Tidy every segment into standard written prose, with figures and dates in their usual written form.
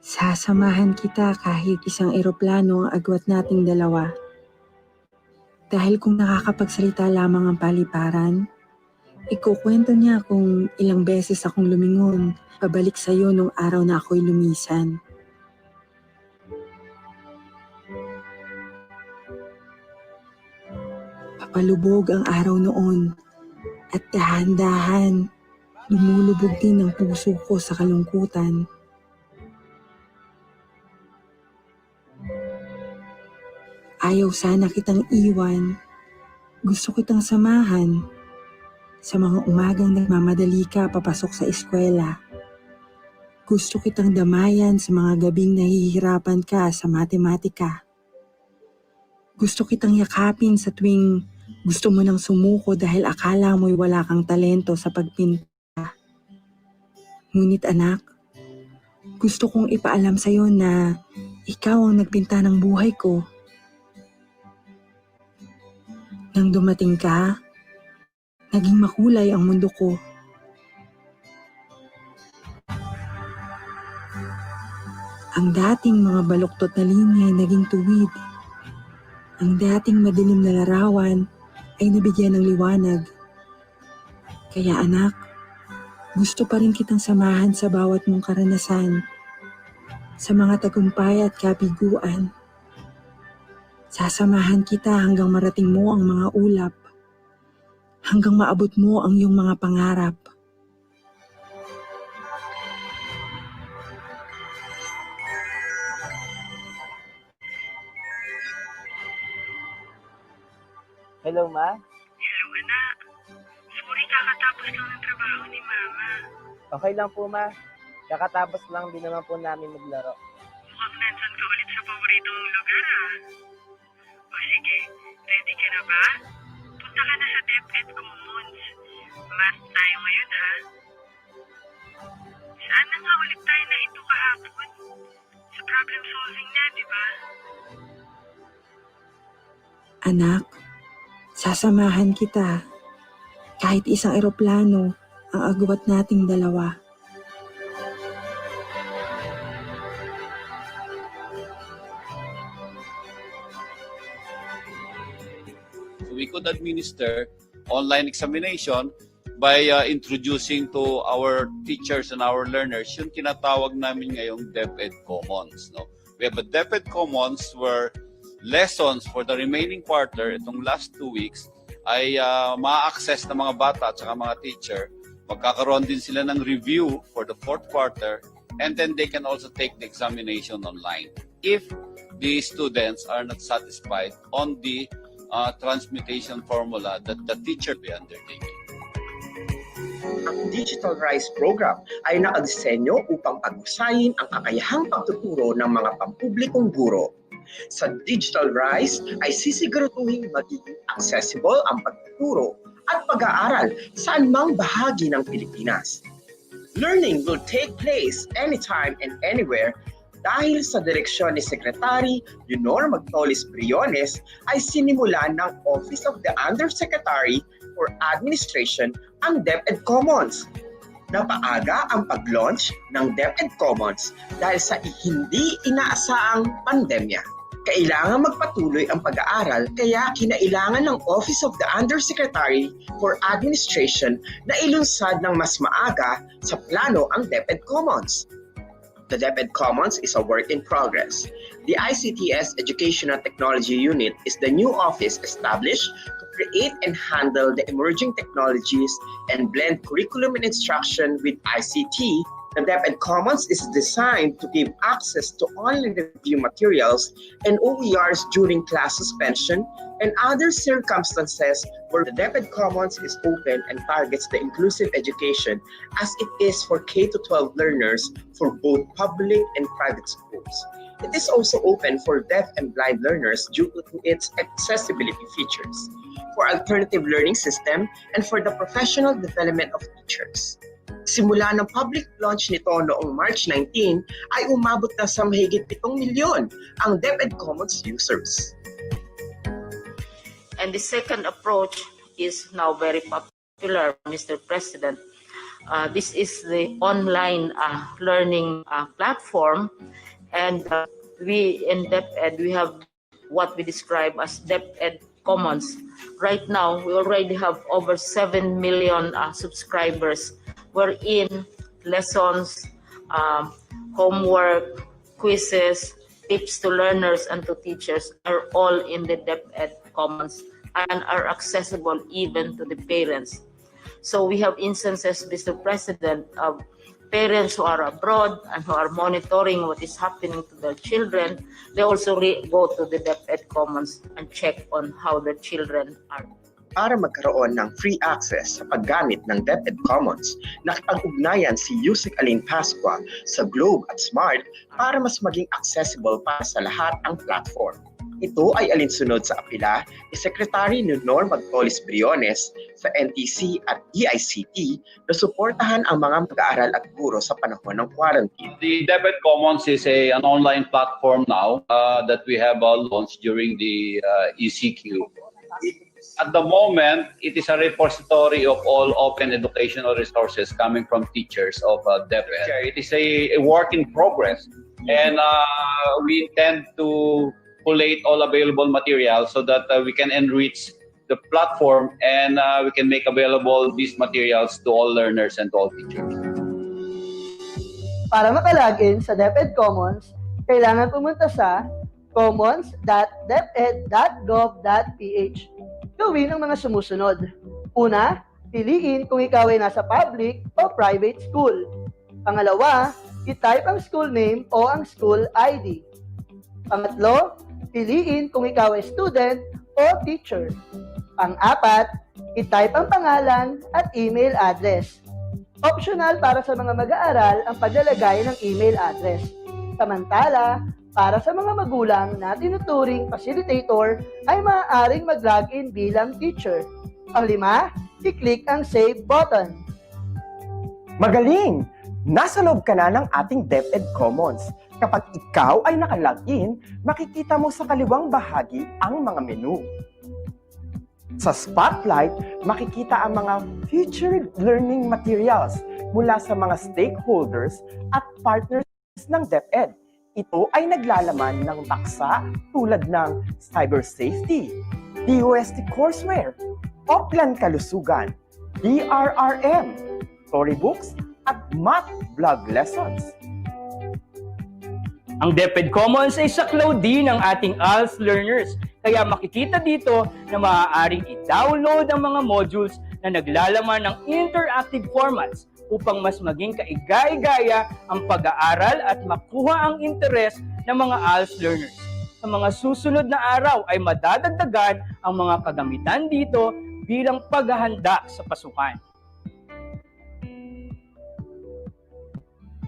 Sasamahan kita kahit isang eroplano ang agwat nating dalawa. Dahil kung nakakapagsalita lamang ang paliparan, ikukwento niya kung ilang beses akong lumingon pabalik sa'yo nung araw na ako'y lumisan. Papalubog ang araw noon at dahan-dahan lumulubog din ang puso ko sa kalungkutan. Ayaw sana kitang iwan, gusto kitang samahan sa mga umagang nagmamadali ka papasok sa eskwela. Gusto kitang damayan sa mga gabing nahihirapan ka sa matematika. Gusto kitang yakapin sa tuwing gusto mo nang sumuko dahil akala mo'y wala kang talento sa pagpinta. Ngunit anak, gusto kong ipaalam sa'yo na ikaw ang nagpinta ng buhay ko. Nang dumating ka, naging makulay ang mundo ko. Ang dating mga baluktot na linya ay naging tuwid. Ang dating madilim na larawan ay nabigyan ng liwanag. Kaya anak, gusto pa rin kitang samahan sa bawat mong karanasan, sa mga tagumpay at kabiguan. Sasamahan kita hanggang marating mo ang mga ulap, hanggang maabot mo ang iyong mga pangarap. Hello, Ma? Hello, anak. Sorry, kakatapos lang ng trabaho ni Mama. Okay lang po, Ma. Kakatapos lang din naman po namin maglaro. Mukhang nandyan ka ulit sa paborito mong lugar, ha? O sige, ready ka na ba? Punta ka na sa DepEd Commons. Math tayo ngayon, ha? Saan na nga ulit tayo na ito kahapon? Sa problem solving na, di ba? Anak, sasamahan kita. Kahit isang eroplano ang agwat nating dalawa. We could administer online examination by introducing to our teachers and our learners yung tinatawag namin ngayong DepEd Commons. No? We have a DepEd Commons where lessons for the remaining quarter, itong last 2 weeks, ay ma-access ng mga bata at saka mga teacher. Magkakaroon din sila ng review for the 4th quarter, and then they can also take the examination online if the students are not satisfied on the transmutation formula that the teacher be undertaking. Ang Digital Rise program ay nakadisenyo upang paghusayin ang kakayahang pagtuturo ng mga pampublikong guro. Sa Digital Rise ay sisiguraduhin magiging accessible ang pagtuturo at pag-aaral saan mang bahagi ng Pilipinas. Learning will take place anytime and anywhere. Dahil sa direksyon ni Secretary Leonor Magnolis Briones ay sinimulan ng Office of the Undersecretary for Administration ang DepEd Commons. Napaaga ang pag-launch ng DepEd Commons dahil sa hindi inaasaang pandemya. Kailangan magpatuloy ang pag-aaral kaya kinailangan ng Office of the Undersecretary for Administration na ilunsad ng mas maaga sa plano ang DepEd Commons. The DepEd Commons is a work in progress. The ICTS Educational Technology Unit is the new office established to create and handle the emerging technologies and blend curriculum and instruction with ICT. The DepEd Commons is designed to give access to online review materials and OERs during class suspension and other circumstances where the DepEd Commons is open and targets the inclusive education as it is for K-12 learners for both public and private schools. It is also open for deaf and blind learners due to its accessibility features, for alternative learning system, and for the professional development of teachers. Simula ng public launch nito noong March 19 ay umabot na sa mahigit 7 milyon ang DepEd Commons users. And the second approach is now very popular, Mr. President. This is the online learning platform, and we in DepEd, we have what we describe as DepEd Commons. Right now, we already have over 7 million subscribers, wherein lessons, homework, quizzes, tips to learners and to teachers are all in the DepEd Commons and are accessible even to the parents. So we have instances, Mr. President, of parents who are abroad and who are monitoring what is happening to their children. They also go to the DepEd Commons and check on how their children are. Para magkaroon ng free access sa paggamit ng DepEd Commons, nakipag-ugnayan si Yusek Aling Pascua sa Globe at Smart para mas maging accessible para sa lahat ang platform. Ito ay alinsunod sa apila ni Secretary Nor Magtolis Briones sa NTC at EICT na suportahan ang mga mag-aaral at guro sa panahon ng quarantine. The DepEd Commons is an online platform now that we have launched during the ECQ. At the moment, it is a repository of all open educational resources coming from teachers of DepEd. It is a work in progress, and we intend to collate all available material so that we can enrich the platform and we can make available these materials to all learners and to all teachers. Para makalagin sa DepEd Commons, kailangan pumunta sa commons.deped.gov.ph. Gawin ang mga sumusunod. Una, piliin kung ikaw ay nasa public o private school. Pangalawa, i-type ang school name o ang school ID. Pangatlo, piliin kung ikaw ay student o teacher. Pang-apat, i-type ang pangalan at email address. Optional para sa mga mag-aaral ang paglalagay ng email address. Samantala, para sa mga magulang na tinuturing facilitator ay maaaring mag-login bilang teacher. Pang-lima, i-click ang save button. Magaling! Nasa loob ka na ng ating DepEd Commons. Kapag ikaw ay nakalogin, makikita mo sa kaliwang bahagi ang mga menu. Sa Spotlight, makikita ang mga featured learning materials mula sa mga stakeholders at partners ng DepEd. Ito ay naglalaman ng paksa tulad ng cyber safety, DOST courseware, Oplan Kalusugan, DRRM, storybooks, at math blog lessons. Ang DepEd Commons ay saklaw din ng ating ALS learners, kaya makikita dito na maaaring i-download ang mga modules na naglalaman ng interactive formats upang mas maging kaigay-gaya ang pag-aaral at makuha ang interes ng mga ALS learners. Sa mga susunod na araw ay madadagdagan ang mga kagamitan dito bilang paghahanda sa pasukan.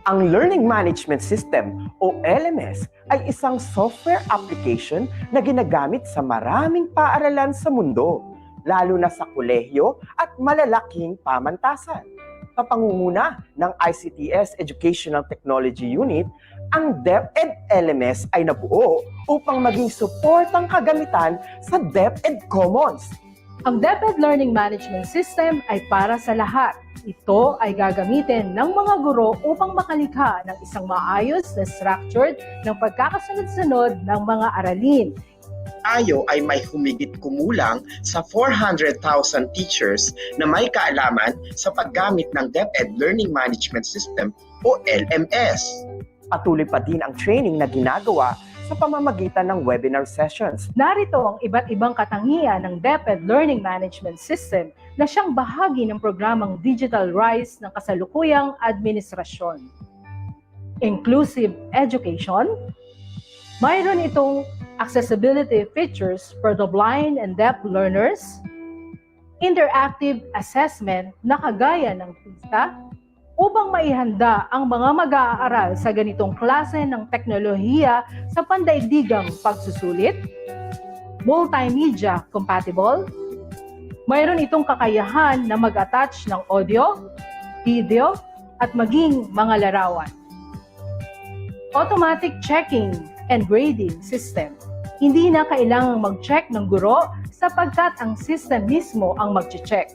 Ang Learning Management System o LMS ay isang software application na ginagamit sa maraming paaralan sa mundo, lalo na sa kolehiyo at malalaking pamantasan. Sa pangunguna ng ICTS Educational Technology Unit, ang DepEd LMS ay nabuo upang maging suportang kagamitan sa DepEd Commons. Ang DepEd Learning Management System ay para sa lahat. Ito ay gagamitin ng mga guro upang makalikha ng isang maayos na structured ng pagkakasunod-sunod ng mga aralin. Tayo ay may humigit kumulang sa 400,000 teachers na may kaalaman sa paggamit ng DepEd Learning Management System o LMS. Patuloy pa din ang training na ginagawa sa pamamagitan ng webinar sessions. Narito ang iba't ibang katangian ng DepEd Learning Management System na siyang bahagi ng programang Digital Rise ng kasalukuyang administrasyon. Inclusive education. Mayroon itong accessibility features for the blind and deaf learners, interactive assessment na kagaya ng PISA, upang maihanda ang mga mag-aaral sa ganitong klase ng teknolohiya sa pandaigdigang pagsusulit, multimedia compatible, mayroon itong kakayahan na mag-attach ng audio, video, at maging mga larawan. Automatic checking and grading system. Hindi na kailangang mag-check ng guro sapagkat ang system mismo ang mag-check.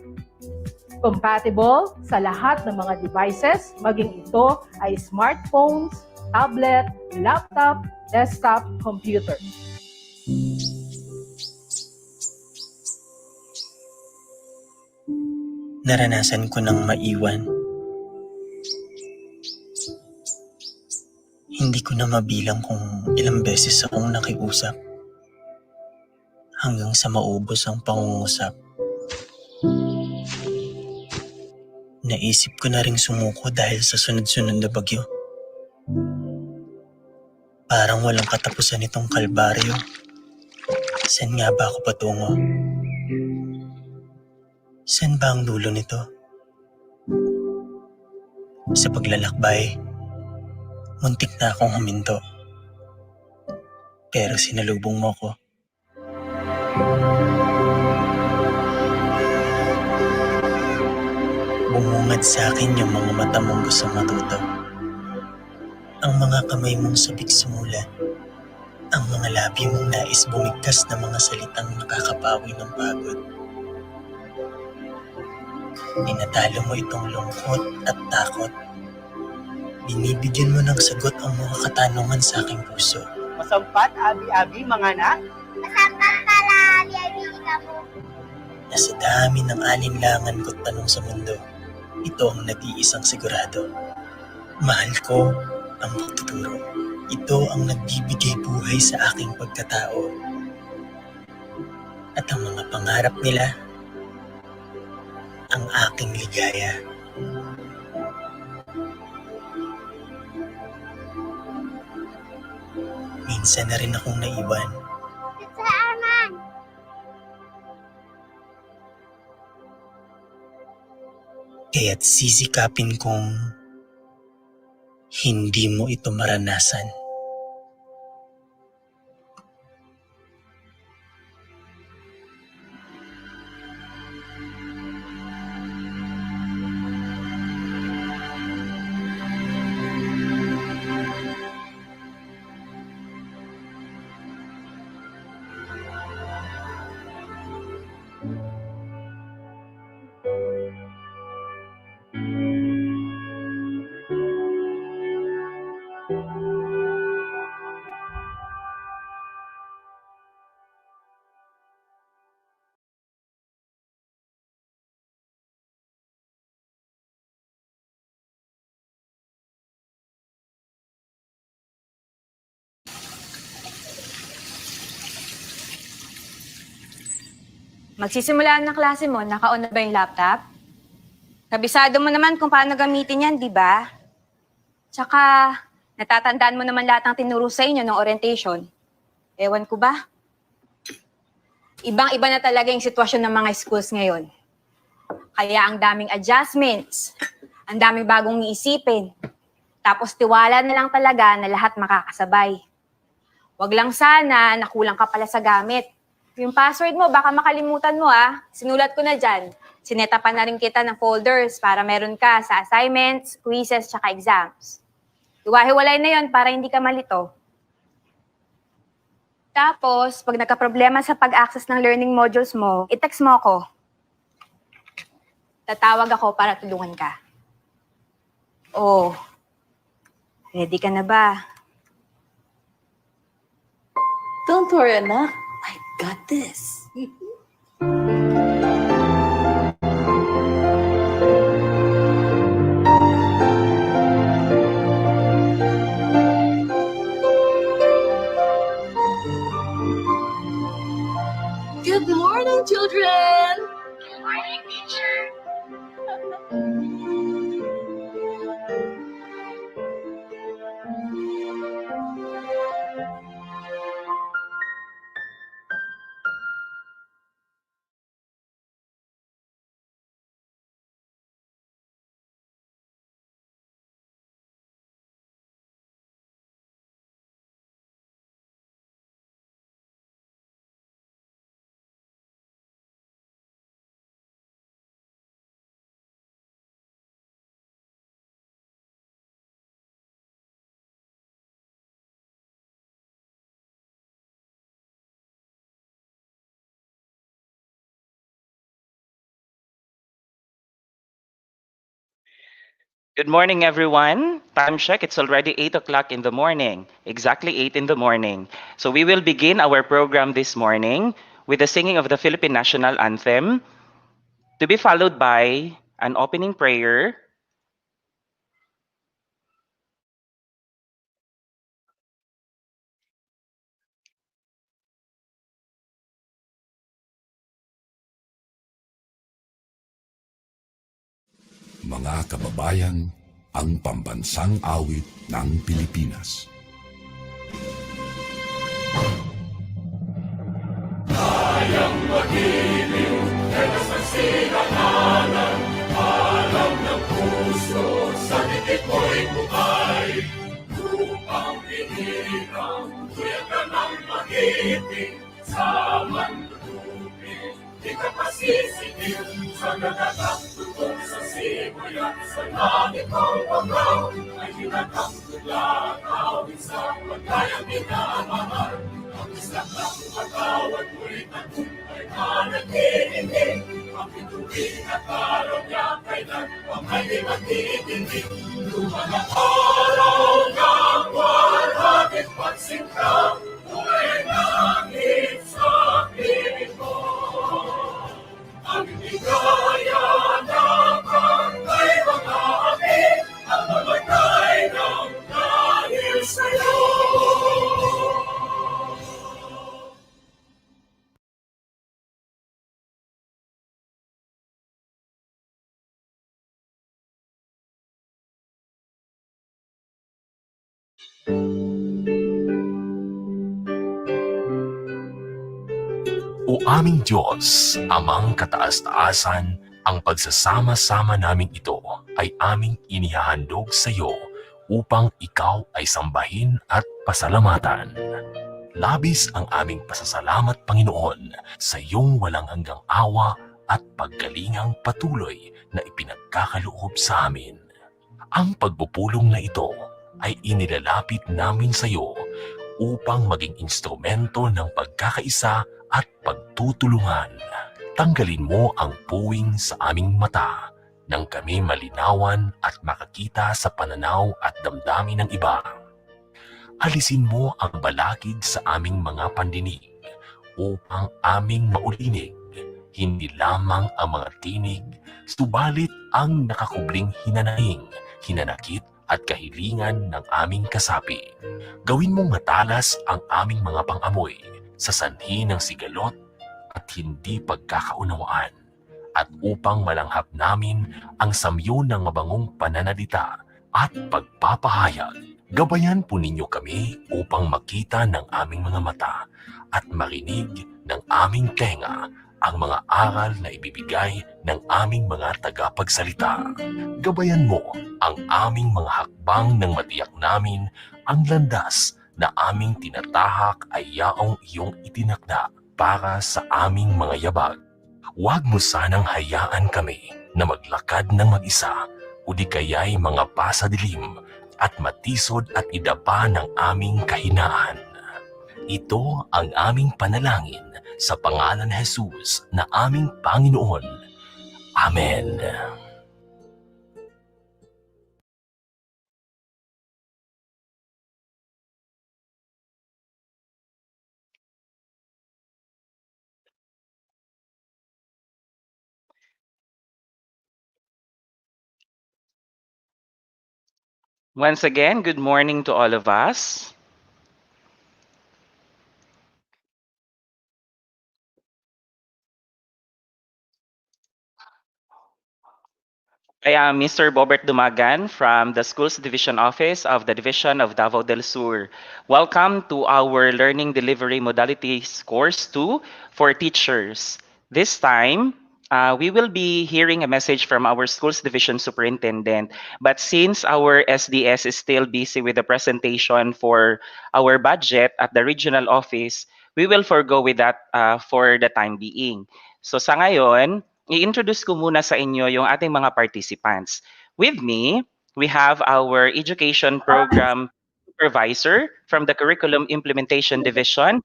Compatible sa lahat ng mga devices, maging ito ay smartphones, tablet, laptop, desktop, computer. Naranasan ko ng maiwan. Hindi ko na mabilang kung ilang beses akong nakiusap hanggang sa maubos ang pangungusap. Naisip ko na ring sumuko dahil sa sunod-sunod na bagyo. Parang walang katapusan itong kalbaryo. Saan nga ba ako patungo? Saan ba ang dulo nito? Sa paglalakbay, muntik na akong huminto. Pero sinalubong mo ko. Bumungad sa akin yung mga mata mong gusto matuto. Ang mga kamay mong sabik sumulat. Ang mga labi mong nais bumigkas na mga salitang nakakapawi ng pagod. Tinatalo mo itong lungkot at takot. Binibigyan mo ng sagot ang mga katanungan sa aking puso. Masampat, abi-abi, mga anak. Masampat pala, abi-abi ka po. Na sa dami ng alinlangan ko't tanong sa mundo, ito ang nag-iisang sigurado. Mahal ko ang pagtuturo. Ito ang nagbibigay buhay sa aking pagkatao. At ang mga pangarap nila, ang aking ligaya. Minsan na rin akong naiwan. Saan? Kaya't sisikapin kong hindi mo ito maranasan. Magsisimula ng klase mo, naka-on na ba yung laptop? Kabisado mo naman kung paano gamitin yan, di ba? Tsaka, natatandaan mo naman lahat ng tinuro sa inyo ng orientation. Ewan ko ba? Ibang-iba na talaga yung sitwasyon ng mga schools ngayon. Kaya ang daming adjustments, ang daming bagong iisipin. Tapos tiwala na lang talaga na lahat makakasabay. Wag lang sana na kulang ka pala sa gamit. Yung password mo, baka makalimutan mo Sinulat ko na dyan. Sinetapan na rin kita ng folders para meron ka sa assignments, quizzes, tsaka exams. Iwahiwalay na yon para hindi ka malito. Tapos, pag nagka-problema sa pag-access ng learning modules mo, i-text mo ako. Tatawag ako para tulungan ka. Oh, ready ka na ba? Don't worry, anak. I got this. Good morning, children. Good morning, teacher. Good morning, everyone. Time check, it's already 8 o'clock in the morning, exactly 8 in the morning. So we will begin our program this morning with the singing of the Philippine National Anthem, to be followed by an opening prayer, Mga kababayan, ang pambansang awit ng Pilipinas. Kayang magiliw, telas ng sinakalan, alam ng puso, sa dikit mo'y bukay. Lupang pinirang, tuyak ka ng magiting, sa mandutupin, di ka pasisigaw, sa nagatak tutok sa simoy at sa langit ng pagkaw, ay hinatang tula, awit sa pagkayang minamahal. Ang isang ng pagkawat mo'y tagumpay na naghihingi. Ang pituloy at araw niya kailan pang ay magtitindig. Lumang ang araw ng warhagit pagsinta, buhay langit sa piling mo. Ang bigaya ng kantay mga api, ang mamatay ng dahil sa'yo. O aming Diyos, amang kataas-taasan, ang pagsasama-sama naming ito ay aming inihahandog sa iyo upang ikaw ay sambahin at pasalamatan. Labis ang aming pasasalamat, Panginoon, sa iyong walang hanggang awa at paggalingang patuloy na ipinagkakaloob sa amin. Ang pagpupulong na ito ay inilalapit namin sa iyo upang maging instrumento ng pagkakaisa at pagtutulungan. Tanggalin mo ang puwing sa aming mata nang kami malinawan at makakita sa pananaw at damdamin ng iba. Alisin mo ang balakid sa aming mga pandinig upang aming maulinig, hindi lamang ang mga tinig, subalit ang nakakubling hinanahing, hinanakit at kahilingan ng aming kasapi. Gawin mong matalas ang aming mga pang-amoy sa sanhi ng sigalot at hindi pagkakaunawaan, at upang malanghap namin ang samyo ng mabangong pananalita at pagpapahayag. Gabayan po ninyo kami upang makita ng aming mga mata at marinig ng aming tenga ang mga aral na ibibigay ng aming mga tagapagsalita. Gabayan mo ang aming mga hakbang nang matiyak namin ang landas na aming tinatahak ay yaong iyong itinakda para sa aming mga yabag. Huwag mo sanang hayaan kami na maglakad ng mag-isa o di kaya'y mga pasadilim at matisod at idapa ng aming kahinaan. Ito ang aming panalangin sa pangalan ni Jesus na aming Panginoon. Amen. once again, good morning to all of us. I am Mr. Bobert Dumagan from the Schools Division Office of the Division of Davao del Sur. Welcome to our Learning Delivery Modalities Course 2 for teachers. This time, we will be hearing a message from our Schools Division Superintendent. But since our SDS is still busy with the presentation for our budget at the regional office, we will forgo with that for the time being. So sa ngayon, i-introduce ko muna sa inyo yung ating mga participants. With me, we have our Education Program Supervisor from the Curriculum Implementation Division,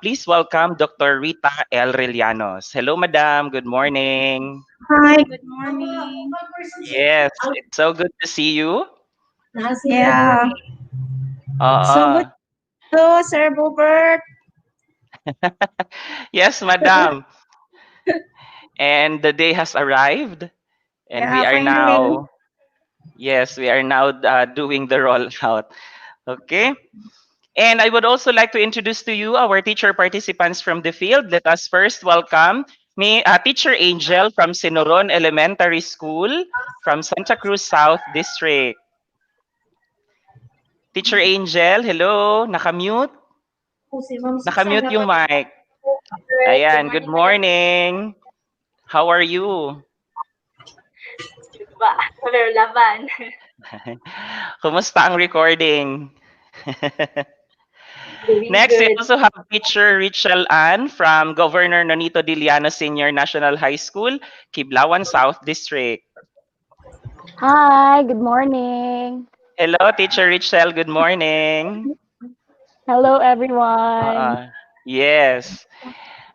Please welcome Dr. Rita L. Relianos. Hello, Madam. Good morning. Hi, good morning. Yes, it's so good to see you. Yeah, so good Uh, to Sir Bobert. yes, Madam. And the day has arrived, and we Yeah, are finally. now, yes, we are now doing the rollout. Okay. And I would also like to introduce to you our teacher participants from the field. Let us first welcome Teacher Angel from Sinoron Elementary School from Santa Cruz South District. Teacher Angel, hello. Nakamute? Nakamute yung mic. Ayan, good morning. How are you? Pero laban. Kumusta ang recording? Doing Next, we good. also have teacher Richel Ann from Governor Nonito Diliano Senior National High School, Kiblawan South District. Hi, good morning. Hello, teacher Richel. Good morning. Hello, everyone. Yes.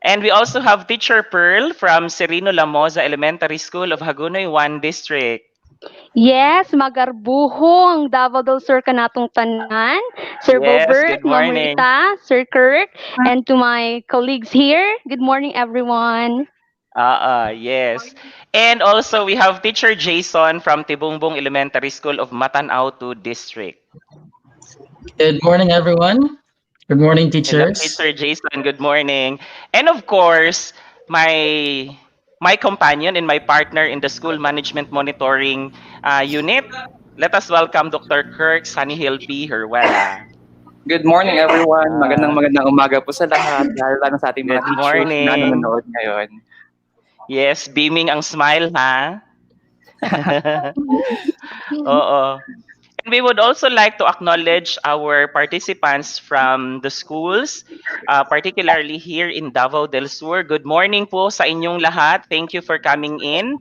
And we also have teacher Pearl from Serino Lamoza Elementary School of Hagonoy 1 District. Yes, magarbuhong Davao del Sur kanatong tanan. Sir Yes, Bobert, good Ma'am morning. Rita, Sir Kirk, and to my colleagues here. Good morning, everyone. Yes. And also we have teacher Jason from Tibungbong Elementary School of Matanao 2 District. Good morning, everyone. Good morning, Hello, teachers. teacher Jason. Good morning. And of course, my companion and my partner in the school management monitoring unit. Let us welcome Dr. Kirk Sunnyhill P. Herwela. Good morning, everyone. Ah. Magandang umaga po sa lahat, lalo sa ating mga Good teachers na morning. nanonood ngayon. Yes, beaming ang smile, ha? Oo. And we would also like to acknowledge our participants from the schools, particularly here in Davao del Sur. Good morning po sa inyong lahat. Thank you for coming in.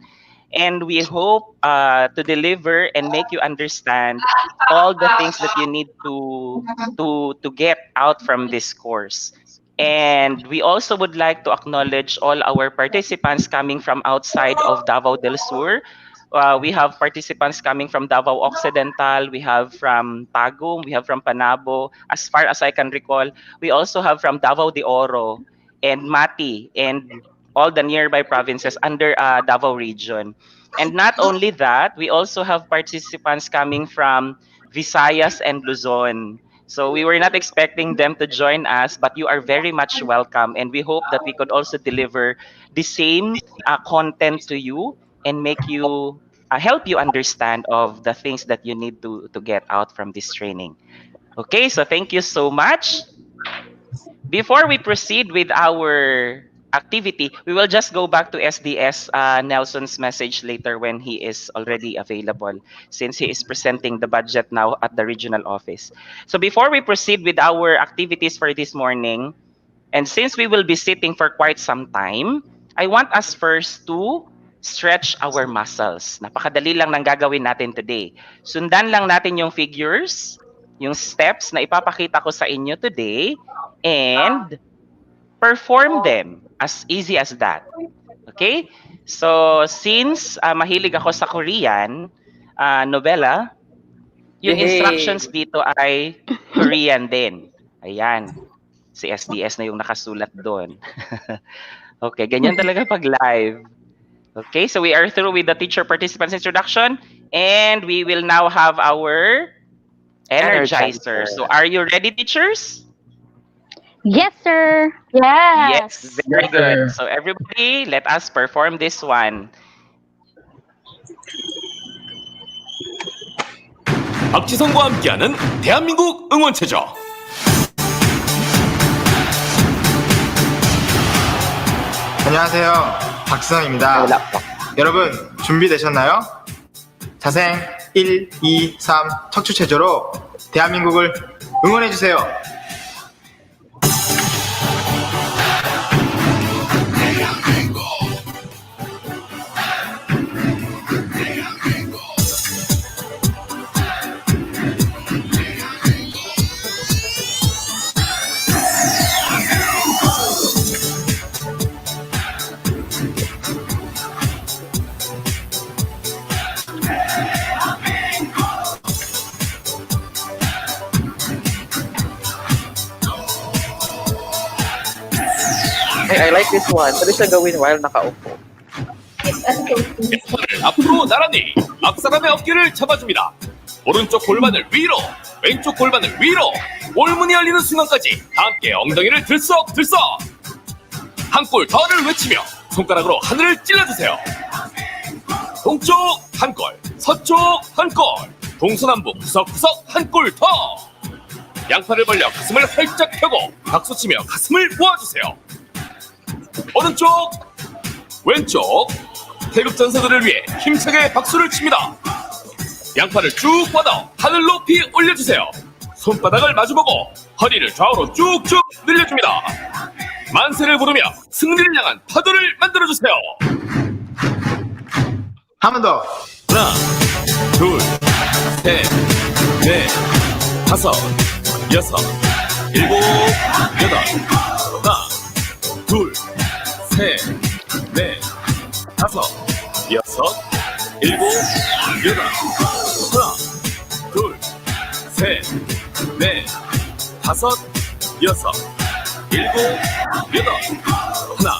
And we hope to deliver and make you understand all the things that you need to get out from this course. And we also would like to acknowledge all our participants coming from outside of Davao del Sur. We have participants coming from Davao Occidental, we have from Tagum, we have from Panabo. As far as I can recall, we also have from Davao de Oro and Mati and all the nearby provinces under Davao region. And not only that, we also have participants coming from Visayas and Luzon. So we were not expecting them to join us, but you are very much welcome. And we hope that we could also deliver the same content to you and make you help you understand of the things that you need to get out from this training. Okay, so thank you so much. Before we proceed with our activity, we will just go back to SDS Nelson's message later when he is already available, since he is presenting the budget now at the regional office. So before we proceed with our activities for this morning, and since we will be sitting for quite some time, I want us first to stretch our muscles. Napakadali lang ng gagawin natin today. Sundan lang natin yung figures, yung steps na ipapakita ko sa inyo today, and perform them as easy as that. Okay? So, since mahilig ako sa Korean novela, yung instructions dito ay Korean din. Ayan. Si SDS na yung nakasulat doon. Okay, ganyan talaga pag live. Okay, so we are through with the teacher participants introduction and we will now have our energizer. So are you ready, teachers? Yes, sir. Yes, very good. So everybody, let us perform this one. 박지성과 함께하는 대한민국 응원체조. 안녕하세요. 박지성입니다. 여러분 준비되셨나요? 자생 1, 2, 3 척추체조로 대한민국을 응원해주세요. I like this one. Pwede siya gawin while nakaupo. 왼손을 앞으로 나란히 앞사람의 어깨를 잡아줍니다. 오른쪽 골반을 위로, 왼쪽 골반을 위로, 올문이 열리는 순간까지 함께 엉덩이를 들썩들썩. 한 골 더를 외치며 손가락으로 하늘을 찔러주세요. 동쪽 한 골, 서쪽 한 골, 동서남북 구석구석 한 골 더. 양팔을 벌려 가슴을 활짝 펴고 박수치며 가슴을 모아주세요. 오른쪽, 왼쪽, 태극 전사들을 위해 힘차게 박수를 칩니다. 양팔을 쭉 뻗어 하늘 높이 올려주세요. 손바닥을 마주보고 허리를 좌우로 쭉쭉 늘려줍니다. 만세를 부르며 승리를 향한 파도를 만들어주세요. 한 번 더. 하나, 둘, 셋, 넷, 다섯, 여섯, 일곱, 여덟. 하나, 둘, 셋, 넷, 다섯, 여섯, 일곱, 여덟. 하나, 둘, 셋, 넷, 다섯, 여섯, 일곱, 여덟. 하나,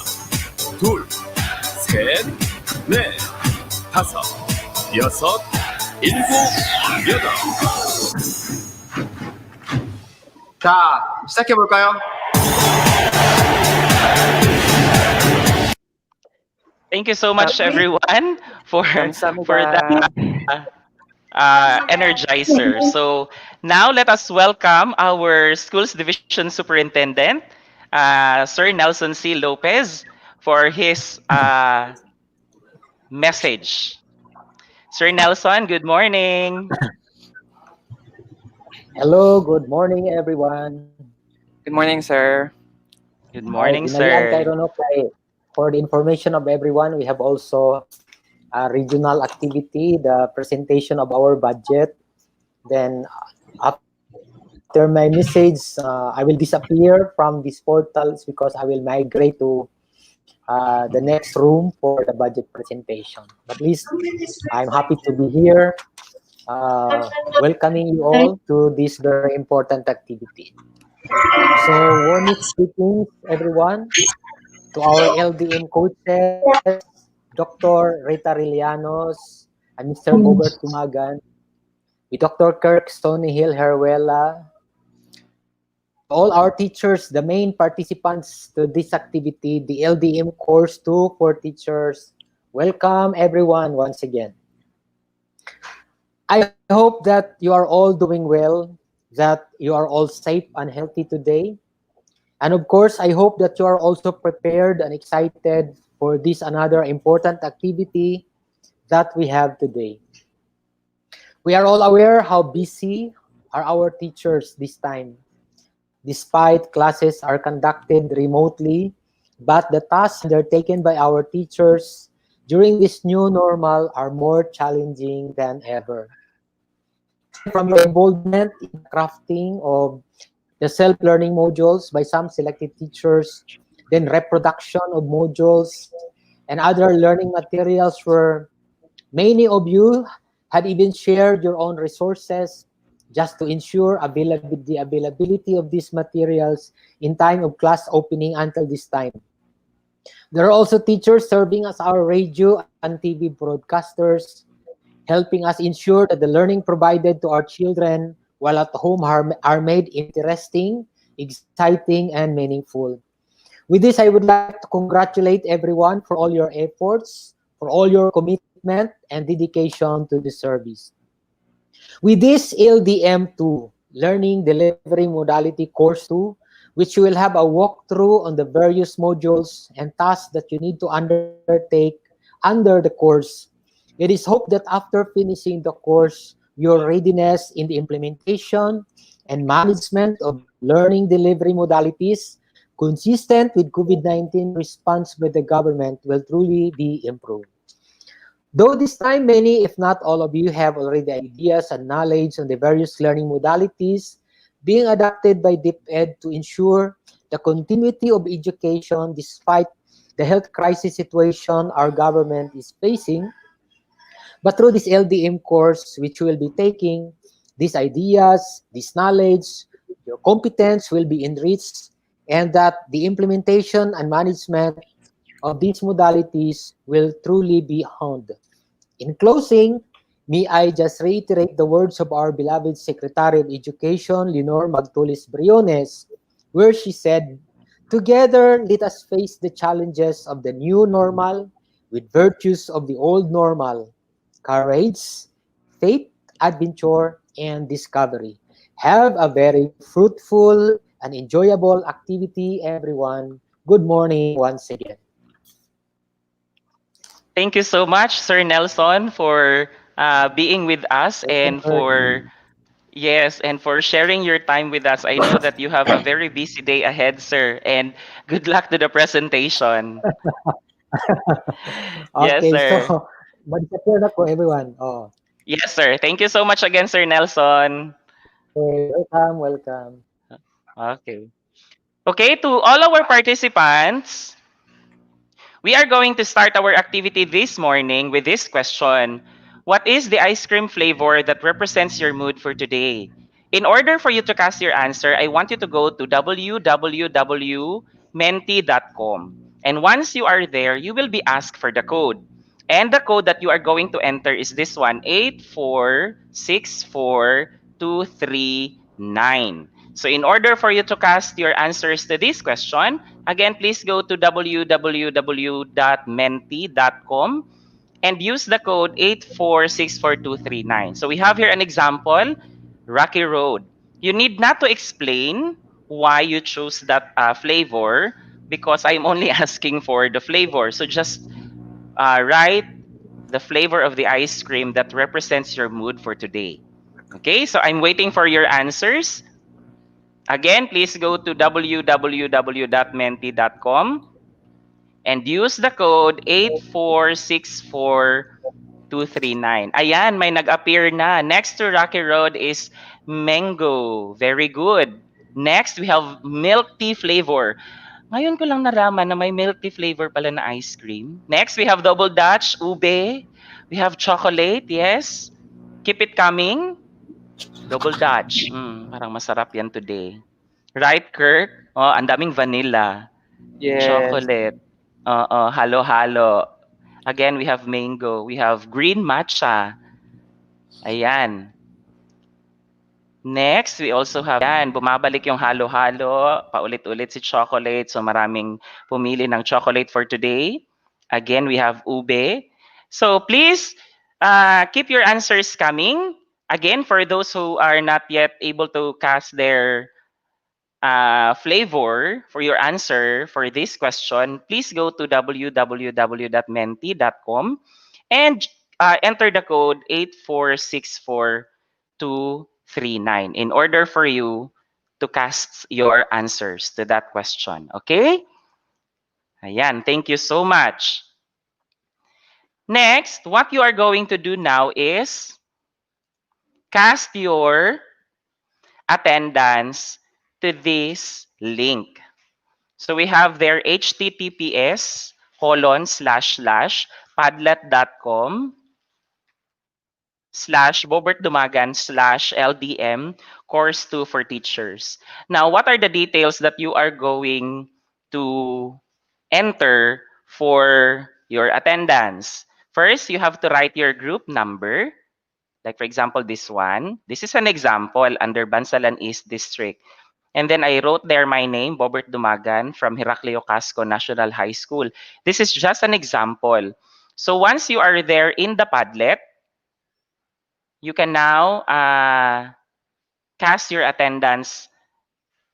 둘, 셋, 넷, 다섯, 여섯, 일곱, 여덟. 자, 시작해볼까요? Thank you so much, everyone, for that energizer. So now let us welcome our schools division superintendent, Sir Nelson C. Lopez, for his message. Sir Nelson, good morning. Hello, good morning everyone. Good morning, sir. Good morning, Inayaan sir. kayo, no, for the information of everyone, we have also a regional activity, the presentation of our budget. Then after my message, I will disappear from these portals because I will migrate to the next room for the budget presentation. But at least I'm happy to be here, welcoming you all to this very important activity. So, warmly speaking, everyone, to our LDM coaches, Dr. Rita Rillanos, and Mr. Bobert Tumagan, with Dr. Kirk Stony Hill Heruela, all our teachers, the main participants to this activity, the LDM course 2 for teachers. Welcome everyone once again. I hope that you are all doing well, that you are all safe and healthy today. And of course, I hope that you are also prepared and excited for this another important activity that we have today. We are all aware how busy are our teachers this time. Despite classes are conducted remotely, but the tasks undertaken by our teachers during this new normal are more challenging than ever. From your involvement in crafting of the self-learning modules by some selected teachers, then reproduction of modules and other learning materials where many of you had even shared your own resources just to ensure the availability of these materials in time of class opening until this time. There are also teachers serving as our radio and TV broadcasters, helping us ensure that the learning provided to our children while at home are made interesting, exciting, and meaningful. With this, I would like to congratulate everyone for all your efforts, for all your commitment and dedication to the service. With this LDM2, Learning Delivery Modality Course 2, which you will have a walkthrough on the various modules and tasks that you need to undertake under the course. It is hoped that after finishing the course, your readiness in the implementation and management of learning delivery modalities consistent with COVID-19 response by the government will truly be improved. Though this time, many, if not all of you, have already ideas and knowledge on the various learning modalities being adopted by DepEd to ensure the continuity of education despite the health crisis situation our government is facing. But through this LDM course, which you will be taking, these ideas, this knowledge, your competence will be enriched and that the implementation and management of these modalities will truly be honed. In closing, may I just reiterate the words of our beloved Secretary of Education, Leonor Magtulis Briones, where she said, "Together, let us face the challenges of the new normal with virtues of the old normal, courage, faith, adventure, and discovery. Have a very fruitful and enjoyable activity, everyone. Good morning once again." Thank you so much, Sir Nelson, for being with us and for yes, and for sharing your time with us. I know that you have a very busy day ahead, sir, and good luck to the presentation. Yes, Okay, so sir. mag-share na po everyone. Oh, Yes, sir. Thank you so much again, Sir Nelson. okay, welcome, welcome. Okay. Okay, to all our participants, we are going to start our activity this morning with this question. What is the ice cream flavor that represents your mood for today? In order for you to cast your answer, I want you to go to www.menti.com. And once you are there, you will be asked for the code. And the code that you are going to enter is this one, 8464239. So in order for you to cast your answers to this question, again, please go to www.menti.com and use the code 8464239. So we have here an example, Rocky Road. You need not to explain why you chose that flavor because I'm only asking for the flavor. So just write the flavor of the ice cream that represents your mood for today. Okay, so I'm waiting for your answers. Again, please go to www.menti.com and use the code 8464239. Ayan, may nag-appear na. Next to Rocky Road is mango. Very good. Next, we have milk tea flavor. Ngayon ko lang naraman na may milk tea flavor pala na ice cream. Next, we have double Dutch, ube. We have chocolate, yes. Keep it coming. Double Dutch. Parang masarap yan today. Right, Kirk? Oh, ang daming vanilla. Yes. Chocolate. Halo-halo. Again, we have mango. We have green matcha. Ayan. Next, we also have yan. Bumabalik yung halo-halo. Paulit-ulit si chocolate. So maraming pumili ng chocolate for today. Again, we have ube. So please keep your answers coming. Again, for those who are not yet able to cast their flavor for your answer for this question, please go to www.menti.com and enter the code 8464239 in order for you to cast your answers to that question. Okay? Ayan, thank you so much. Next, what you are going to do now is cast your attendance to this link. So we have there https://padlet.com/bobertdumagan/LDM course 2 for teachers. Now, what are the details that you are going to enter for your attendance? First, you have to write your group number. Like for example, this one. This is an example under Bansalan East District. And then I wrote there my name, Bobert Dumagan from Heraclio Casco National High School. This is just an example. So once you are there in the Padlet, you can now cast your attendance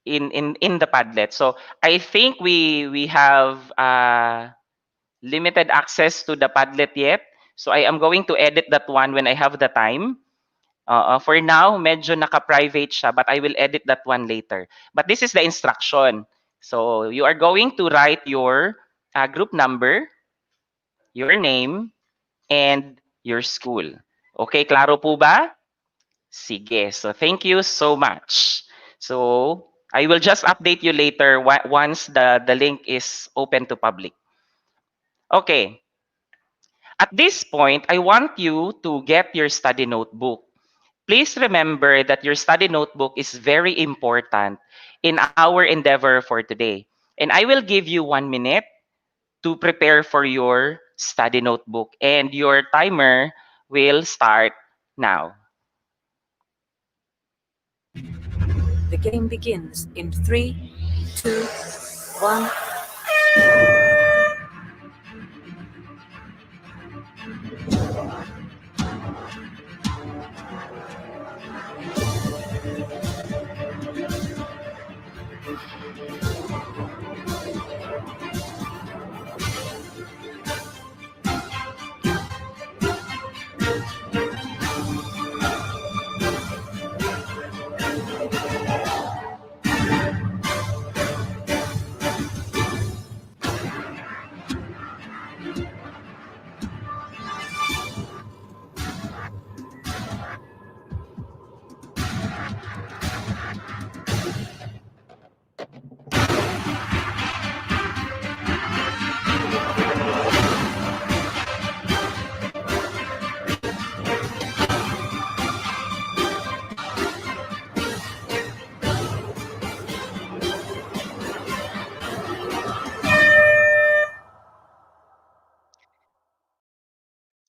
in the Padlet. So I think we have limited access to the Padlet yet. So I am going to edit that one when I have the time. For now, medyo naka-private siya, but I will edit that one later. But this is the instruction. So you are going to write your group number, your name, and your school. Okay, klaro po ba? Sige. So thank you so much. So I will just update you later once the link is open to public. Okay. At this point, I want you to get your study notebook. Please remember that your study notebook is very important in our endeavor for today. And I will give you 1 minute to prepare for your study notebook, and your timer will start now. The game begins in 3, 2, 1.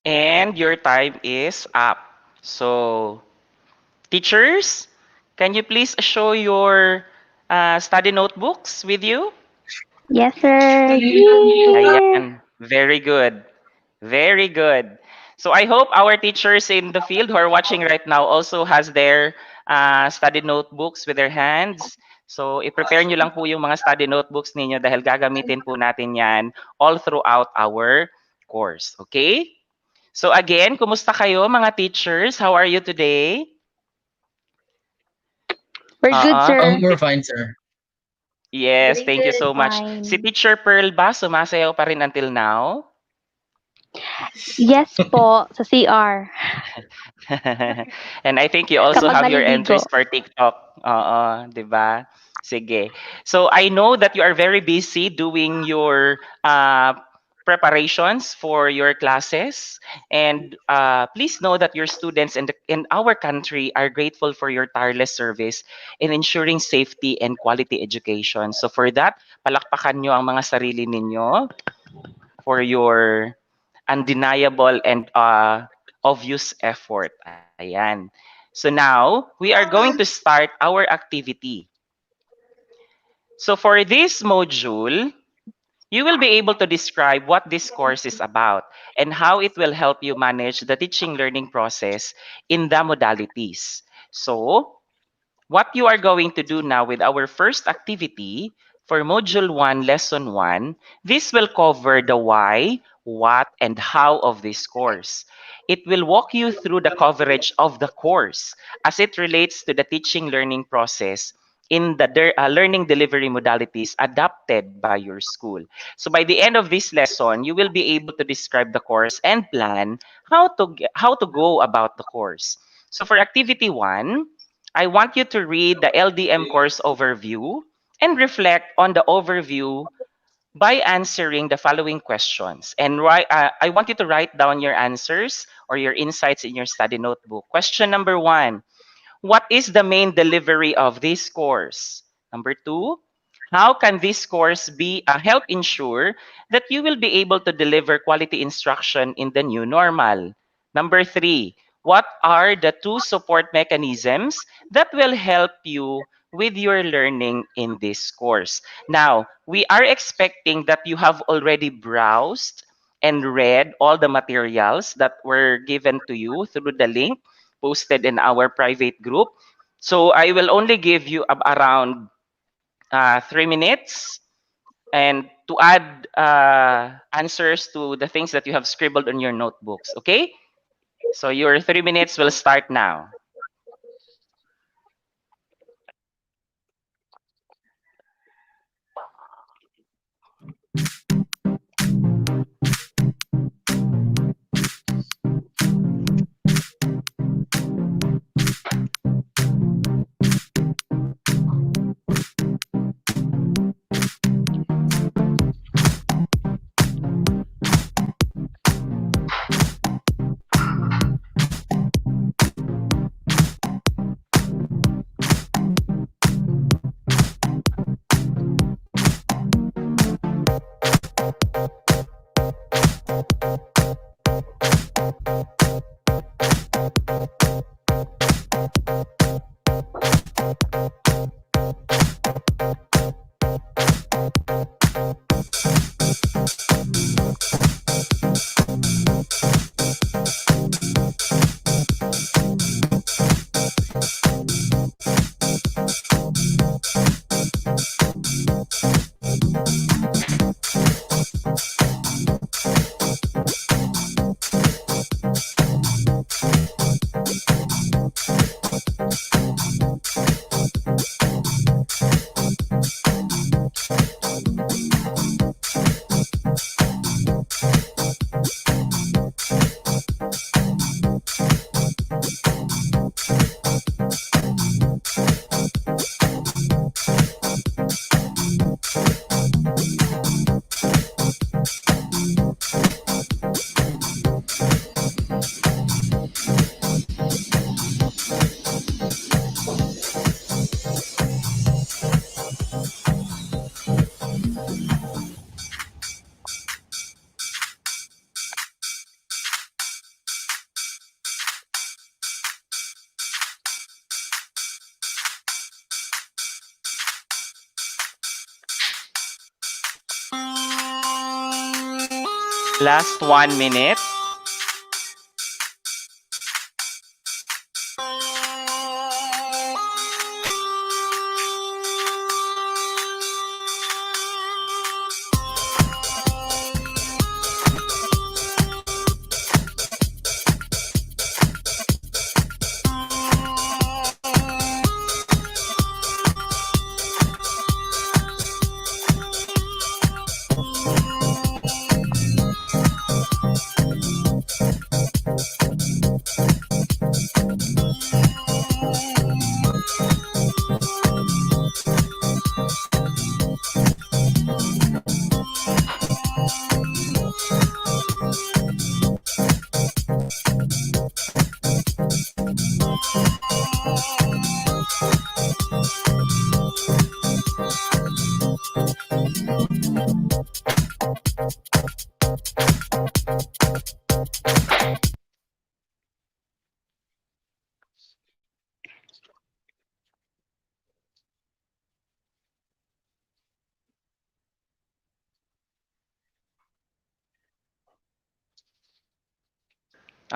And your time is up. So, teachers, can you please show your study notebooks with you? Yes, sir. Here. Ayan. Very good. Very good. So I hope our teachers in the field who are watching right now also has their study notebooks with their hands. So i-prepare nyo lang po yung mga study notebooks ninyo dahil gagamitin po natin yan all throughout our course. Okay? So again, kumusta kayo mga teachers? How are you today? We're good, sir. We're fine, sir. Yes, Doing thank you good. so much. Si Fine. Teacher Pearl ba, sumasayaw pa rin until now? Yes po, sa CR. And I think you also Kapag have your naliligo. entries for TikTok. Oo, 'di ba? Sige. So I know that you are very busy doing your preparations for your classes, and please know that your students in our country are grateful for your tireless service in ensuring safety and quality education. So for that, palakpakan nyo ang mga sarili ninyo for your undeniable and obvious effort. Ayan. So now, we are going to start our activity. So for this module, you will be able to describe what this course is about and how it will help you manage the teaching learning process in the modalities. So, what you are going to do now with our first activity for Module 1, Lesson 1, this will cover the why, what, and how of this course. It will walk you through the coverage of the course as it relates to the teaching learning process in the learning delivery modalities adapted by your school. So by the end of this lesson, you will be able to describe the course and plan how to go about the course. So for activity 1, I want you to read the LDM course overview and reflect on the overview by answering the following questions. And I want you to write down your answers or your insights in your study notebook. Question number 1, what is the main delivery of this course? Number 2, how can this course be help ensure that you will be able to deliver quality instruction in the new normal? Number 3, what are the 2 support mechanisms that will help you with your learning in this course? Now, we are expecting that you have already browsed and read all the materials that were given to you through the link posted in our private group. So I will only give you around 3 minutes and to add answers to the things that you have scribbled on your notebooks. Okay? So your 3 minutes will start now. Last 1 minute.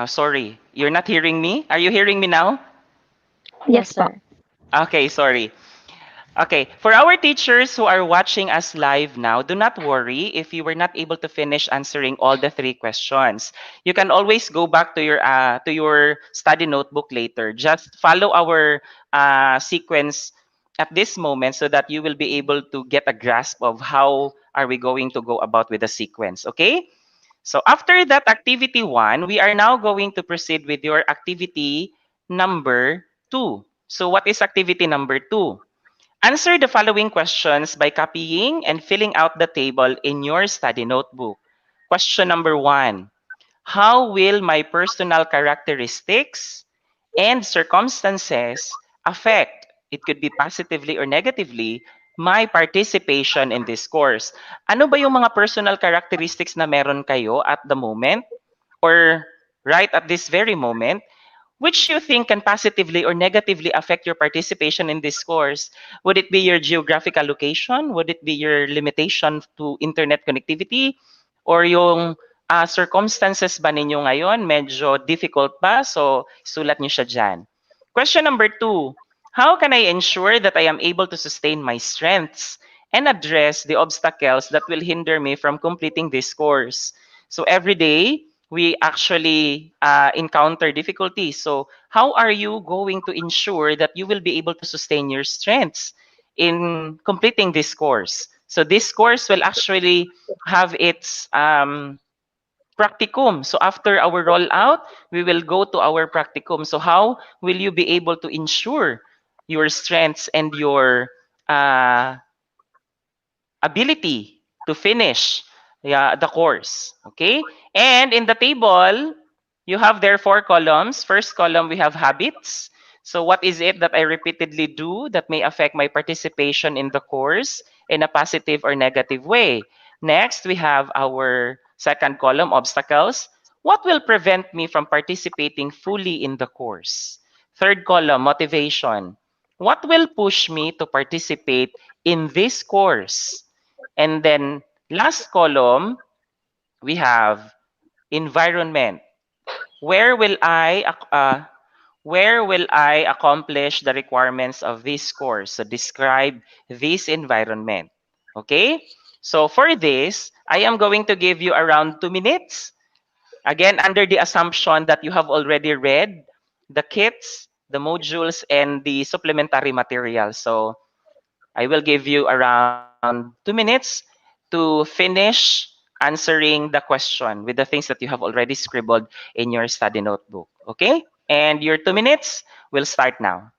Sorry, you're not hearing me? Are you hearing me now? Yes po. Okay, sorry. Okay, for our teachers who are watching us live now, do not worry if you were not able to finish answering all the 3 questions. You can always go back to your study notebook later. Just follow our sequence at this moment so that you will be able to get a grasp of how are we going to go about with the sequence, okay? So after that activity 1, we are now going to proceed with your activity number 2. So what is activity number 2? Answer the following questions by copying and filling out the table in your study notebook. Question number 1. How will my personal characteristics and circumstances affect, it could be positively or negatively, my participation in this course? Ano ba yung mga personal characteristics na meron kayo at the moment or right at this very moment which you think can positively or negatively affect your participation in this course? Would it be your geographical location? Would it be your limitation to internet connectivity? Or yung circumstances ba ninyo ngayon medyo difficult ba? So, sulat nyo siya dyan. Question number 2. How can I ensure that I am able to sustain my strengths and address the obstacles that will hinder me from completing this course? So, every day, we actually encounter difficulties. So, how are you going to ensure that you will be able to sustain your strengths in completing this course? So, this course will actually have its practicum. So, after our rollout, we will go to our practicum. So, how will you be able to ensure your strengths and your uh, ability to finish the course? Okay? And in the table, you have there 4 columns. First column, we have habits. So what is it that I repeatedly do that may affect my participation in the course in a positive or negative way? Next, we have our Second column, obstacles. What will prevent me from participating fully in the course? Third column, motivation. What will push me to participate in this course? And then last column, we have environment. Where will I where will I accomplish the requirements of this course? So describe this environment. Okay? So for this, I am going to give you around 2 minutes. Again, under the assumption that you have already read the kits, the modules, and the supplementary material. So I will give you around 2 minutes to finish answering the question with the things that you have already scribbled in your study notebook. Okay? And your 2 minutes will start now.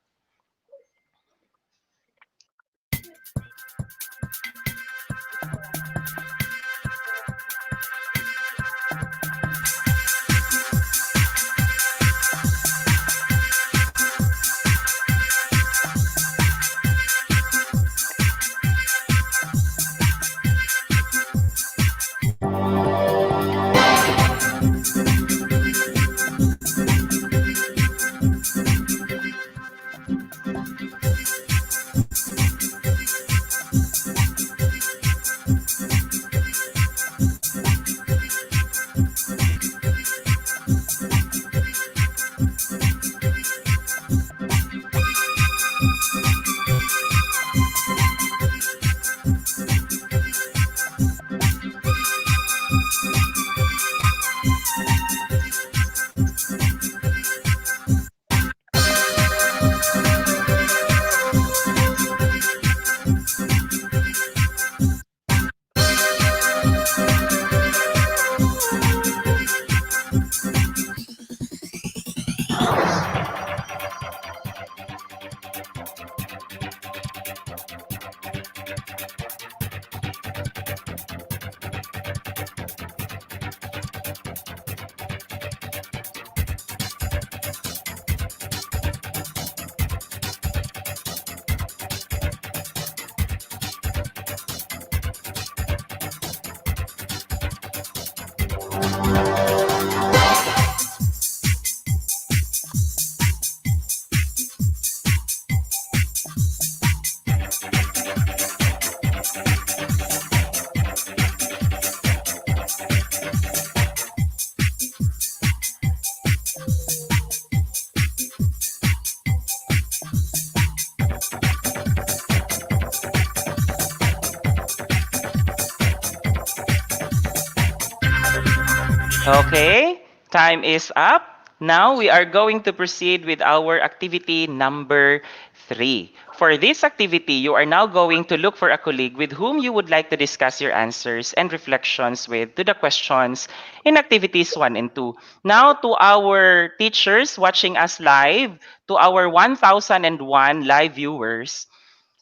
Okay, time is up. Now we are going to proceed with our activity number 3. For this activity, you are now going to look for a colleague with whom you would like to discuss your answers and reflections with to the questions in activities 1 and 2. Now to our teachers watching us live, to our 1001 live viewers,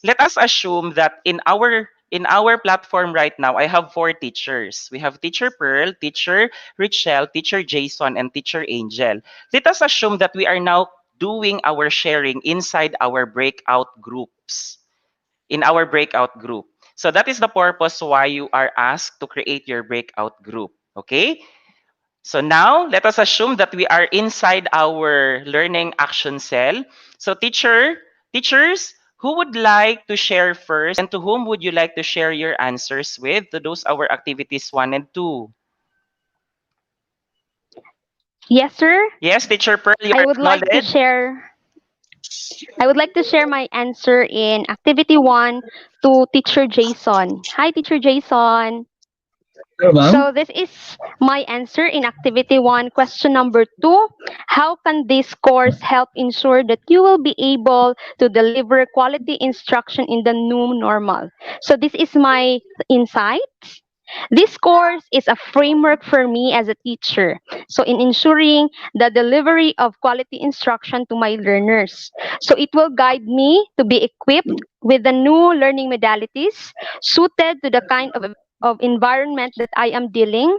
let us assume that in our platform right now, I have 4 teachers. We have Teacher Pearl, Teacher Richelle, Teacher Jason, and Teacher Angel. Let us assume that we are now doing our sharing inside our breakout groups. In our breakout group. So that is the purpose why you are asked to create your breakout group. Okay? So now, let us assume that we are inside our learning action cell. So teachers, who would like to share first and to whom would you like to share your answers with to those our activities 1 and 2? Yes, sir. Yes, Teacher Pearl, you I are would like to acknowledged. share I would like to share my answer in activity 1 to Teacher Jason. Hi, Teacher Jason. Hello, ma'am. So this is my answer in activity 1. Question number 2. How can this course help ensure that you will be able to deliver quality instruction in the new normal? So this is my insight. This course is a framework for me as a teacher. So in ensuring the delivery of quality instruction to my learners. So it will guide me to be equipped with the new learning modalities suited to the kind of environment that I am dealing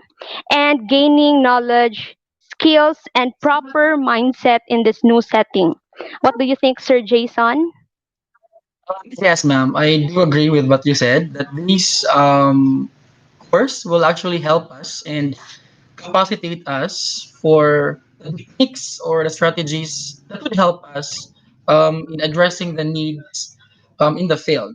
and gaining knowledge, skills, and proper mindset in this new setting. What do you think, Sir Jason? Yes, ma'am. I do agree with what you said that this course, will actually help us and capacitate us for the techniques or the strategies that would help us in addressing the needs in the field.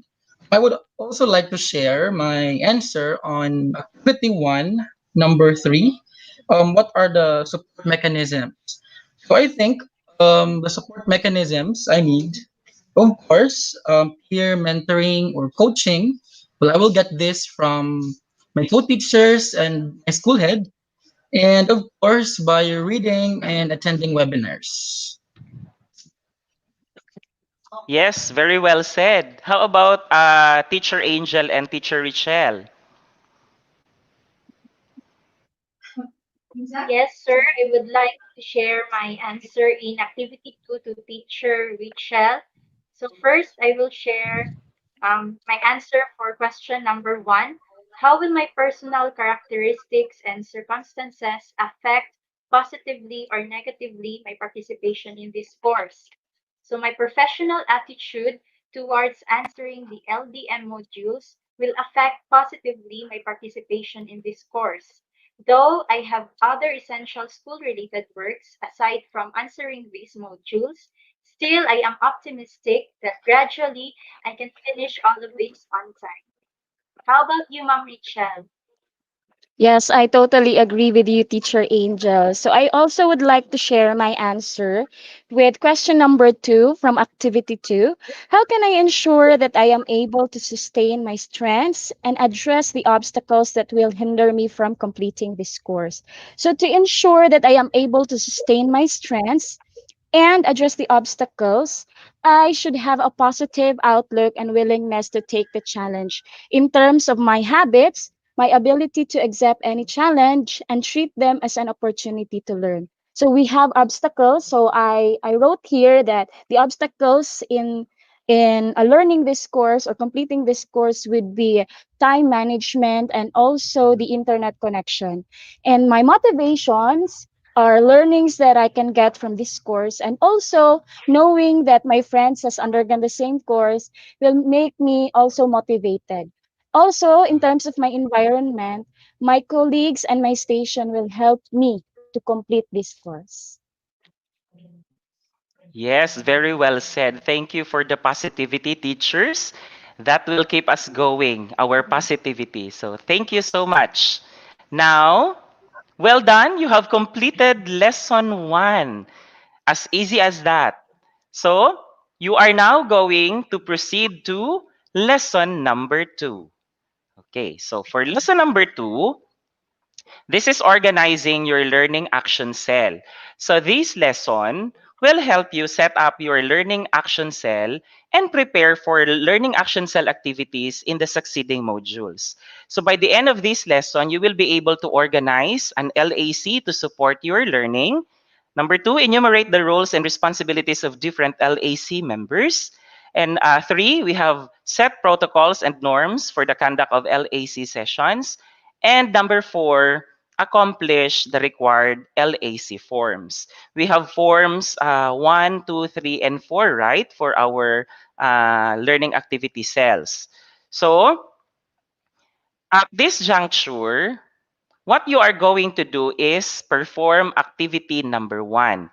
I would also like to share my answer on activity one, number three. What are the support mechanisms? So I think the support mechanisms I need, of course, peer mentoring or coaching. Well, I will get this from my co-teachers and my school head, and of course, by reading and attending webinars. Yes, very well said. How about Teacher Angel and Teacher Richelle? Yes, sir. I would like to share my answer in activity 2 to teacher Rachel. So first, I will share my answer for question number 1. How will my personal characteristics and circumstances affect positively or negatively my participation in this course? So my professional attitude towards answering the LDM modules will affect positively my participation in this course. Though I have other essential school-related works aside from answering these modules, still I am optimistic that gradually I can finish all of this on time. How about you, Ma'am Richelle? Yes, I totally agree with you, Teacher Angel. So I also would like to share my answer with question number 2 from activity 2. How can I ensure that I am able to sustain my strengths and address the obstacles that will hinder me from completing this course? So to ensure that I am able to sustain my strengths and address the obstacles, I should have a positive outlook and willingness to take the challenge. In terms of my habits, my ability to accept any challenge and treat them as an opportunity to learn. So we have obstacles. So I wrote here that the obstacles in learning this course or completing this course would be time management and also the internet connection. And my motivations are learnings that I can get from this course, and also knowing that my friends has undergone the same course will make me also motivated. Also, in terms of my environment, my colleagues and my station will help me to complete this course. Yes, very well said. Thank you for the positivity, teachers. That will keep us going, our positivity. So thank you so much. Now, well done. You have completed lesson 1. As easy as that. So, you are now going to proceed to lesson number 2. Okay, so for lesson number 2, this is organizing your learning action cell. So this lesson will help you set up your learning action cell and prepare for learning action cell activities in the succeeding modules. So by the end of this lesson, you will be able to organize an LAC to support your learning. Number 2, enumerate the roles and responsibilities of different LAC members. And 3, we have set protocols and norms for the conduct of LAC sessions. And number 4, accomplish the required LAC forms. We have forms 1, 2, 3, and 4, right, for our learning activity cells. So, at this juncture, what you are going to do is perform activity number 1.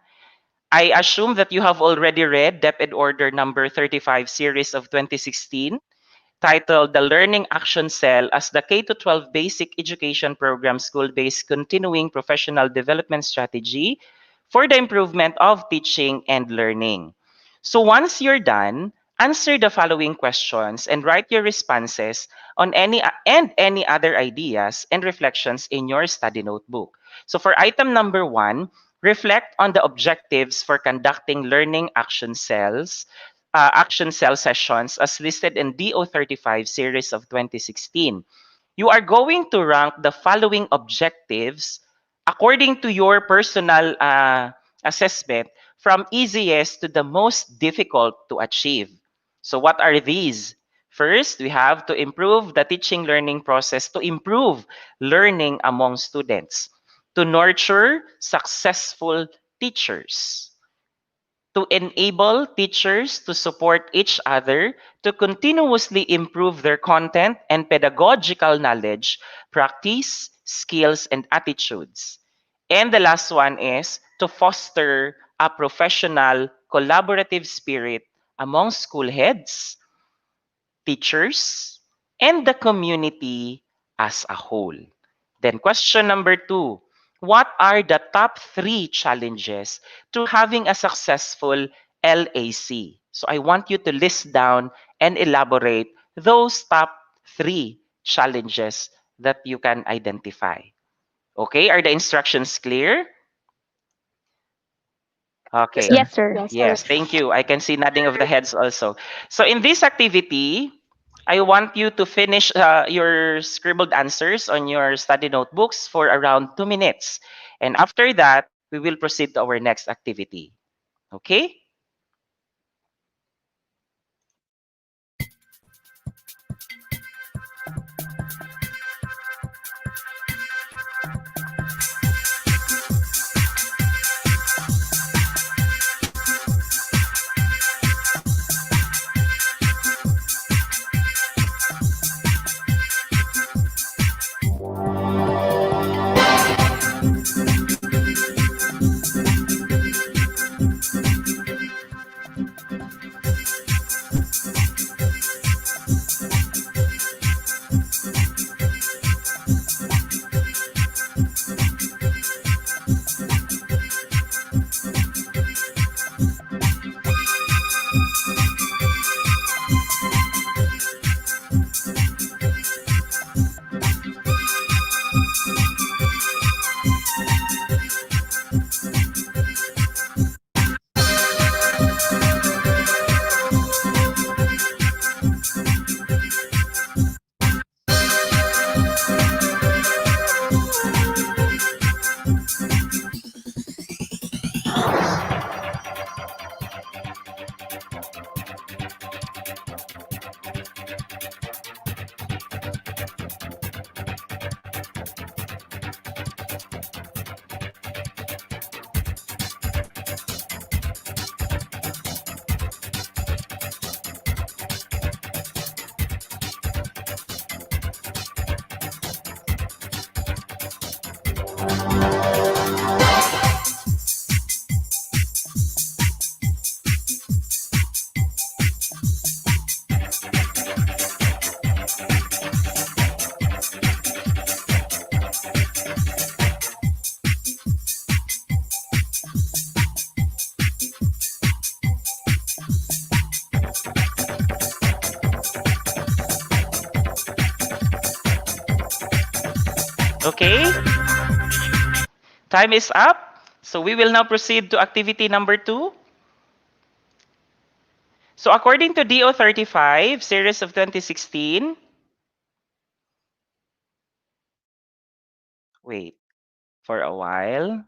I assume that you have already read DepEd Order number 35 series of 2016 titled The Learning Action Cell as the K-12 Basic Education Program School-Based Continuing Professional Development Strategy for the Improvement of Teaching and Learning. So once you're done, answer the following questions and write your responses on any other ideas and reflections in your study notebook. So for item number 1, reflect on the objectives for conducting learning action cell sessions as listed in DO35 series of 2016. You are going to rank the following objectives according to your personal assessment from easiest to the most difficult to achieve. So what are these? First, we have to improve the teaching learning process to improve learning among students, to nurture successful teachers, to enable teachers to support each other to continuously improve their content and pedagogical knowledge, practice, skills, and attitudes. And the last one is to foster a professional, collaborative spirit among school heads, teachers, and the community as a whole. Then question number 2, what are the top 3 challenges to having a successful LAC? So I want you to list down and elaborate those top 3 challenges that you can identify. Okay, are the instructions clear? Yes, Okay. sir. Yes, sir. Yes, thank you. I can see nodding of the heads also. So in this activity, I want you to finish your scribbled answers on your study notebooks for around 2 minutes. And after that, we will proceed to our next activity. Okay? Okay? Time is up. So we will now proceed to activity number 2. So according to DO35, series of 2016, wait for a while.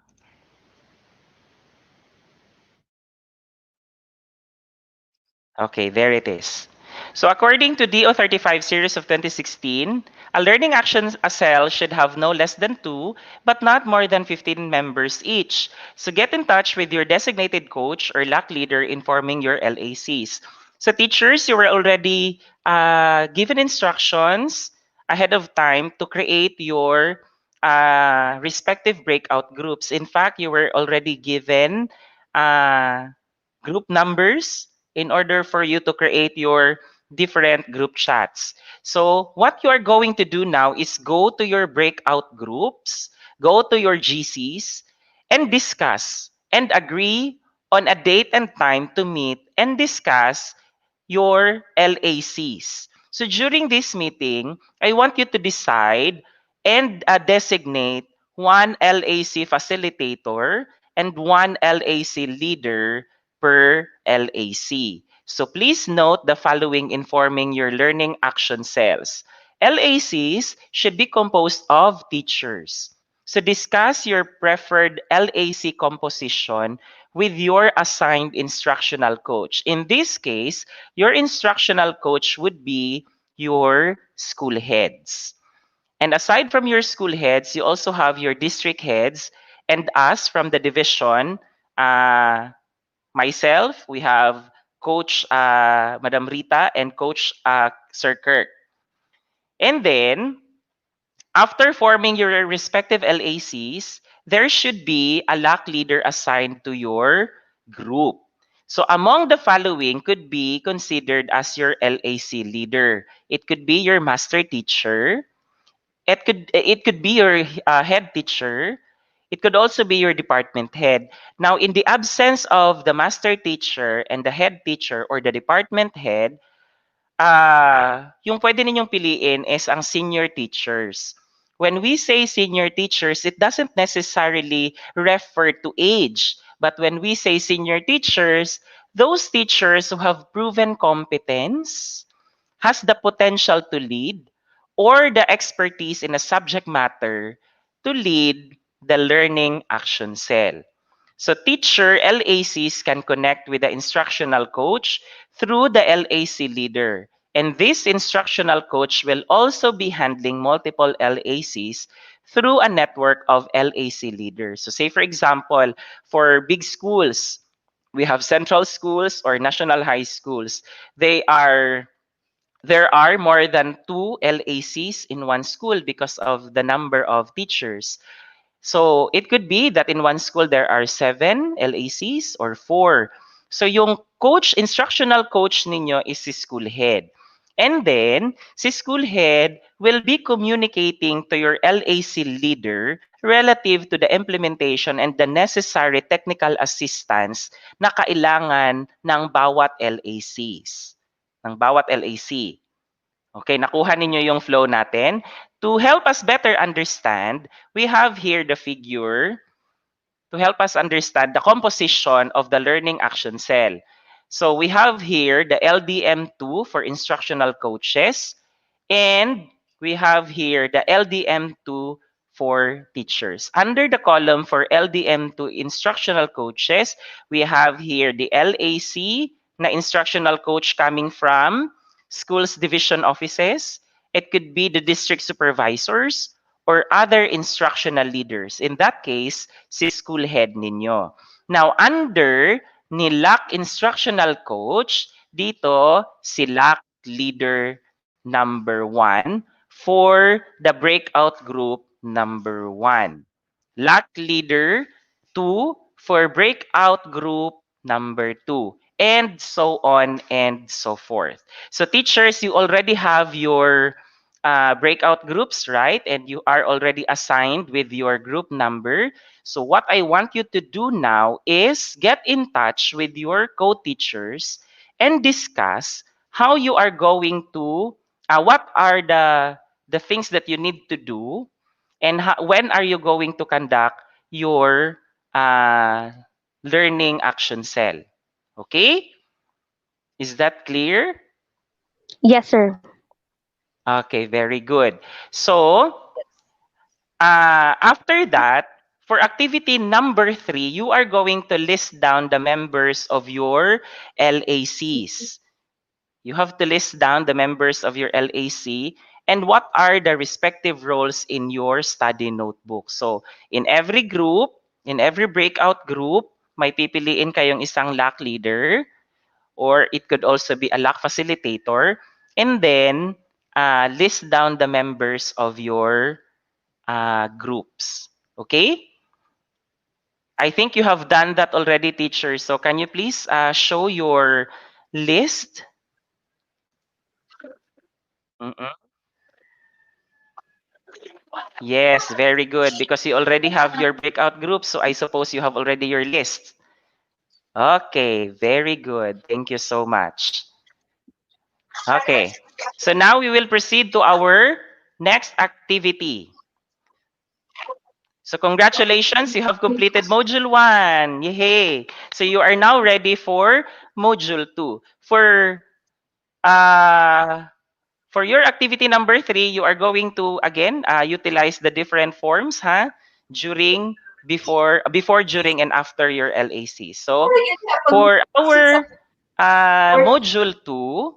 Okay, there it is. So according to DO35 series of 2016, a learning action cell should have no less than 2, but not more than 15 members each. So get in touch with your designated coach or LAC leader informing your LACs. So teachers, you were already given instructions ahead of time to create your respective breakout groups. In fact, you were already given uh, group numbers in order for you to create your different group chats. So what you are going to do now is go to your breakout groups, go to your GCs, and discuss and agree on a date and time to meet and discuss your LACs. So during this meeting, I want you to decide and designate one LAC facilitator and one LAC leader per LAC. So please note the following informing your learning action cells. LACs should be composed of teachers. So discuss your preferred LAC composition with your assigned instructional coach. In this case, your instructional coach would be your school heads. And aside from your school heads, you also have your district heads and us from the division, uh, myself, we have Coach Madam Rita, and Coach Sir Kirk. And then, after forming your respective LACs, there should be a LAC leader assigned to your group. So among the following could be considered as your LAC leader. It could be your master teacher. It could be your head teacher. It could also be your department head. Now, in the absence of the master teacher and the head teacher or the department head, yung pwede ninyong piliin is ang senior teachers. When we say senior teachers, it doesn't necessarily refer to age. But when we say senior teachers, those teachers who have proven competence, has the potential to lead, or the expertise in a subject matter to lead the learning action cell. So teacher LACs can connect with the instructional coach through the LAC leader. And this instructional coach will also be handling multiple LACs through a network of LAC leaders. So say for example, for big schools, we have central schools or national high schools. There are more than 2 LACs in one school because of the number of teachers. So it could be that in one school there are 7 LACs or 4. So yung instructional coach ninyo is si school head. And then, si school head will be communicating to your LAC leader relative to the implementation and the necessary technical assistance na kailangan ng bawat LACs. Ng bawat LAC. Okay, nakuha ninyo yung flow natin. To help us better understand, we have here the figure to help us understand the composition of the learning action cell. So we have here the LDM2 for instructional coaches, and we have here the LDM2 for teachers. Under the column for LDM2 instructional coaches, we have here the LAC na instructional coach coming from schools division offices. It could be the district supervisors or other instructional leaders. In that case, si school head ninyo. Now, under ni LAC instructional coach, dito si LAC leader number 1 for the breakout group number 1. LAC leader 2 for breakout group number 2. And so on and so forth. So teachers, you already have your breakout groups, right? And you are already assigned with your group number. So what I want you to do now is get in touch with your co-teachers and discuss how you are going to, what are the things that you need to do, and when are you going to conduct your learning action cell. Okay? Is that clear? Yes, sir. Okay, very good. So, after that, for activity number 3, you are going to list down the members of your LACs. You have to list down the members of your LAC and what are the respective roles in your study notebook. So, in every group, in every breakout group, may pipiliin kayong isang LAC leader, or it could also be a LAC facilitator, and then list down the members of your groups. Okay? I think you have done that already, teachers. So can you please show your list? Mm-mm. Yes, very good. Because you already have your breakout groups, so I suppose you have already your list. Okay, very good. Thank you so much. Okay, so now we will proceed to our next activity. So congratulations, you have completed Module 1. Yay! So you are now ready for Module 2. For your activity number 3, you are going to, again, utilize the different forms, before, during, and after your LAC. So for our Module 2,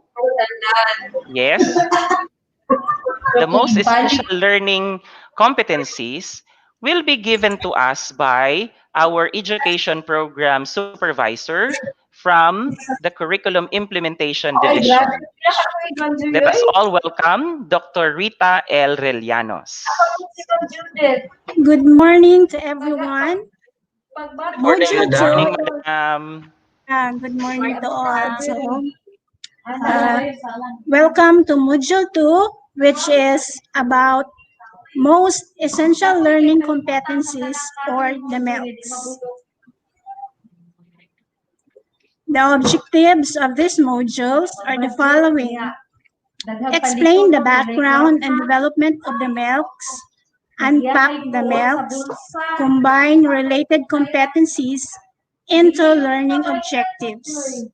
yes, the most essential learning competencies, will be given to us by our education program supervisor from the Curriculum Implementation Division. Let us all welcome Dr. Rita L. Relianos. Good morning to everyone. Morning, Module Good madam. 2. morning, madam. Good morning to all. So, uh, welcome to Module 2, which is about most essential learning competencies or the MELCs. The objectives of these modules are the following. Explain the background and development of the MELCs, unpack the MELCs, combine related competencies into learning objectives.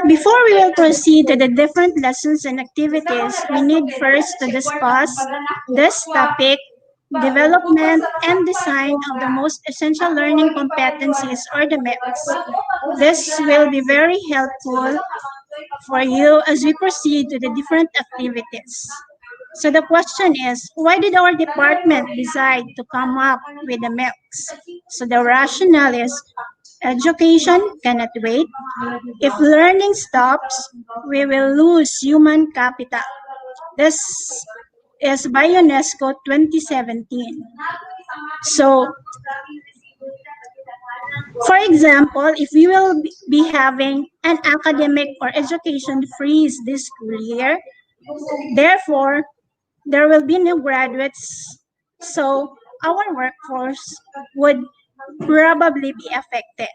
Before we will proceed to the different lessons and activities, we need first to discuss this topic, development and design of the most essential learning competencies or the MELCs. This will be very helpful for you as we proceed to the different activities. So the question is, why did our department decide to come up with the MELCs? So the rationale is, education cannot wait. If learning stops, we will lose human capital. This is by UNESCO 2017. So, for example, if we will be having an academic or education freeze this school year, therefore, there will be no graduates, so our workforce would probably be affected.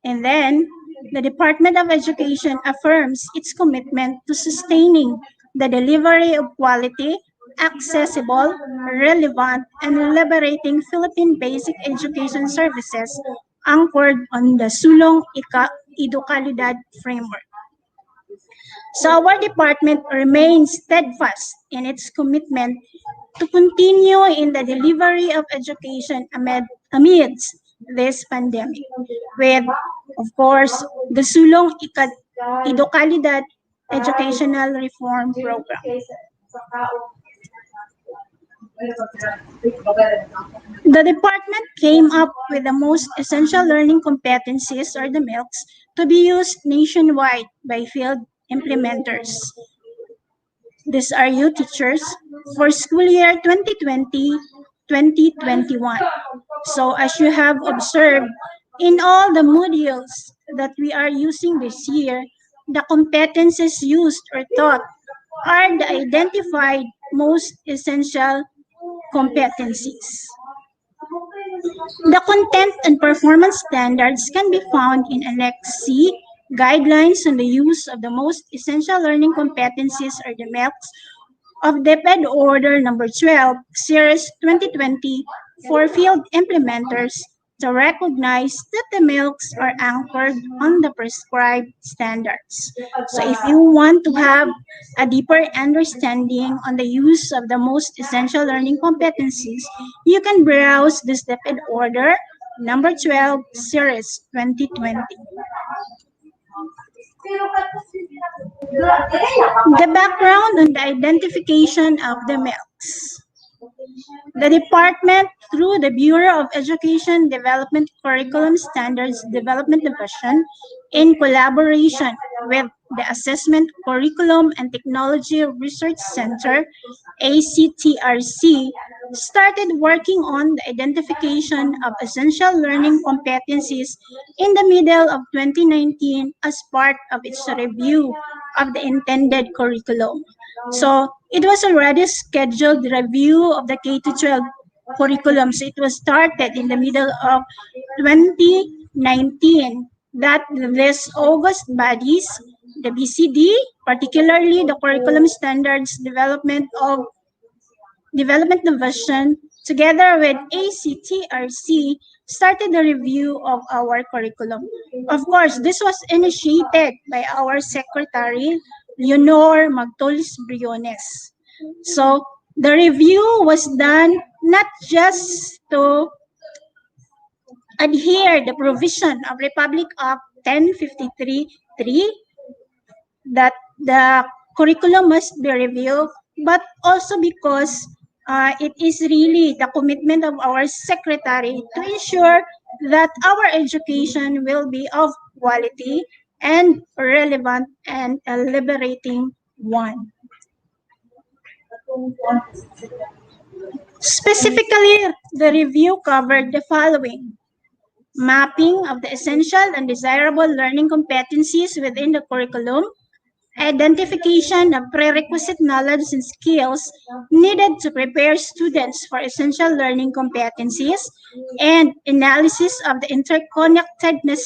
And then, the Department of Education affirms its commitment to sustaining the delivery of quality, accessible, relevant, and liberating Philippine basic education services anchored on the Sulong Edukalidad framework. So our department remains steadfast in its commitment to continue in the delivery of education amidst this pandemic, with, of course, the Sulong Edukalidad Educational Reform Program. The department came up with the most essential learning competencies or the MELCs to be used nationwide by field implementers. These are you teachers for school year 2020-2021. So as you have observed, in all the modules that we are using this year, the competencies used or taught are the identified most essential competencies. The content and performance standards can be found in Annex C, Guidelines on the Use of the Most Essential Learning Competencies or the MELCs of DepEd Order Number 12, Series 2020 for field implementers to recognize that the MELCs are anchored on the prescribed standards. So if you want to have a deeper understanding on the use of the most essential learning competencies, you can browse this DepEd Order Number 12, Series 2020. The background on the identification of the MELCs. The department, through the Bureau of Education Development Curriculum Standards Development Division, in collaboration with the Assessment Curriculum and Technology Research Center, ACTRC, started working on the identification of essential learning competencies in the middle of 2019 as part of its review of the intended curriculum. So it was already scheduled review of the K-12 curriculum. So it was started in the middle of 2019 that this August bodies, the BCD, particularly the Curriculum Standards Development Division, together with ACTRC, started the review of our curriculum. Of course, this was initiated by our secretary, Leonor Magtolis Briones. So the review was done not just to adhere the provision of Republic Act 1053-3 that the curriculum must be reviewed but also because it is really the commitment of our secretary to ensure that our education will be of quality and relevant and a liberating one. Specifically, the review covered the following: mapping of the essential and desirable learning competencies within the curriculum, identification of prerequisite knowledge and skills needed to prepare students for essential learning competencies, and analysis of the interconnectedness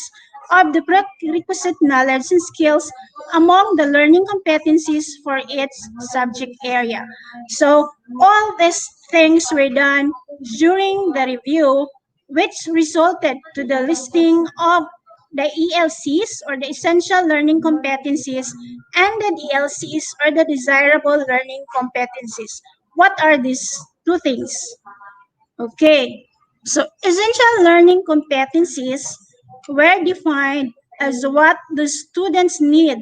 of the prerequisite knowledge and skills among the learning competencies for its subject area. So all these things were done during the review, which resulted to the listing of the ELCs, or the essential learning competencies, and the DLCs, or the desirable learning competencies. What are these two things? Okay, so essential learning competencies were defined as what the students need,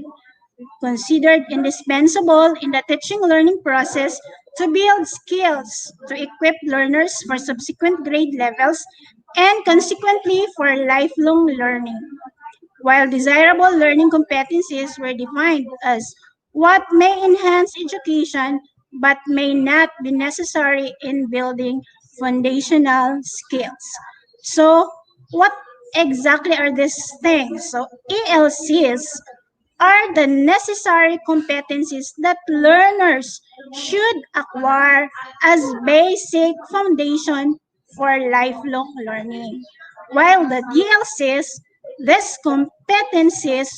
considered indispensable in the teaching learning process to build skills to equip learners for subsequent grade levels and consequently for lifelong learning, while desirable learning competencies were defined as what may enhance education but may not be necessary in building foundational skills. So, what exactly are these things? So, ELCs are the necessary competencies that learners should acquire as basic foundation for lifelong learning. While the DLCs, these competencies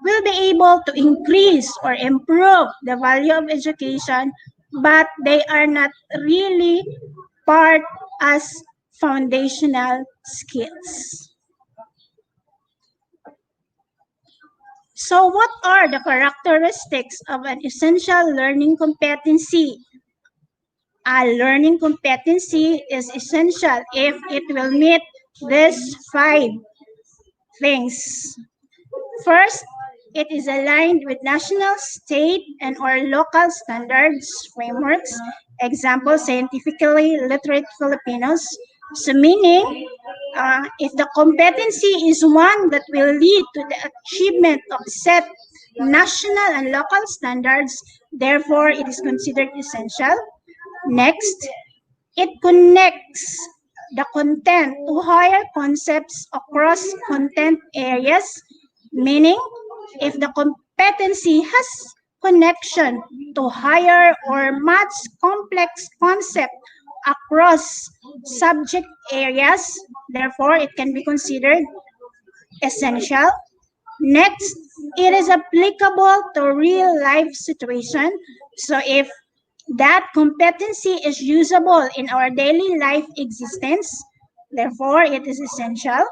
will be able to increase or improve the value of education, but they are not really part as foundational skills. So what are the characteristics of an essential learning competency? A learning competency is essential if it will meet these 5 things. First, it is aligned with national, state, and or local standards, frameworks, example, scientifically literate Filipinos. So meaning, if the competency is one that will lead to the achievement of set national and local standards, therefore it is considered essential. Next, it connects the content to higher concepts across content areas, meaning if the competency has connection to higher or much complex concept across subject areas, therefore it can be considered essential. Next, it is applicable to real life situation. So if that competency is usable in our daily life existence, therefore it is essential.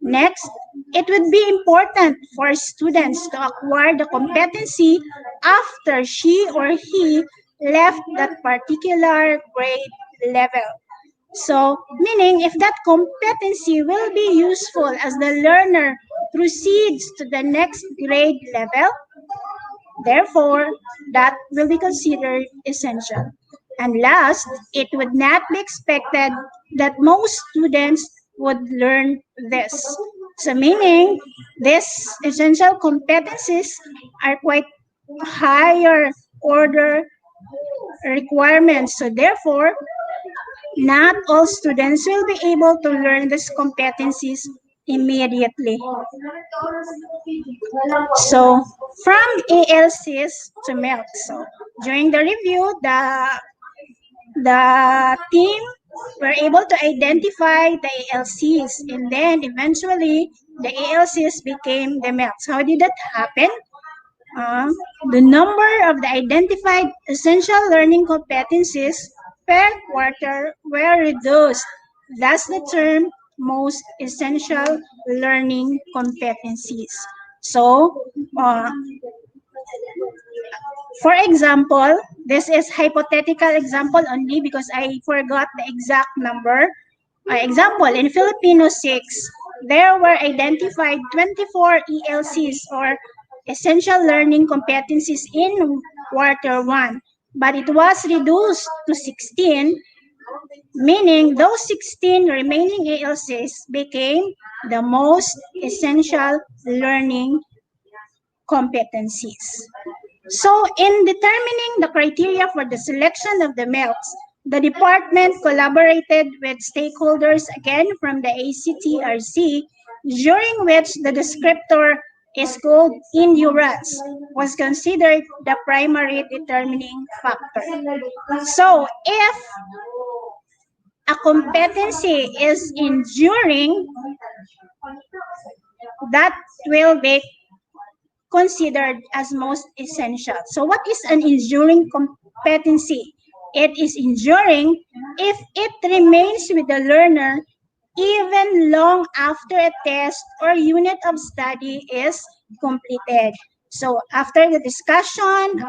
Next, it would be important for students to acquire the competency after she or he left that particular grade level. So, meaning if that competency will be useful as the learner proceeds to the next grade level, therefore, that will be considered essential. And last, it would not be expected that most students would learn this. So meaning, these essential competencies are quite higher order requirements. So therefore, not all students will be able to learn these competencies immediately. So from ALCs to MELT. So during the review, the team were able to identify the ALCs, and then eventually the ALCs became the MELTs. How did that happen? The number of the identified essential learning competencies per quarter were reduced. Thus the term most essential learning competencies. So, for example, this is hypothetical example only because I forgot the exact number. Example, in Filipino 6, there were identified 24 ELCs or essential learning competencies in quarter 1. but it was reduced to 16, meaning those 16 remaining ALCs became the most essential learning competencies. So in determining the criteria for the selection of the MELCs, the department collaborated with stakeholders again from the ACTRC, during which the descriptor is called endurance was considered the primary determining factor. So if a competency is enduring, that will be considered as most essential. So what is an enduring competency? It is enduring if it remains with the learner even long after a test or unit of study is completed. So after the discussion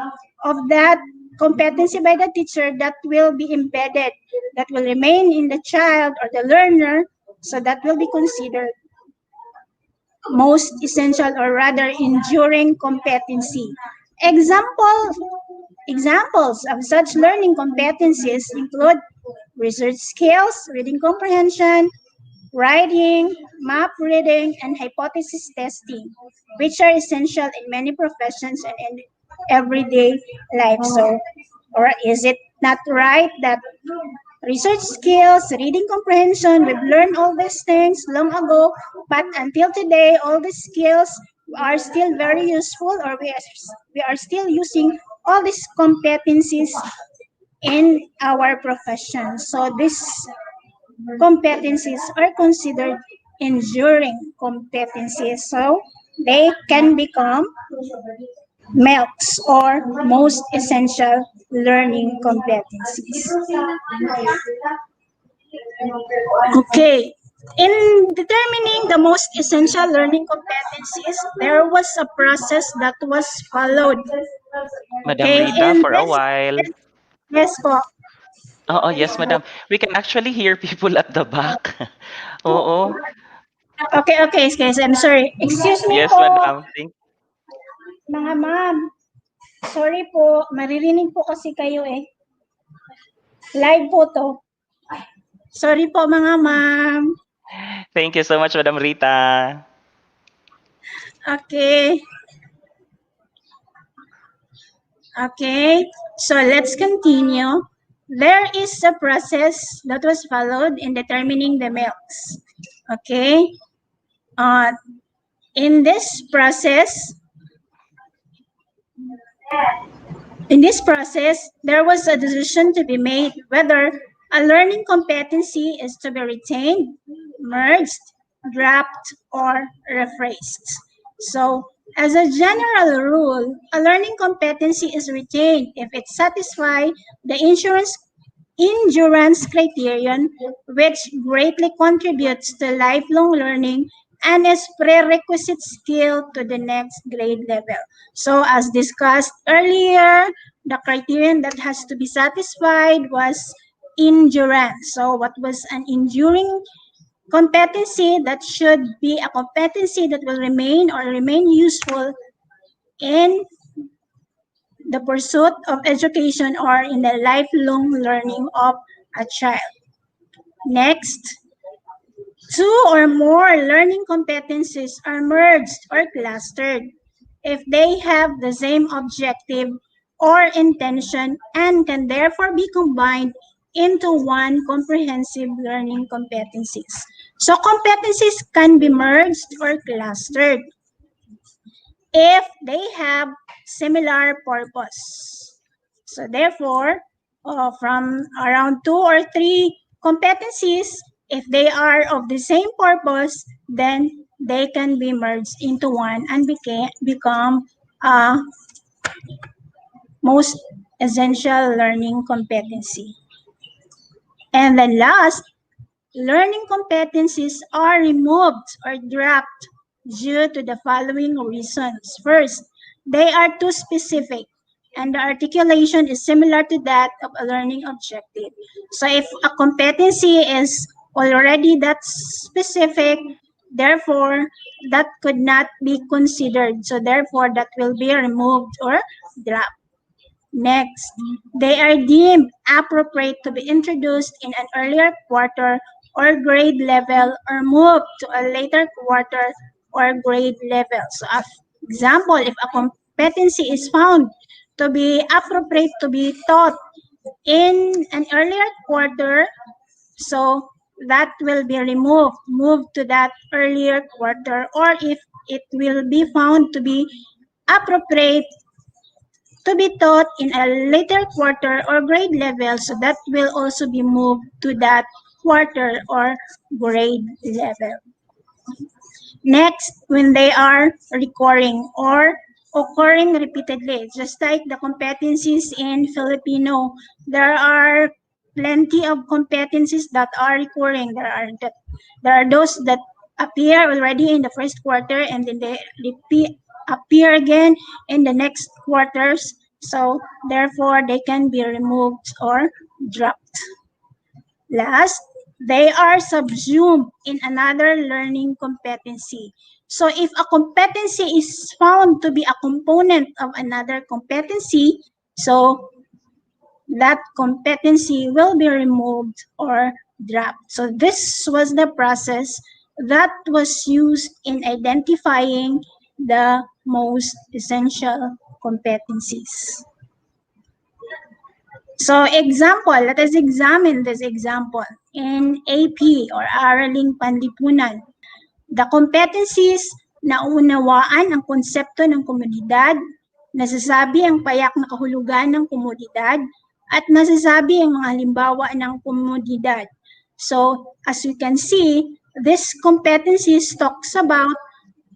of that competency by the teacher, that will be embedded, that will remain in the child or the learner, so that will be considered most essential or rather enduring competency. Examples of such learning competencies include research skills, reading comprehension, writing, map reading, and hypothesis testing, which are essential in many professions and in everyday life. So, or is it not right that research skills, reading comprehension, we've learned all these things long ago, but until today, all these skills are still very useful, or we are still using all these competencies in our profession. So these competencies are considered enduring competencies. So they can become MELCs or most essential learning competencies. Okay. In determining the most essential learning competencies, there was a process that was followed. Madam Okay, Rita, and for a while. yes po. Oo, yes, madam. We can actually hear people at the back. Oo. Okay, guys, I'm sorry. Excuse me Yes, po, madam. mga ma'am. Sorry po, maririnig po kasi kayo eh. Live po to. Sorry po mga ma'am. Thank you so much, Madam Rita. Okay. Okay, so let's continue. There is a process that was followed in determining the MELCs. Okay. In this process, there was a decision to be made whether a learning competency is to be retained, merged, dropped, or rephrased. So, as a general rule, a learning competency is retained if it satisfies the endurance criterion, which greatly contributes to lifelong learning and is prerequisite skill to the next grade level. So as discussed earlier, the criterion that has to be satisfied was endurance. So what was an enduring competency? That should be a competency that will remain useful in the pursuit of education or in the lifelong learning of a child. Next, two or more learning competencies are merged or clustered if they have the same objective or intention and can therefore be combined into one comprehensive learning competencies. So competencies can be merged or clustered if they have similar purpose. So therefore, from around 2 or 3 competencies, if they are of the same purpose, then they can be merged into one and become a most essential learning competency. And then last, learning competencies are removed or dropped due to the following reasons. First, they are too specific and the articulation is similar to that of a learning objective. So if a competency is already that specific, therefore that could not be considered. So therefore that will be removed or dropped. Next, they are deemed appropriate to be introduced in an earlier quarter or grade level or moved to a later quarter or grade level. So, example, if a competency is found to be appropriate to be taught in an earlier quarter, so that will be removed, moved to that earlier quarter, or if it will be found to be appropriate to be taught in a later quarter or grade level, so that will also be moved to that quarter or grade level. Next, when they are recurring or occurring repeatedly, just like the competencies in Filipino, there are plenty of competencies that are recurring. There are those that appear already in the first quarter and then they appear again in the next quarters. So therefore, they can be removed or dropped. Last, they are subsumed in another learning competency. So if a competency is found to be a component of another competency, so that competency will be removed or dropped. So this was the process that was used in identifying the most essential competencies. So example, let us examine this example. In AP or Araling Panlipunan, the competencies na unawaan ang konsepto ng komunidad, nasasabi ang payak na kahulugan ng komunidad, at nasasabi ang mga halimbawa ng komunidad. So, as you can see, this competencies talks about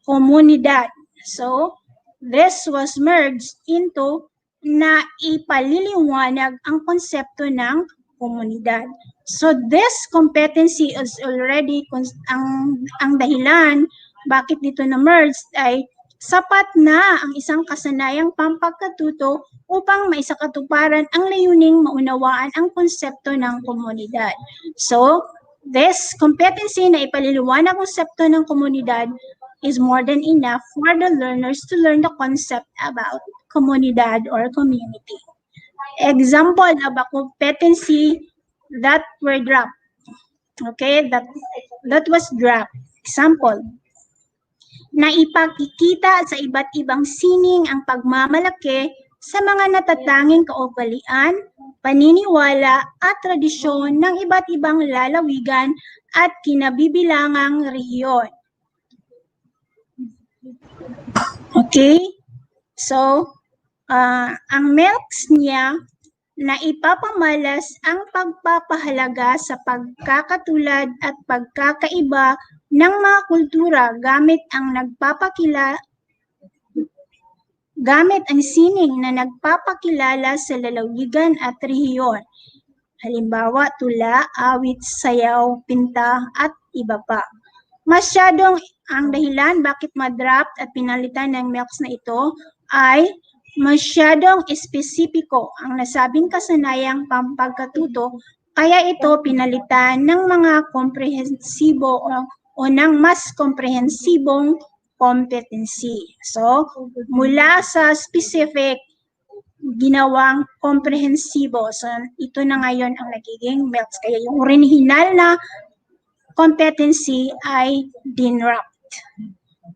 komunidad. So, this was merged into na ipaliliwanag ang konsepto ng komunidad. So, this competency is already, ang dahilan bakit dito na-merged ay sapat na ang isang kasanayang pampagkatuto upang maisakatuparan ang layuning maunawaan ang konsepto ng komunidad. So, this competency na ipaliliwanag ang konsepto ng komunidad is more than enough for the learners to learn the concept about komunidad or community. Example of a competency that were dropped. Okay, that was dropped. Example, na ipakikita sa iba't ibang sining ang pagmamalaki sa mga natatanging kaugalian, paniniwala at tradisyon ng iba't ibang lalawigan at kinabibilangang rehiyon. Okay? So, ang MELCs niya na ipapamalas ang pagpapahalaga sa pagkakatulad at pagkakaiba ng mga kultura gamit ang sining na nagpapakilala sa lalawigan at rehiyon. Halimbawa, tula, awit, sayaw, pinta, at iba pa. Masyadong ang dahilan bakit ma-draft at pinalitan ng MELCs na ito ay masyadong espesipiko ang nasabing kasanayang pampagkatuto, kaya ito pinalitan ng mga komprehensibo o ng mas komprehensibong competency. So, mula sa specific, ginawang komprehensibo. So, ito na ngayon ang nagiging MELCs. Kaya yung original na competency ay dinrupt.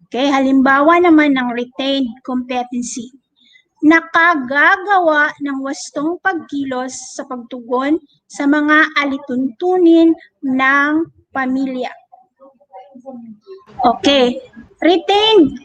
Okay, halimbawa naman ng retained competency. Nakagagawa ng wastong pagkilos sa pagtugon sa mga alituntunin ng pamilya. Okay, retained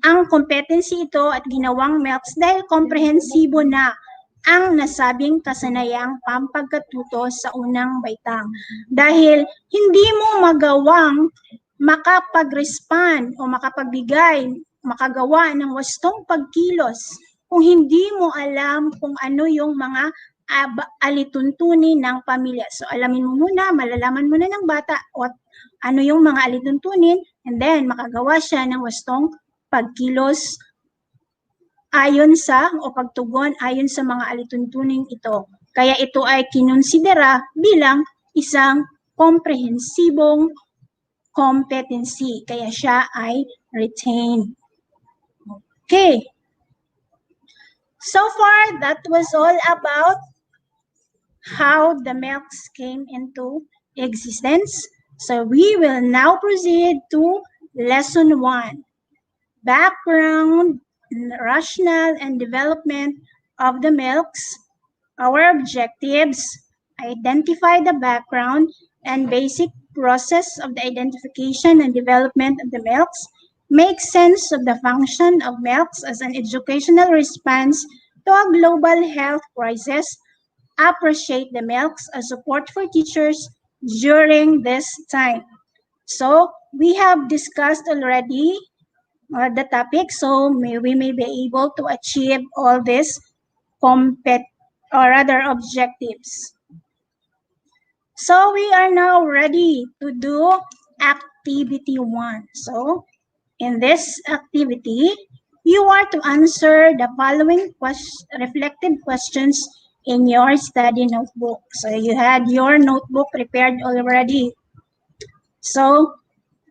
ang competency ito at ginawang MELCs dahil komprehensibo na ang nasabing kasanayang pampagkatuto sa unang baitang. Dahil hindi mo magawang makapag-respond o makagawa ng wastong pagkilos kung hindi mo alam kung ano yung mga alituntunin ng pamilya. So alamin mo muna, malalaman mo na ng bata o ano yung mga alituntunin, and then makagawa siya ng wastong pagkilos ayon sa o pagtugon ayon sa mga alituntunin ito. Kaya ito ay kinonsidera bilang isang komprehensibong competency. Kaya siya ay retained. Okay. So far, that was all about how the milks came into existence. So we will now proceed to lesson 1, background, rationale, and development of the milks. Our objectives: identify the background and basic process of the identification and development of the milks, make sense of the function of milks as an educational response to a global health crisis, appreciate the milks as support for teachers during this time. So we have discussed already the topic, so we may be able to achieve all these compet or other objectives. So we are now ready to do activity 1. So in this activity, you are to answer the following reflective questions in your study notebook. So you had your notebook prepared already. So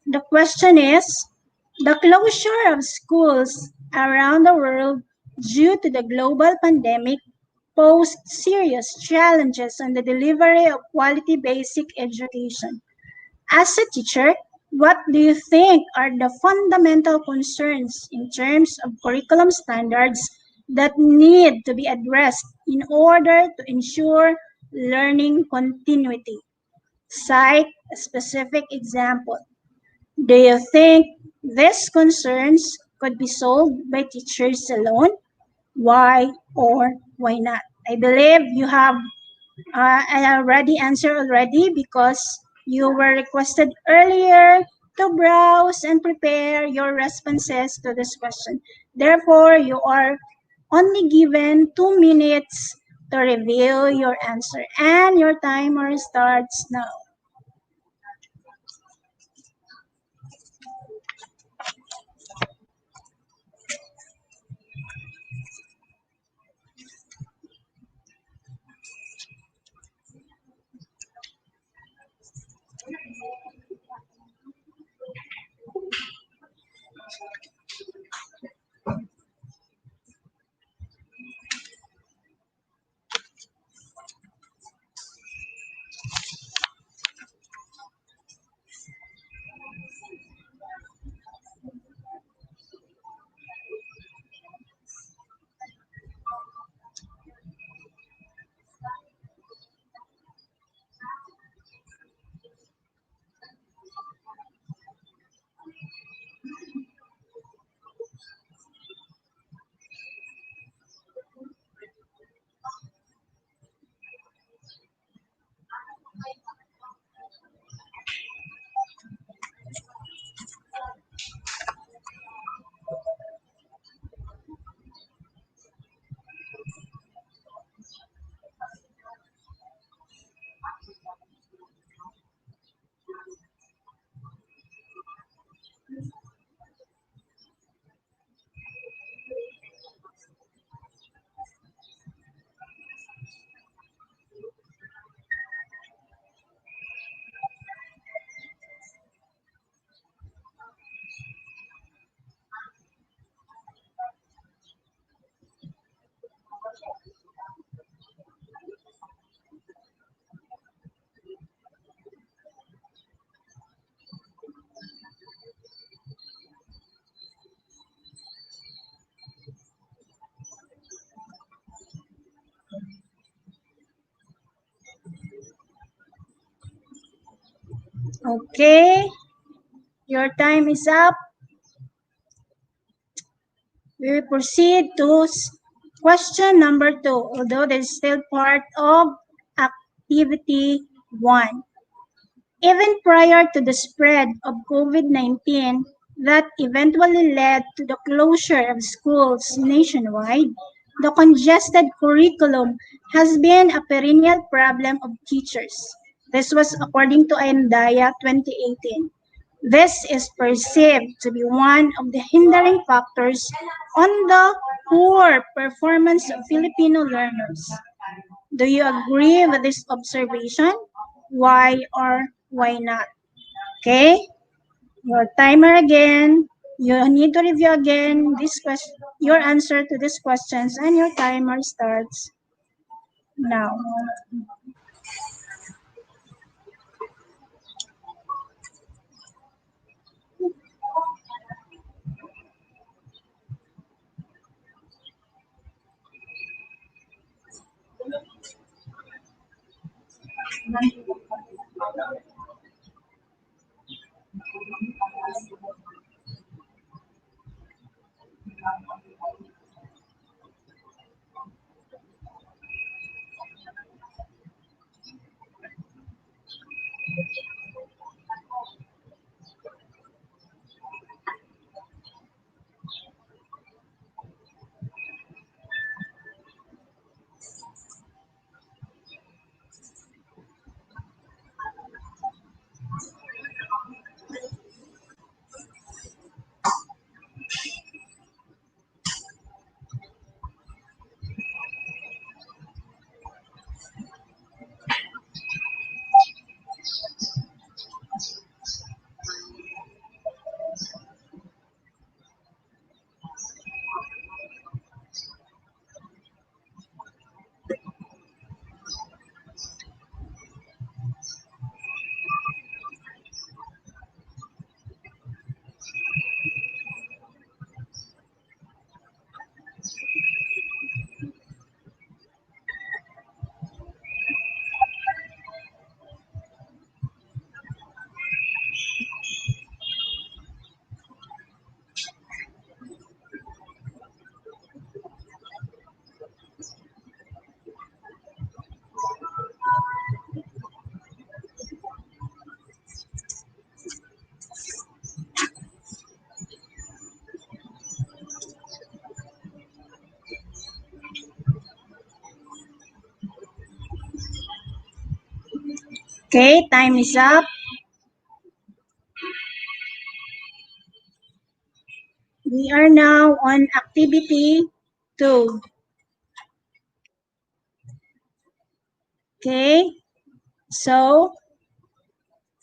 the question is, the closure of schools around the world due to the global pandemic posed serious challenges on the delivery of quality basic education. As a teacher, what do you think are the fundamental concerns in terms of curriculum standards that need to be addressed in order to ensure learning continuity? Cite a specific example. Do you think these concerns could be solved by teachers alone? Why or why not? I believe you have already answered already because you were requested earlier to browse and prepare your responses to this question. Therefore, you are only given 2 minutes to review your answer, and your timer starts now. Okay, your time is up. We will proceed to question number 2, although this is still part of activity 1. Even prior to the spread of COVID-19 that eventually led to the closure of schools nationwide, the congested curriculum has been a perennial problem of teachers. This was according to Andaya 2018. This is perceived to be one of the hindering factors on the poor performance of Filipino learners. Do you agree with this observation? Why or why not? Okay, your timer again. You need to review again your answer to these questions, and your timer starts now. Okay, time is up. We are now on activity 2. Okay, so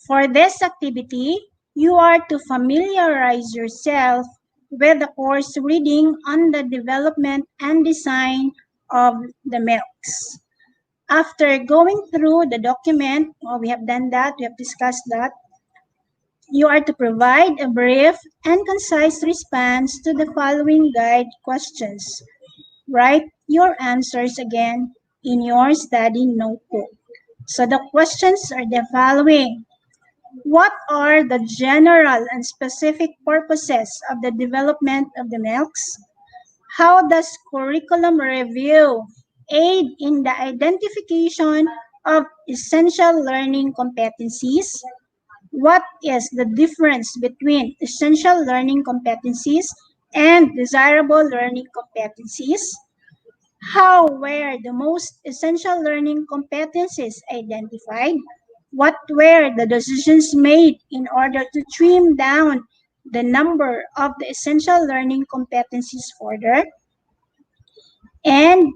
for this activity, you are to familiarize yourself with the course reading on the development and design of the milks. After going through the document, we have done that, we have discussed that, you are to provide a brief and concise response to the following guide questions. Write your answers again in your study notebook. So the questions are the following. What are the general and specific purposes of the development of the milks? How does curriculum review aid in the identification of essential learning competencies? What is the difference between essential learning competencies and desirable learning competencies? How were the most essential learning competencies identified? What were the decisions made in order to trim down the number of the essential learning competencies further? And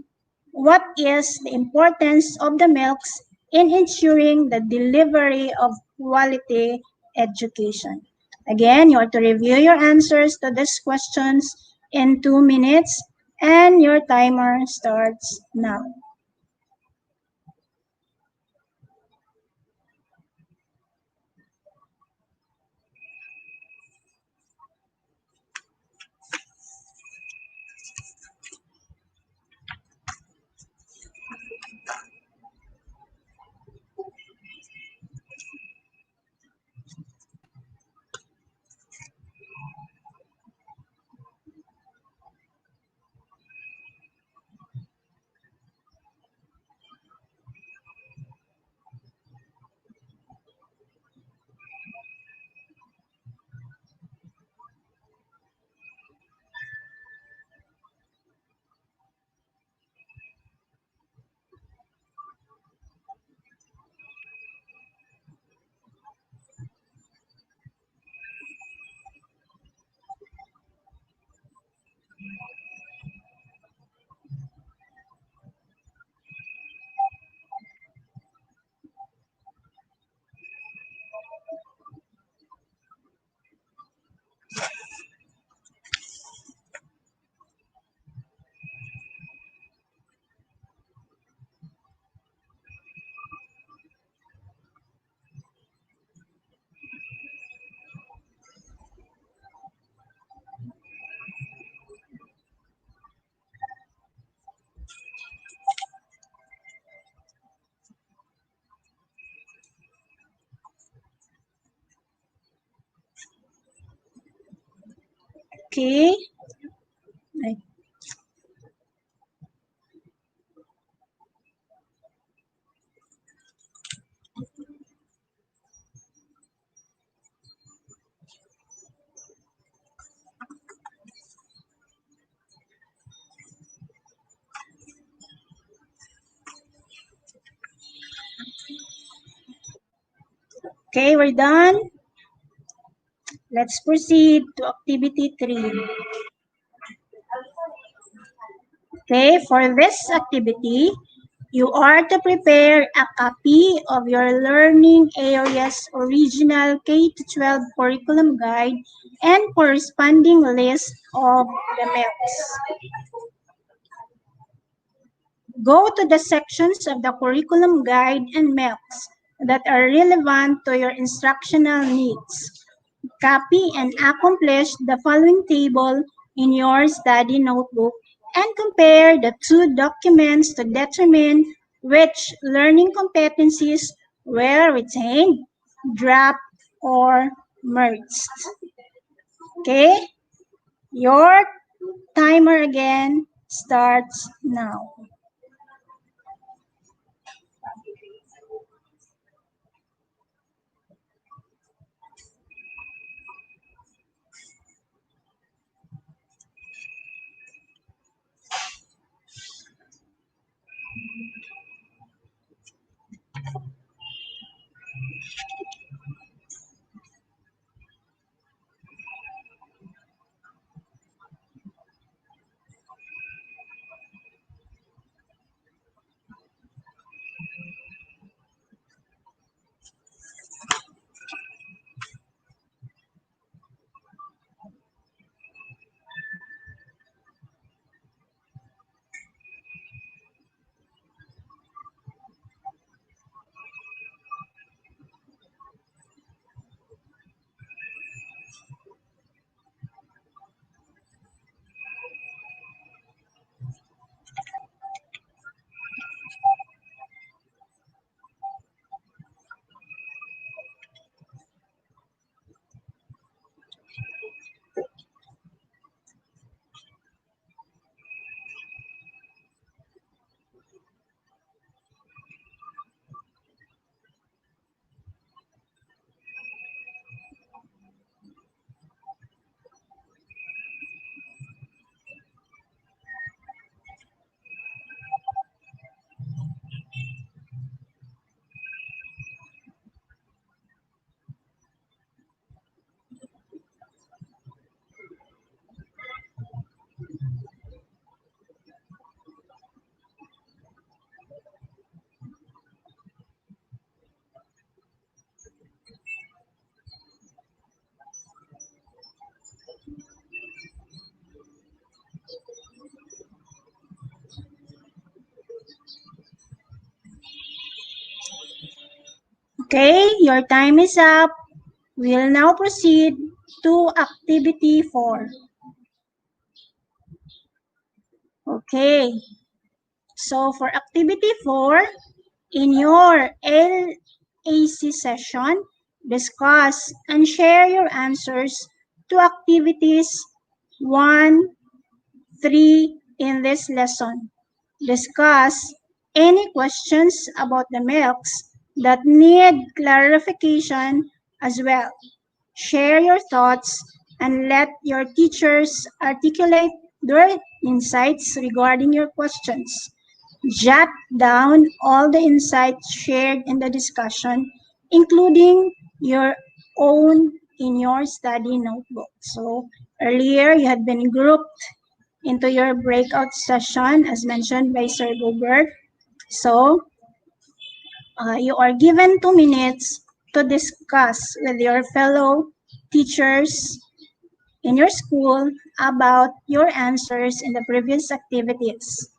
what is the importance of the milks in ensuring the delivery of quality education? Again, you are to review your answers to these questions in 2 minutes, and your timer starts now. Okay. Right. Okay, we're done. Let's proceed to activity 3. Okay, for this activity, you are to prepare a copy of your learning area's original K-12 curriculum guide and corresponding list of the MELCs. Go to the sections of the curriculum guide and MELCs that are relevant to your instructional needs. Copy and accomplish the following table in your study notebook and compare the two documents to determine which learning competencies were retained, dropped, or merged. Okay? Your timer again starts now. Okay, your time is up. We'll now proceed to activity 4. Okay, so for activity 4, in your LAC session, discuss and share your answers to activities 1, 3 in this lesson. Discuss any questions about the milks that need clarification as well. Share your thoughts and let your teachers articulate their insights regarding your questions. Jot down all the insights shared in the discussion, including your own in your study notebook. So earlier you had been grouped into your breakout session as mentioned by Sir Gilbert. So you are given 2 minutes to discuss with your fellow teachers in your school about your answers in the previous activities.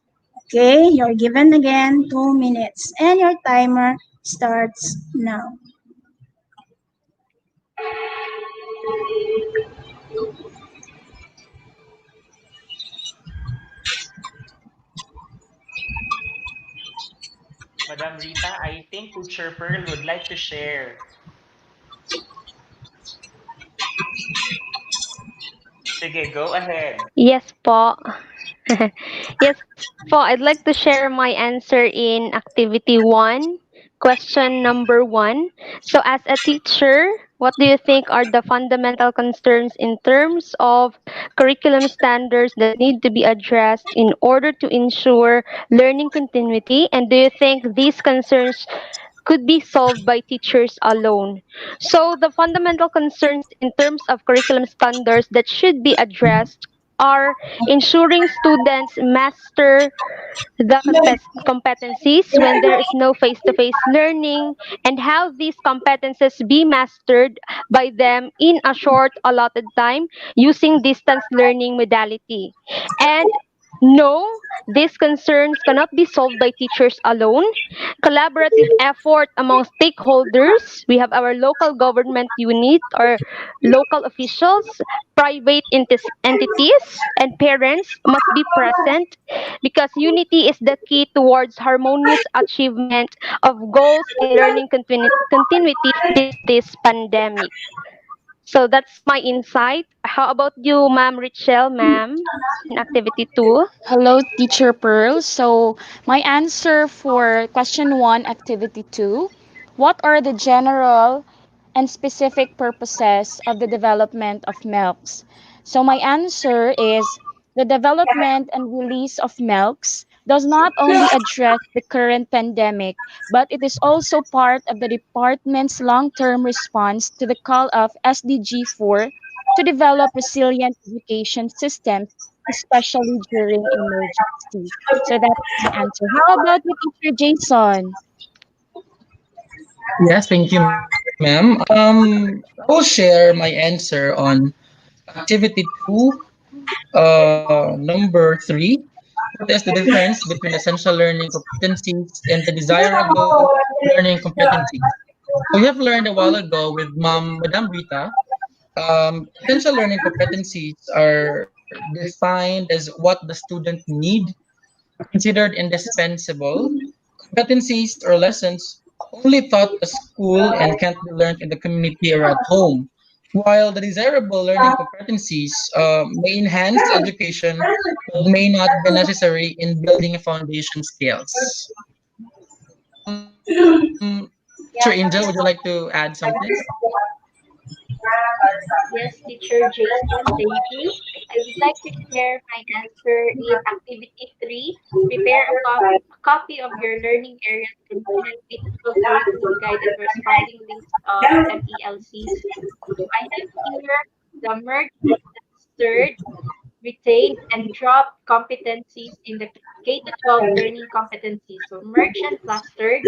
Okay, you're given again 2 minutes and your timer starts now. Madam Rita, I think Teacher Pearl would like to share. Sige, go ahead. Yes po. Yes po, I'd like to share my answer in activity 1, question number 1. So as a teacher, what do you think are the fundamental concerns in terms of curriculum standards that need to be addressed in order to ensure learning continuity? And do you think these concerns could be solved by teachers alone? So the fundamental concerns in terms of curriculum standards that should be addressed are ensuring students master the competencies when there is no face-to-face learning, and how these competencies be mastered by them in a short allotted time using distance learning modality. And no, these concerns cannot be solved by teachers alone. Collaborative effort among stakeholders, we have our local government unit or local officials, private entities, and parents must be present, because unity is the key towards harmonious achievement of goals in learning continuity this pandemic. So that's my insight. How about you, Ma'am Richelle, ma'am, in activity 2? Hello, Teacher Pearl. So, my answer for question 1, activity 2, what are the general and specific purposes of the development of milks? So, my answer is the development and release of milks does not only address the current pandemic, but it is also part of the department's long term response to the call of SDG 4 to develop resilient education systems, especially during emergency. So that's my answer. How about you, Teacher Jason? Yes, thank you, ma'am. I will share my answer on activity two, number three. What is the difference between essential learning competencies and the desirable learning competencies? So we have learned a while ago with Madam Rita. Essential learning competencies are defined as what the student need, considered indispensable. Competencies or lessons only taught at school and can't be learned in the community or at home. While the desirable learning competencies may enhance education, but may not be necessary in building foundation skills. Teacher Angel, would you like to add something? Yes, Teacher Jason, thank you. I would like to share my answer in activity 3. Prepare a copy of your learning areas content with 12 curriculum guide and corresponding links of MELCs. I have here the merged, third, retained, and dropped competencies in the K-12 learning competencies. So merged and clustered.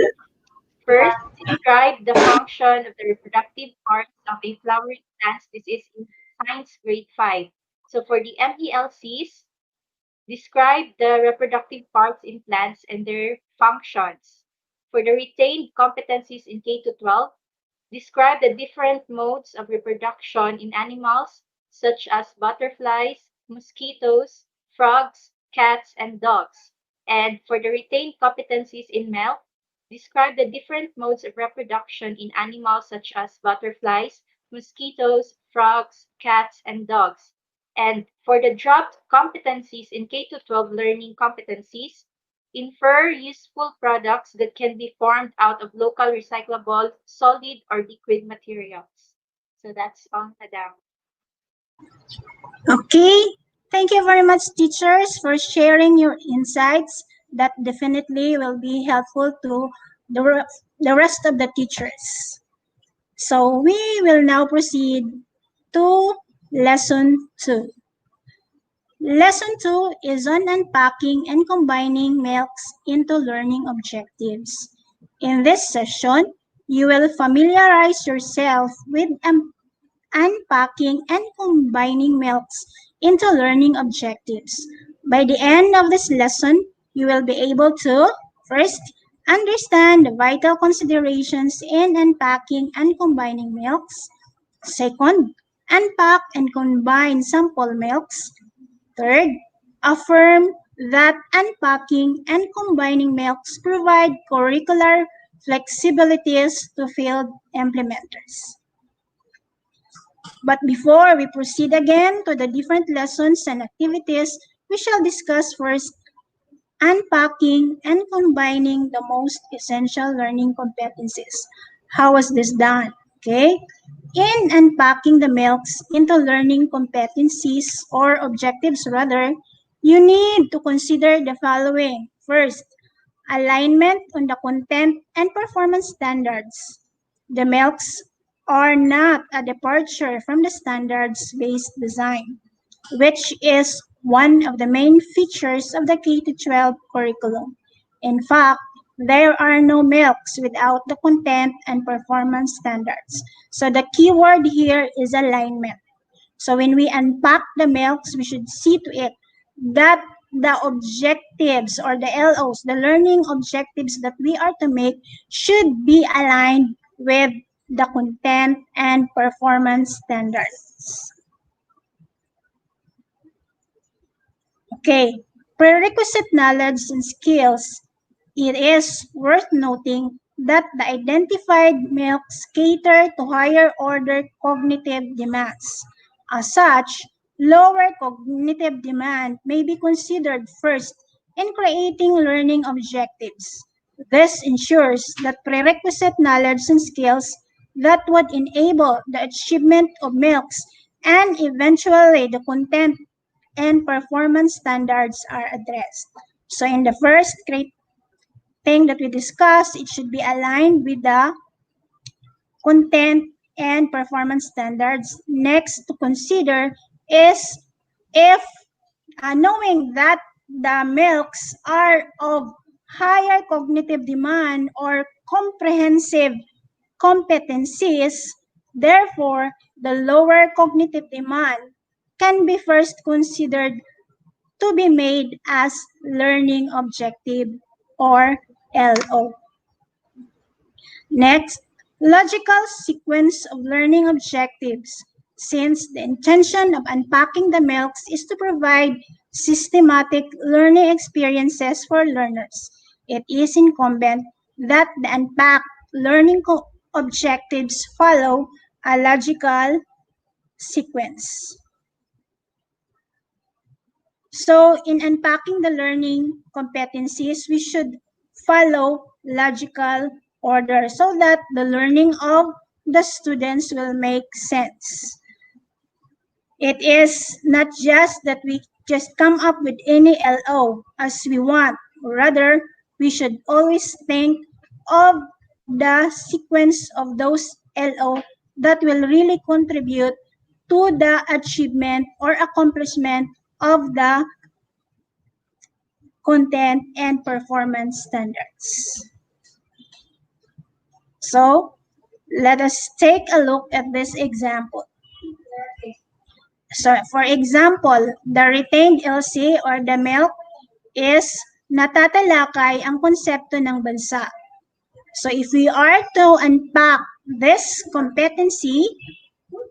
First, describe the function of the reproductive parts of a flowering plant. This is in Science Grade 5. So for the MELCs, describe the reproductive parts in plants and their functions. For the retained competencies in K to 12, describe the different modes of reproduction in animals such as butterflies, mosquitoes, frogs, cats, and dogs. And for the retained competencies in milk, describe the different modes of reproduction in animals such as butterflies, mosquitoes, frogs, cats, and dogs. And for the dropped competencies in K to 12 learning competencies, infer useful products that can be formed out of local recyclable solid or liquid materials. So that's all, Madam. Okay, thank you very much, teachers, for sharing your insights. That definitely will be helpful to the rest of the teachers. So we will now proceed to lesson 2. Lesson 2 is on unpacking and combining milks into learning objectives. In this session, you will familiarize yourself with unpacking and combining milks into learning objectives. By the end of this lesson, you will be able to, first, understand the vital considerations in unpacking and combining milks. Second, unpack and combine sample milks. Third, affirm that unpacking and combining milks provide curricular flexibilities to field implementers. But before we proceed again to the different lessons and activities, we shall discuss first unpacking and combining the most essential learning competencies. How was this done? Okay. In unpacking the milks into learning competencies or objectives rather, you need to consider the following. First, alignment on the content and performance standards. The milks are not a departure from the standards-based design, which is one of the main features of the K-12 curriculum. In fact, there are no milks without the content and performance standards. So the key word here is alignment. So when we unpack the milks, we should see to it that the objectives or the LOs, the learning objectives that we are to make should be aligned with the content and performance standards. Okay, prerequisite knowledge and skills. It is worth noting that the identified milks cater to higher order cognitive demands. As such, lower cognitive demand may be considered first in creating learning objectives. This ensures that prerequisite knowledge and skills that would enable the achievement of milks and eventually the content and performance standards are addressed. So in the first great thing that we discussed, it should be aligned with the content and performance standards. Next to consider is if knowing that the milks are of higher cognitive demand or comprehensive competencies, therefore the lower cognitive demand can be first considered to be made as learning objective or LO. Next, logical sequence of learning objectives. Since the intention of unpacking the milks is to provide systematic learning experiences for learners, it is incumbent that the unpacked learning objectives follow a logical sequence. So in unpacking the learning competencies, we should follow logical order so that the learning of the students will make sense. It is not just that we just come up with any LO as we want. Rather, we should always think of the sequence of those LO that will really contribute to the achievement or accomplishment of the content and performance standards. So let us take a look at this example. So for example, the retained LC or the milk is natatalakay ang konsepto ng bansa. So if we are to unpack this competency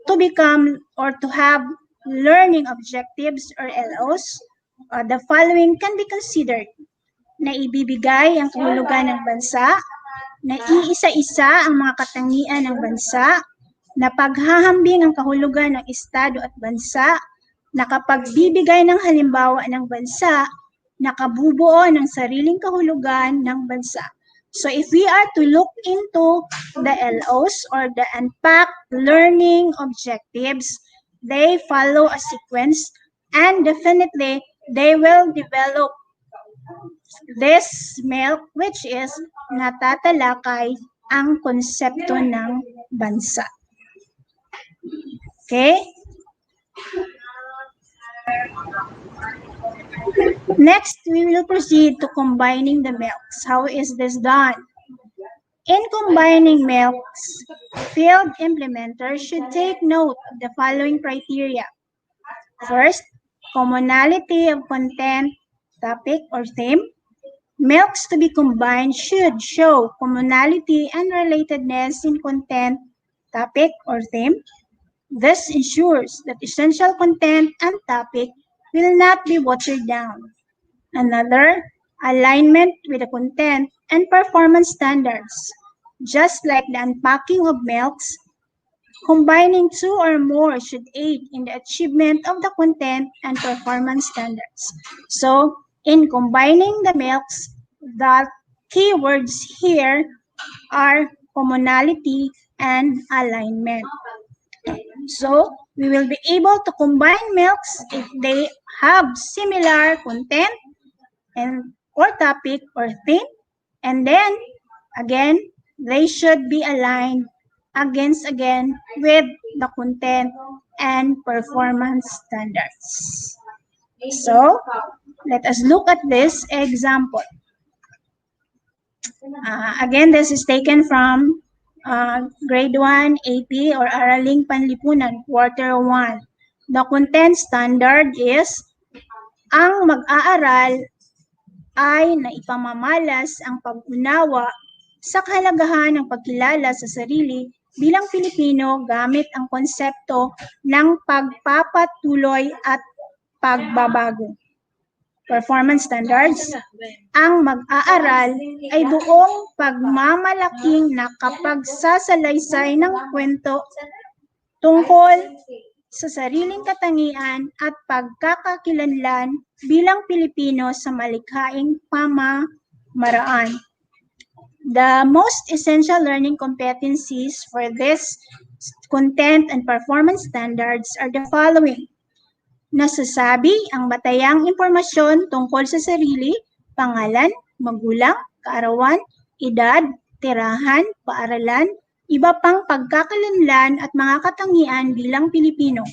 to become or to have learning objectives or LOs, the following can be considered: na ibibigay ang kahulugan ng bansa, na iisa-isa ang mga katangian ng bansa, na paghahambing ang kahulugan ng estado at bansa, nakapagbibigay ng halimbawa ng bansa, nakabubuo ng sariling kahulugan ng bansa. So if we are to look into the LOs or the unpacked learning objectives, they follow a sequence and definitely they will develop this milk which is natatalakay ang konsepto ng bansa. Okay? Next, we will proceed to combining the milks. How is this done? In combining milks, field implementers should take note of the following criteria. First, commonality of content, topic, or theme. Milks to be combined should show commonality and relatedness in content, topic, or theme. This ensures that essential content and topic will not be watered down. Another, alignment with the content and performance standards. Just like the unpacking of milks, Combining two or more should aid in the achievement of the content and performance standards. So, in combining the milks, the keywords here are commonality and alignment. So, we will be able to combine milks if they have similar content and or topic or theme, and then again they should be aligned again with the content and performance standards. So let us look at this example. Again, this is taken from grade 1 AP or Araling Panlipunan, quarter 1. The content standard is ang mag-aaral ay naipamamalas ang pag-unawa sa kahalagahan ng pagkilala sa sarili bilang Pilipino gamit ang konsepto ng pagpapatuloy at pagbabago. Performance standards, ang mag-aaral ay buong pagmamalaking nakapagsasalaysay ng kwento tungkol sa sariling katangian at pagkakakilanlan bilang Pilipino sa malikhaing pamamaraan. The most essential learning competencies for this content and performance standards are the following. Nasasabi ang batayang impormasyon tungkol sa sarili, pangalan, magulang, kaarawan, edad, tirahan, paaralan, iba pang pagkakalanlan at mga katangian bilang Pilipino.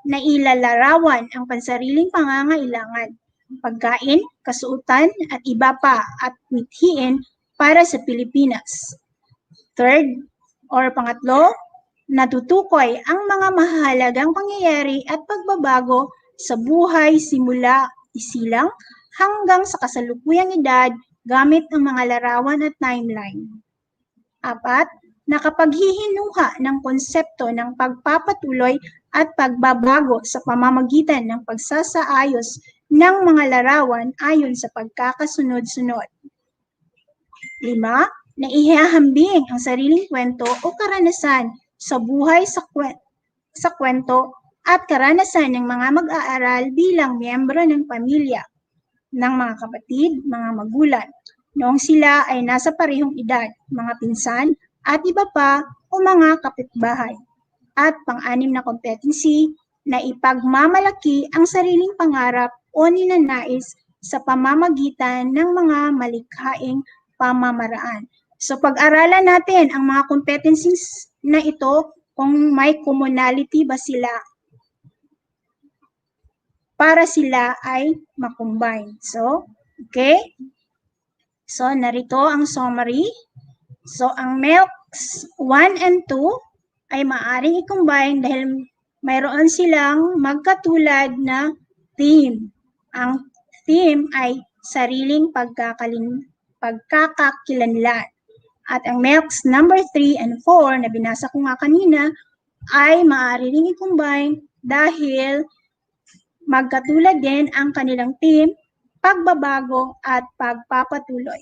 Nailalarawan ang pansariling pangangailangan, pagkain, kasuotan at iba pa at mithiin para sa Pilipinas. Third, or pangatlo, natutukoy ang mga mahalagang pangyayari at pagbabago sa buhay simula isilang hanggang sa kasalukuyang edad gamit ang mga larawan at timeline. 4, nakapaghihinuha ng konsepto ng pagpapatuloy at pagbabago sa pamamagitan ng pagsasaayos ng mga larawan ayon sa pagkakasunod-sunod. 5, naihahambing ang sariling kwento o karanasan sa buhay sa kwento at karanasan ng mga mag-aaral bilang miyembro ng pamilya, ng mga kapatid, mga magulang, noong sila ay nasa parehong edad, mga pinsan, at iba pa o mga kapitbahay. At pang-anim na competency na ipagmamalaki ang sariling pangarap o ninanais sa pamamagitan ng mga malikhaing pamamaraan. So pag-aralan natin ang mga competencies na ito kung may commonality ba sila para sila ay makombine. So, okay? So, narito ang summary. So, ang MELCs 1 and 2 ay maaaring i-combine dahil mayroon silang magkatulad na theme. Ang theme ay sariling pagkakakilanlan. At ang MELCs number 3 and 4 na binasa ko nga kanina ay maaari ring i-combine dahil magkatulad din ang kanilang theme, pagbabago at pagpapatuloy.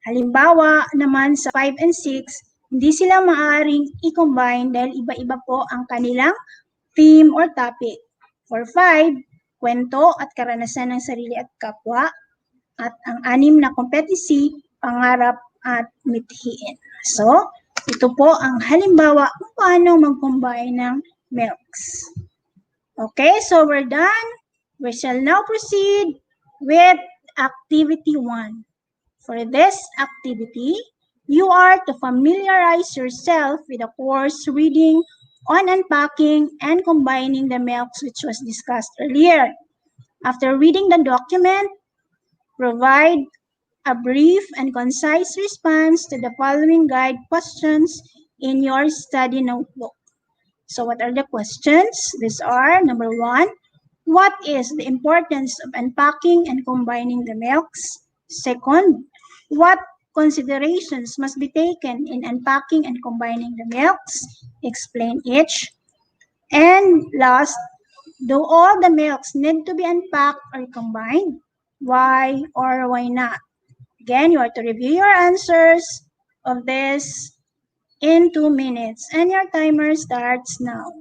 Halimbawa naman sa 5 and 6, hindi sila maaaring i-combine dahil iba-iba po ang kanilang theme or topic. For 5, kwento at karanasan ng sarili at kapwa. At ang 6 na competency, pangarap at mithiin. So, ito po ang halimbawa kung paano mag-combine ng MELCs. Okay, so we're done. We shall now proceed with activity 1. For this activity, you are to familiarize yourself with the course reading on unpacking and combining the MELCs which was discussed earlier. After reading the document, provide a brief and concise response to the following guide questions in your study notebook. So what are the questions? These are, number 1, what is the importance of unpacking and combining the MELCs? Second, what considerations must be taken in unpacking and combining the MELCs? Explain each. And last, do all the MELCs need to be unpacked or combined? Why or why not? Again, you are to review your answers of this in 2 minutes. And your timer starts now.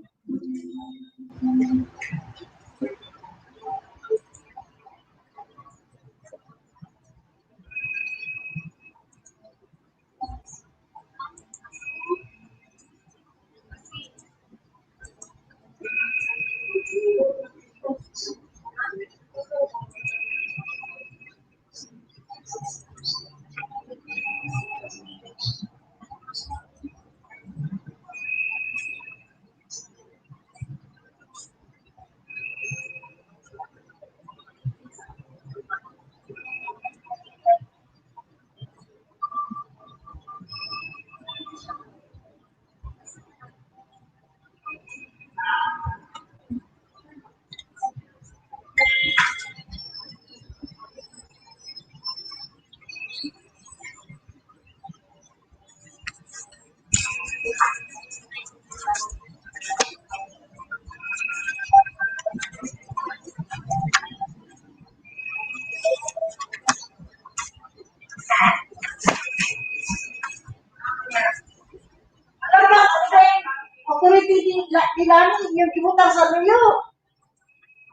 Kailangan yung kibutan sa luyo.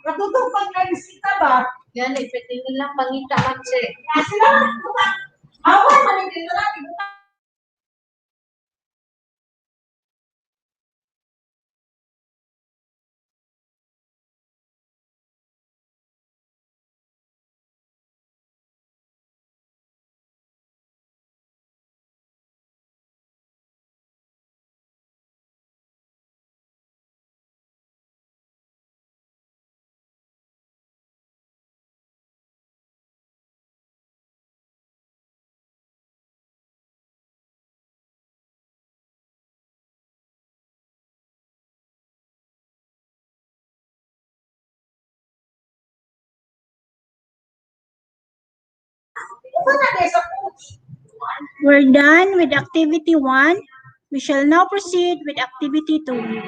Katutong pag nagsita ba? Yan, ipitingin lang pangita matse. Sila, awan, manipin na lang. We're done with activity 1. We shall now proceed with activity 2.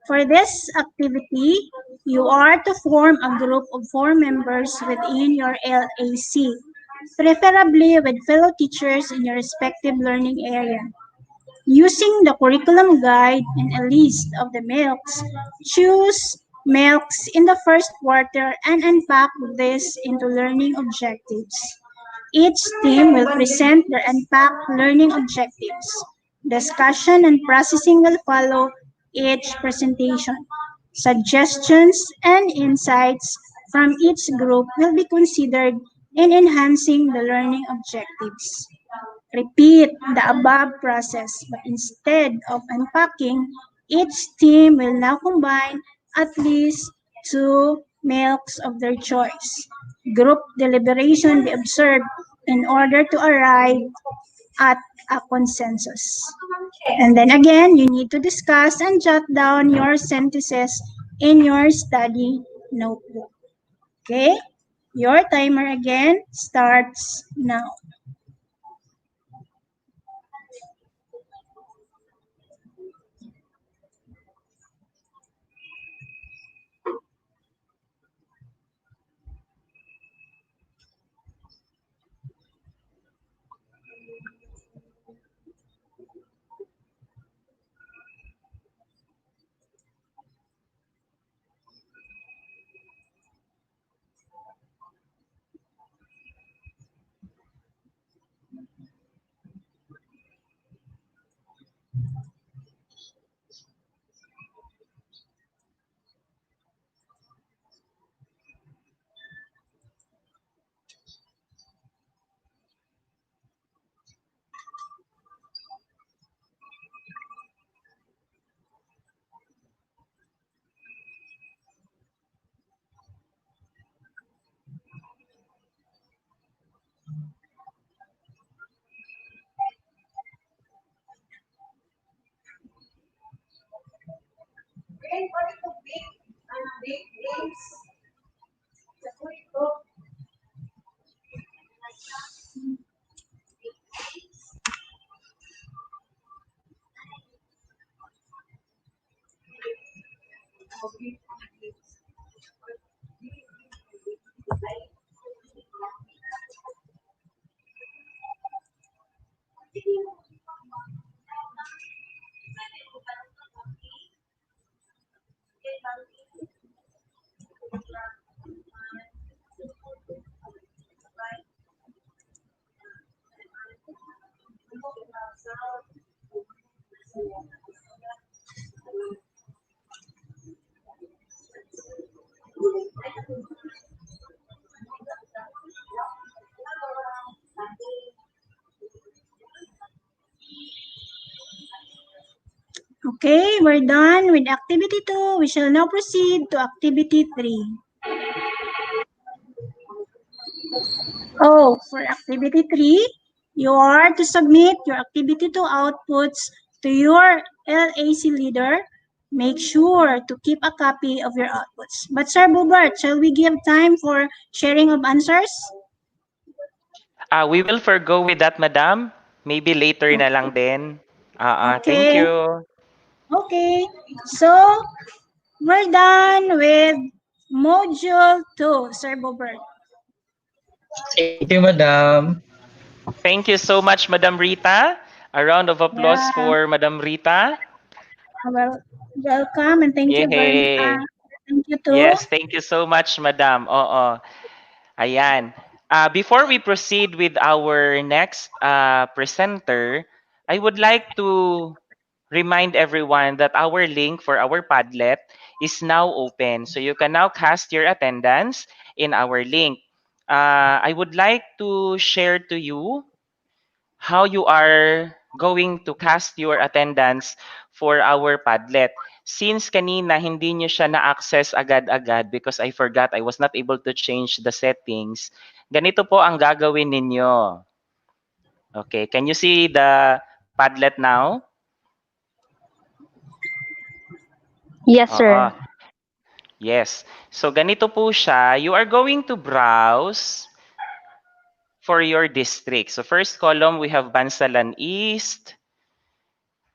For this activity, you are to form a group of 4 members within your LAC, preferably with fellow teachers in your respective learning area. Using the curriculum guide and a list of the milks, choose milks in the first quarter and unpack this into learning objectives. Each team will present their unpacked learning objectives. Discussion and processing will follow each presentation. Suggestions and insights from each group will be considered in enhancing the learning objectives. Repeat the above process, but instead of unpacking, each team will now combine at least 2 milks of their choice. Group deliberation be observed in order to arrive at a consensus. And then again, you need to discuss and jot down your sentences in your study notebook. Okay? Your timer again starts now. Okay, we're done with activity 2. We shall now proceed to activity 3. Oh, for activity 3, you are to submit your activity 2 outputs to your LAC leader. Make sure to keep a copy of your outputs. But Sir Bobart, shall we give time for sharing of answers? We will forgo with that, madam. Maybe later na lang din. Thank Okay. you. Okay. So, we're done with module 2, Sir Bobert. Thank you, madam. Thank you so much, Madam Rita. A round of applause Yeah. for Madam Rita. Well, welcome and thank you very Yay! thank you too. Yes, thank you so much, Madam. Oo. Ayan. Before we proceed with our next presenter, I would like to remind everyone that our link for our Padlet is now open. So you can now cast your attendance in our link. I would like to share to you how you are going to cast your attendance for our Padlet. Since kanina hindi nyo siya na-access agad-agad because I forgot, I was not able to change the settings, ganito po ang gagawin ninyo. Okay, can you see the Padlet now? Yes, Oo. sir. Yes. So ganito po siya. You are going to browse for your district. So first column, we have Bansalan East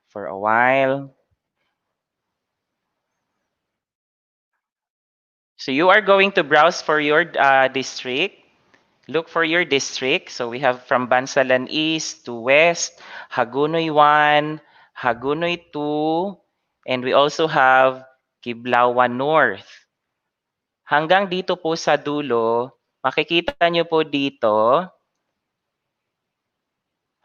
for a while. So you are going to browse for your district. Look for your district. So we have from Bansalan East to West, Hagunoy 1, Hagunoy 2, and we also have Kiblawan North. Hanggang dito po sa dulo, makikita nyo po dito,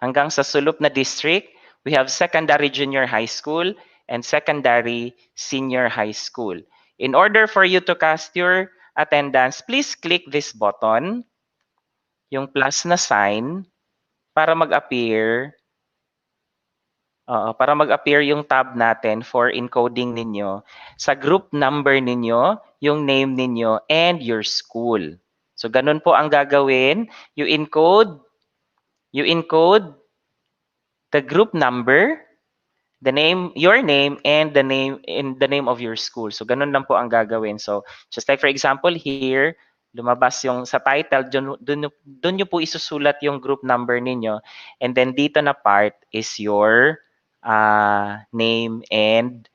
hanggang sa sulop na district, we have secondary junior high school and secondary senior high school. In order for you to cast your attendance, please click this button, yung plus na sign, para mag-appear yung tab natin for encoding ninyo sa group number ninyo, yung name ninyo, and your school. So ganun po ang gagawin. You encode the group number, the name, your name, and the name of your school. So ganun lang po ang gagawin. So just like for example here, lumabas yung sa title, dun nyo po isusulat yung group number ninyo. And then dito na part is your name and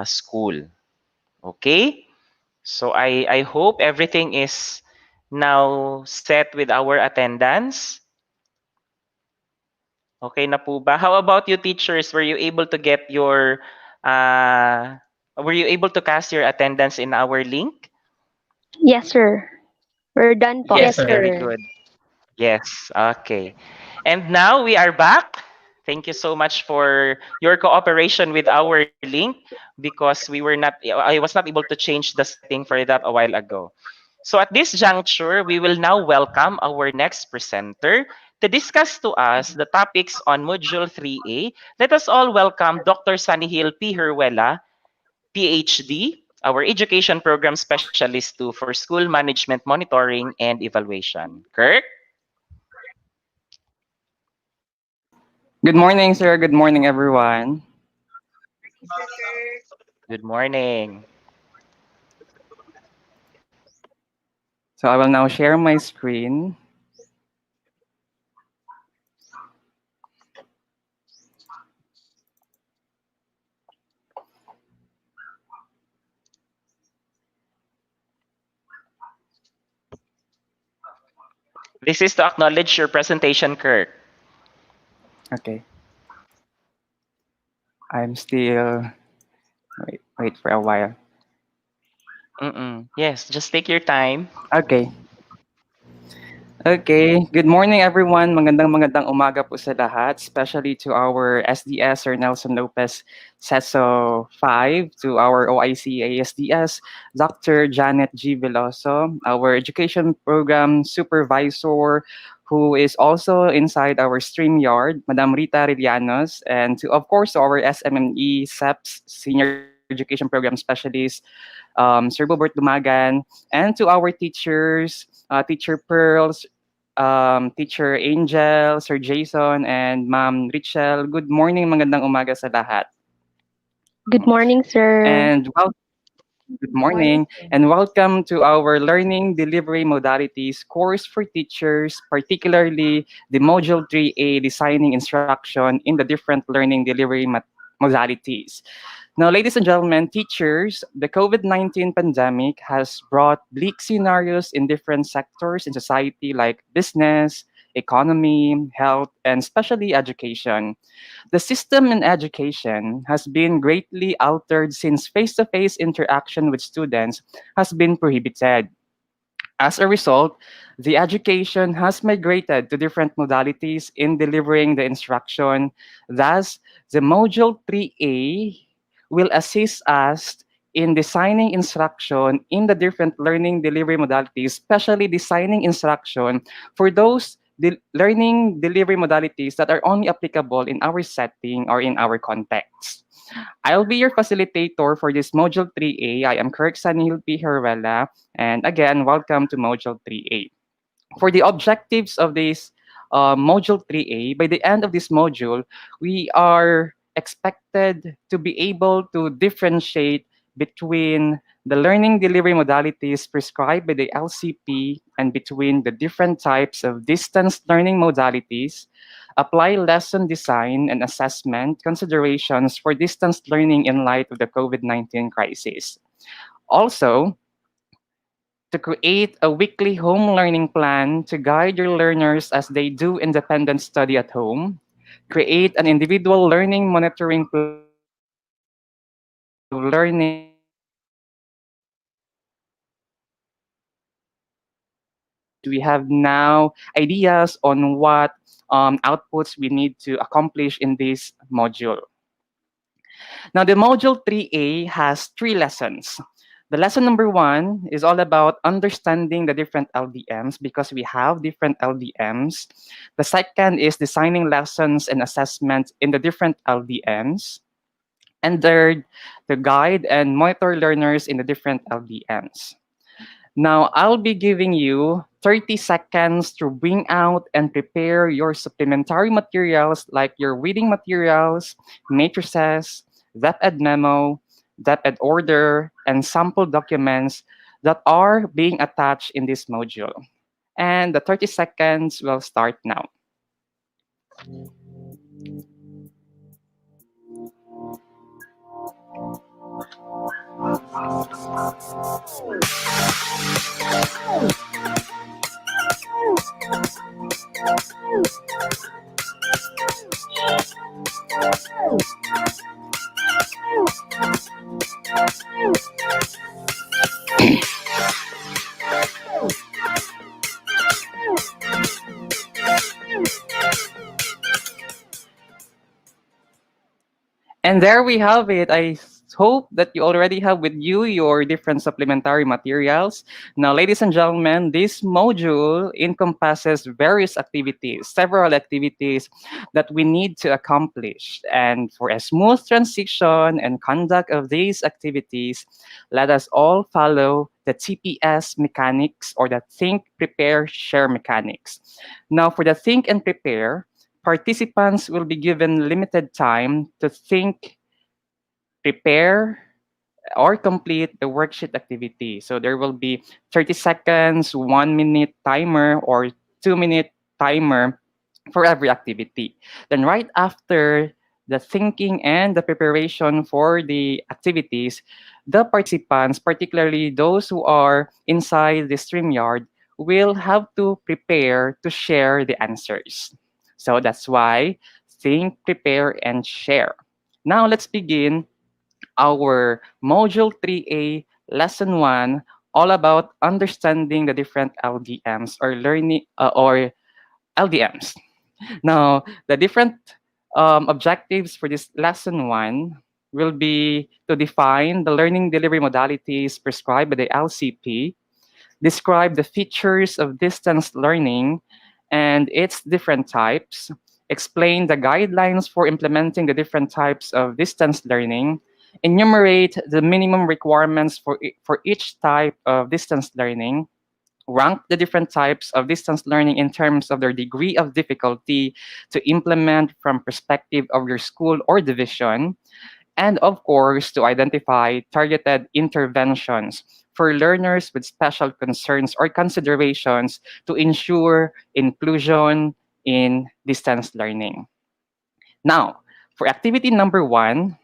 school. Okay? So I hope everything is now set with our attendance. Okay na po ba? How about you teachers? Were you able to get your were you able to cast your attendance in our link? Yes, sir. We're done po. Yes, Yes, sir. very good. Yes, okay. And now we are back. Thank you so much for your cooperation with our link because I was not able to change the setting for that a while ago. So at this juncture, we will now welcome our next presenter to discuss to us the topics on Module 3A. Let us all welcome Dr. Sunny Hill P. Herwela, PhD, our Education Program Specialist 2 for School Management Monitoring and Evaluation. Kirk? Good morning, sir. Good morning, everyone. Good morning. So I will now share my screen. This is to acknowledge your presentation, Kirk. Okay. I'm still wait for a while. Yes, just take your time. Okay. Okay, good morning everyone. Magandang umaga po sa lahat, especially to our SDS or Nelson Lopez SESO 5, to our OIC ASDS, Dr. Janet G. Veloso, our education program supervisor, who is also inside our stream yard, Madam Rita Rillanos, and to, of course, to our SMME SEPS Senior Education Program Specialist, Sir Bobert Dumagan, and to our teachers, Teacher Pearls, Teacher Angel, Sir Jason, and Ma'am Richel. Good morning, magandang umaga sa lahat. Good morning, sir. And good morning, and welcome to our Learning Delivery Modalities course for teachers, particularly the Module 3A Designing Instruction in the different learning delivery modalities. Now, ladies and gentlemen, teachers, the COVID-19 pandemic has brought bleak scenarios in different sectors in society like business, economy, health, and especially education. The system in education has been greatly altered since face-to-face interaction with students has been prohibited. As a result, the education has migrated to different modalities in delivering the instruction. Thus, the Module 3A will assist us in designing instruction in the different learning delivery modalities, especially designing instruction for those learning delivery modalities that are only applicable in our setting or in our context. I'll be your facilitator for this Module 3A. I am Kirk Sanil P. Heruela, and again, welcome to Module 3A. For the objectives of this Module 3A, by the end of this module, we are expected to be able to differentiate between the learning delivery modalities prescribed by the LCP and between the different types of distance learning modalities, apply lesson design and assessment considerations for distance learning in light of the COVID-19 crisis. Also, to create a weekly home learning plan to guide your learners as they do independent study at home, create an individual learning monitoring plan to ensure the continuity of learning and we have now ideas on what outputs we need to accomplish in this module. Now, the module 3A has 3 lessons. The lesson number 1 is all about understanding the different LDMs because we have different LDMs. The second is designing lessons and assessments in the different LDMs. And third, to guide and monitor learners in the different LDMs. Now, I'll be giving you 30 seconds to bring out and prepare your supplementary materials like your reading materials, matrices, DepEd memo, DepEd order, and sample documents that are being attached in this module. And the 30 seconds will start now. And there we have it. I hope that you already have with you your different supplementary materials. Now, ladies and gentlemen, this module encompasses various activities, several activities that we need to accomplish. And for a smooth transition and conduct of these activities, let us all follow the TPS mechanics or the think, prepare, share mechanics. Now, for the think and prepare, participants will be given limited time to think, prepare, or complete the worksheet activity. So there will be 30 seconds, 1 minute timer, or 2 minute timer for every activity. Then right after the thinking and the preparation for the activities, the participants, particularly those who are inside the StreamYard, will have to prepare to share the answers. So that's why think, prepare, and share. Now let's begin our Module 3A Lesson 1, all about understanding the different LDMs or learning or LDMs. Now, the different objectives for this Lesson 1 will be to define the learning delivery modalities prescribed by the LCP, describe the features of distance learning, and its different types, explain the guidelines for implementing the different types of distance learning, enumerate the minimum requirements for each type of distance learning, rank the different types of distance learning in terms of their degree of difficulty to implement from perspective of your school or division, and of course, to identify targeted interventions for learners with special concerns or considerations to ensure inclusion in distance learning. Now, for activity number 1,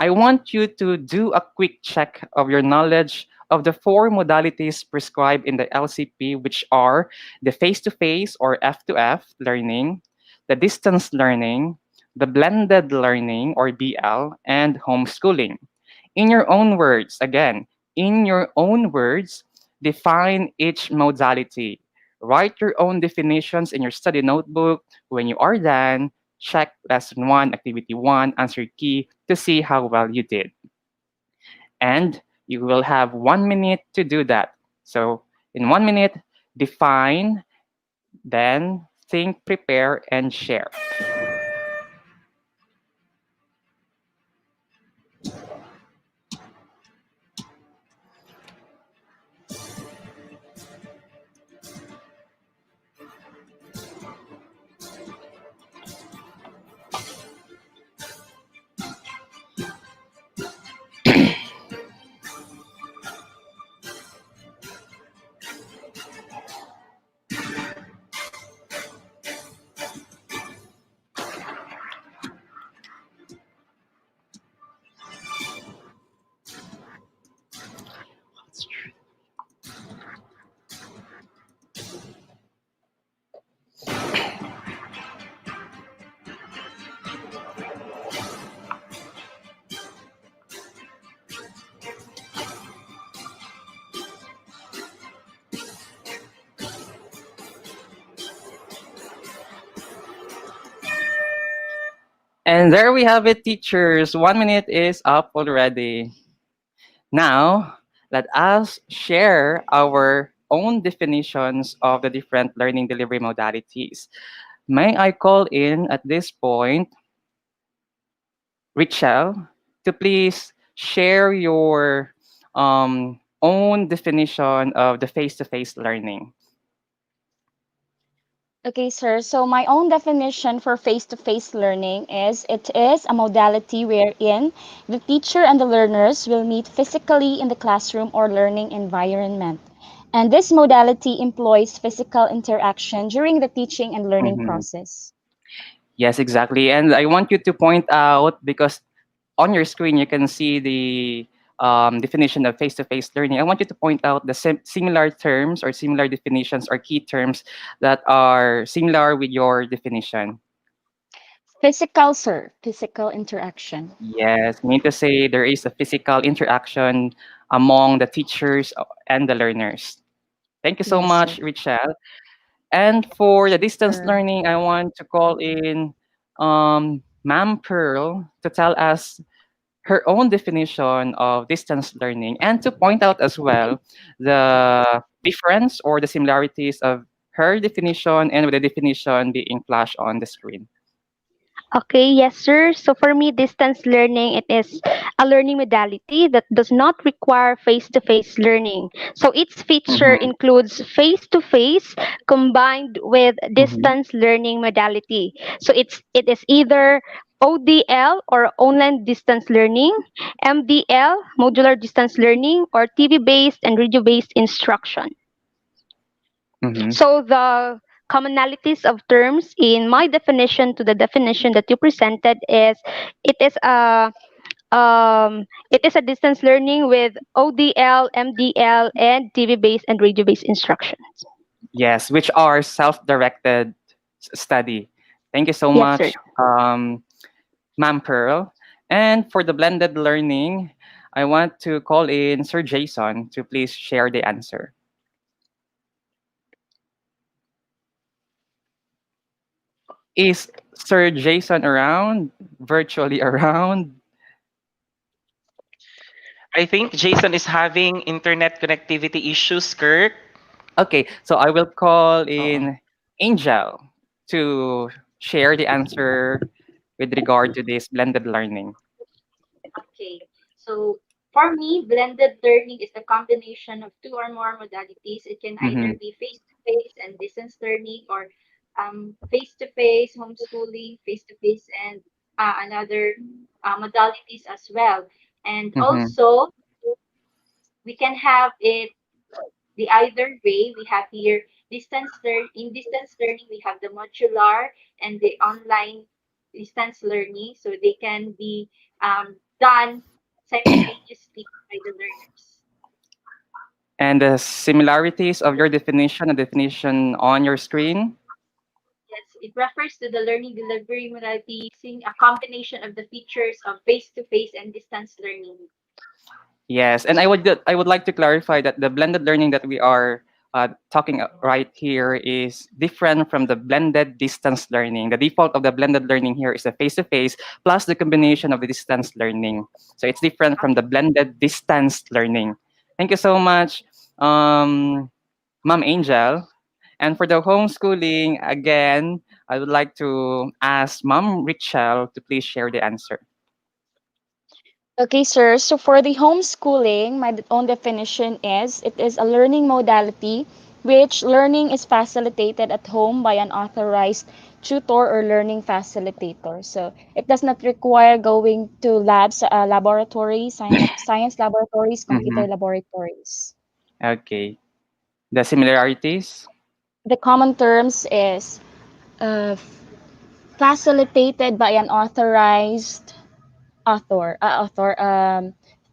I want you to do a quick check of your knowledge of the 4 modalities prescribed in the LCP, which are the face-to-face or F2F learning, the distance learning, the blended learning or BL, and homeschooling. In your own words, again, in your own words, define each modality. Write your own definitions in your study notebook. When you are done, check lesson 1, activity 1, answer key to see how well you did. And you will have 1 minute to do that. So in 1 minute, define, then think, prepare, and share. And there we have it, teachers. 1 minute is up already. Now, let us share our own definitions of the different learning delivery modalities. May I call in at this point Richelle to please share your own definition of the face-to-face learning. Okay, sir. So my own definition for face-to-face learning is it is a modality wherein the teacher and the learners will meet physically in the classroom or learning environment. And this modality employs physical interaction during the teaching and learning Mhm. process. Yes, exactly. And I want you to point out, because on your screen you can see the definition of face-to-face learning. I want you to point out the similar terms or similar definitions or key terms that are similar with your definition. Physical, sir. Physical interaction. Yes, mean to say there is a physical interaction among the teachers and the learners. Thank you so Yes, sir. much, Richelle. And for the distance Sure. learning, I want to call in Ma'am Pearl to tell us her own definition of distance learning and to point out as well the difference or the similarities of her definition and with the definition being flashed on the screen. Okay, yes, sir. So for me, distance learning, it is a learning modality that does not require face-to-face learning. So its feature Mm-hmm. includes face-to-face combined with Mm-hmm. distance learning modality. So it is either ODL or online distance learning, MDL, modular distance learning, or TV-based and radio-based instruction. Mm-hmm. So the commonalities of terms in my definition to the definition that you presented is it is a it is a distance learning with ODL, MDL, and TV based and radio based instructions. Yes, which are self-directed study. Thank you so Yes, sir. much, Ma'am Pearl. And for the blended learning, I want to call in Sir Jason to please share the answer. Is Sir Jason around? Virtually around? I think Jason is having internet connectivity issues, Kirk. Okay, so I will call Oo. in Angel to share the answer with regard to this blended learning. Okay. So for me, blended learning is a combination of two or more modalities. It can either Mm-hmm. be face-to-face and distance learning, or face-to-face homeschooling, face-to-face and another modalities as well. And Mm-hmm. also, we can have it the either way. We have here distance learning, we have the modular and the online distance learning, so they can be done simultaneously by the learners. And the similarities of your definition and definition on your screen. Yes, it refers to the learning delivery modality using a combination of the features of face-to-face and distance learning. Yes, and I would like to clarify that the blended learning that we are talking right here is different from the blended distance learning. The default of the blended learning here is the face-to-face plus the combination of the distance learning. So it's different from the blended distance learning. Thank you so much, Ma'am Angel. And for the homeschooling, again, I would like to ask Ma'am Richelle to please share the answer. Okay, sir. So for the homeschooling, my own definition is it is a learning modality which learning is facilitated at home by an authorized tutor or learning facilitator. So it does not require going to labs, laboratories, science laboratories, Mm-hmm. computer laboratories. Okay. The similarities? The common terms is uh, facilitated by an authorized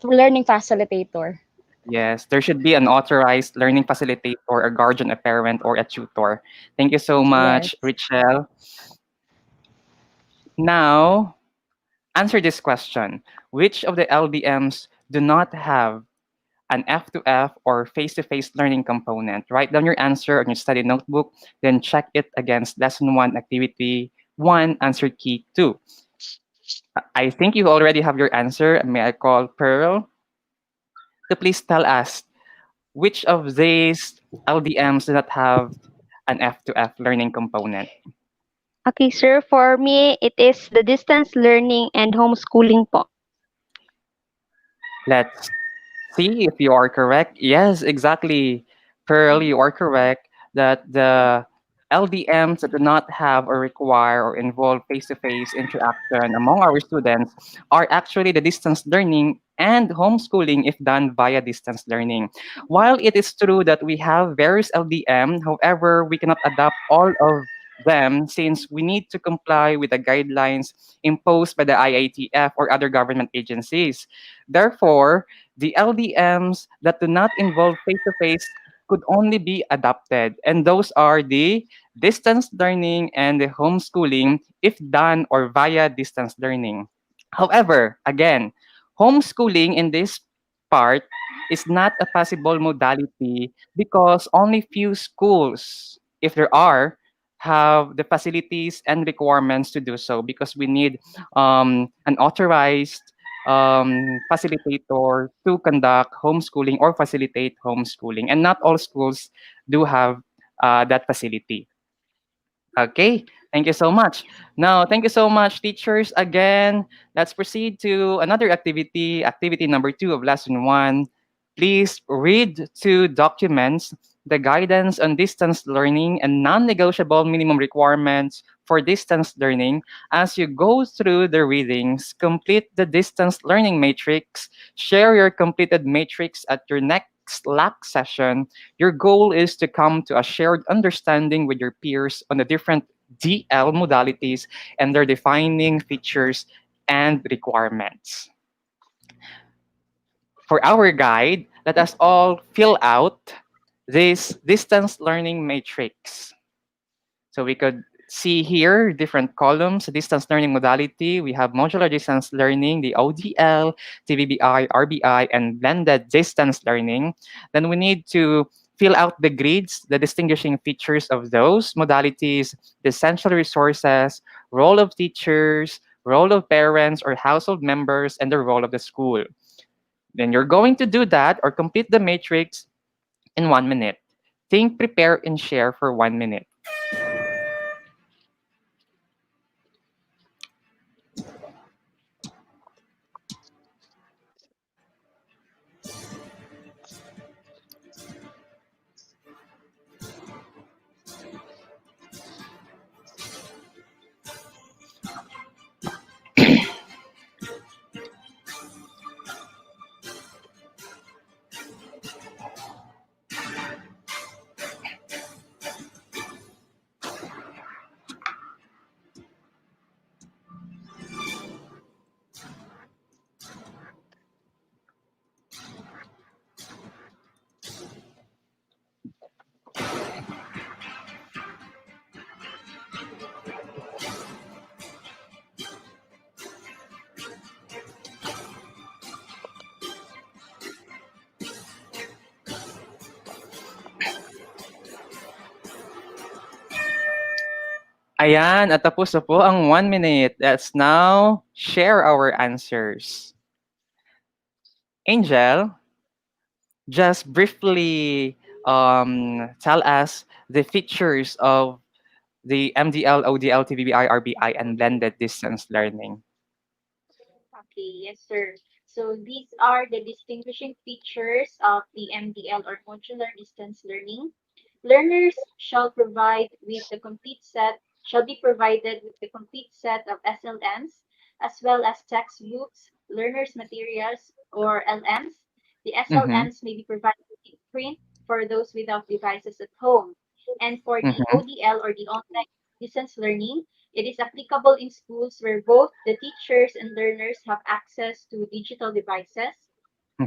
learning facilitator. Yes, there should be an authorized learning facilitator, a guardian, a parent, or a tutor. Thank you so much, Yes. Richelle. Now, answer this question. Which of the LDMs do not have an F2F or face-to-face learning component? Write down your answer on your study notebook, then check it against lesson 1, activity 1, answer key 2. I think you already have your answer. May I call Pearl to please tell us which of these LDMs do not have an F2F learning component? Okay, sir. For me, it is the distance learning and homeschooling po. Let's see if you are correct. Yes, exactly. Pearl, you are correct that the LDMs that do not have or require or involve face-to-face interaction among our students are actually the distance learning and homeschooling if done via distance learning. While it is true that we have various LDM, however, we cannot adopt all of them since we need to comply with the guidelines imposed by the IITF or other government agencies. Therefore, the LDMs that do not involve face-to-face could only be adopted, and those are the distance learning and the homeschooling if done or via distance learning. However, again, homeschooling in this part is not a possible modality because only few schools, if there are, have the facilities and requirements to do so because we need an authorized facilitator to conduct homeschooling or facilitate homeschooling. And not all schools do have that facility. Okay, thank you so much. Now, thank you so much, teachers. Again, let's proceed to another activity, activity number 2 of lesson 1. Please read 2 documents, the guidance on distance learning and non-negotiable minimum requirements for distance learning. As you go through the readings, complete the distance learning matrix, share your completed matrix at your next Slack session. Your goal is to come to a shared understanding with your peers on the different DL modalities and their defining features and requirements. For our guide, let us all fill out this distance learning matrix. So we could see here different columns, distance learning modality. We have modular distance learning, the ODL, TVBI, RBI, and blended distance learning. Then we need to fill out the grades, the distinguishing features of those modalities, the essential resources, role of teachers, role of parents or household members, and the role of the school. Then you're going to do that or complete the matrix in 1 minute. Think, prepare, and share for 1 minute. Ayan, at tapos na po ang 1 minute. Let's now share our answers. Angel, just briefly tell us the features of the MDL, ODL, TVBI, RBI, and blended distance learning. Okay, yes, sir. So these are the distinguishing features of the MDL or modular distance learning. Learners shall be provided with the complete set of SLMs as well as textbooks, learners materials or LMs. The Mm-hmm. SLMs may be provided in print for those without devices at home. And for the Mm-hmm. ODL or the online distance learning, it is applicable in schools where both the teachers and learners have access to digital devices.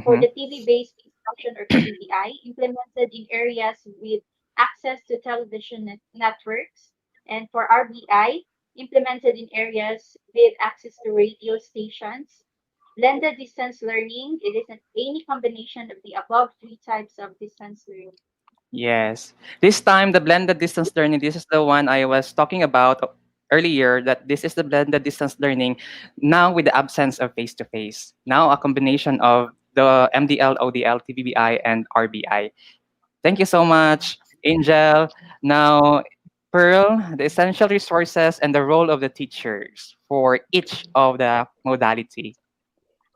For Mm-hmm. the TV-based instruction or TVBI, implemented in areas with access to television networks. And for RBI, implemented in areas with access to radio stations. Blended distance learning, it is any combination of the above three types of distance learning. Yes. This time, the blended distance learning, this is the one I was talking about earlier, that this is the blended distance learning now with the absence of face-to-face. Now, a combination of the MDL, ODL, TBBI, and RBI. Thank you so much, Angel. Now, Pearl, the essential resources and the role of the teachers for each of the modality.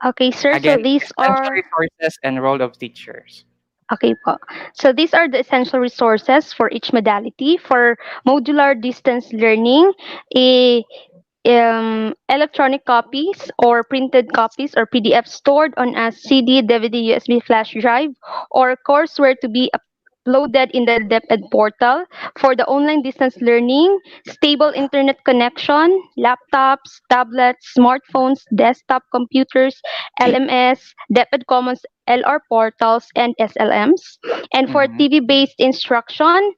Okay, sir. So Again, these essential are resources and role of teachers. okay po. So these are the essential resources for each modality. For modular distance learning, a electronic copies or printed copies or PDF stored on a CD, DVD, USB flash drive, or courseware to be uploaded in the DepEd portal. For the online distance learning, stable internet connection, laptops, tablets, smartphones, desktop computers, LMS, DepEd Commons LR portals, and SLMs. And for Mm-hmm. TV-based instruction,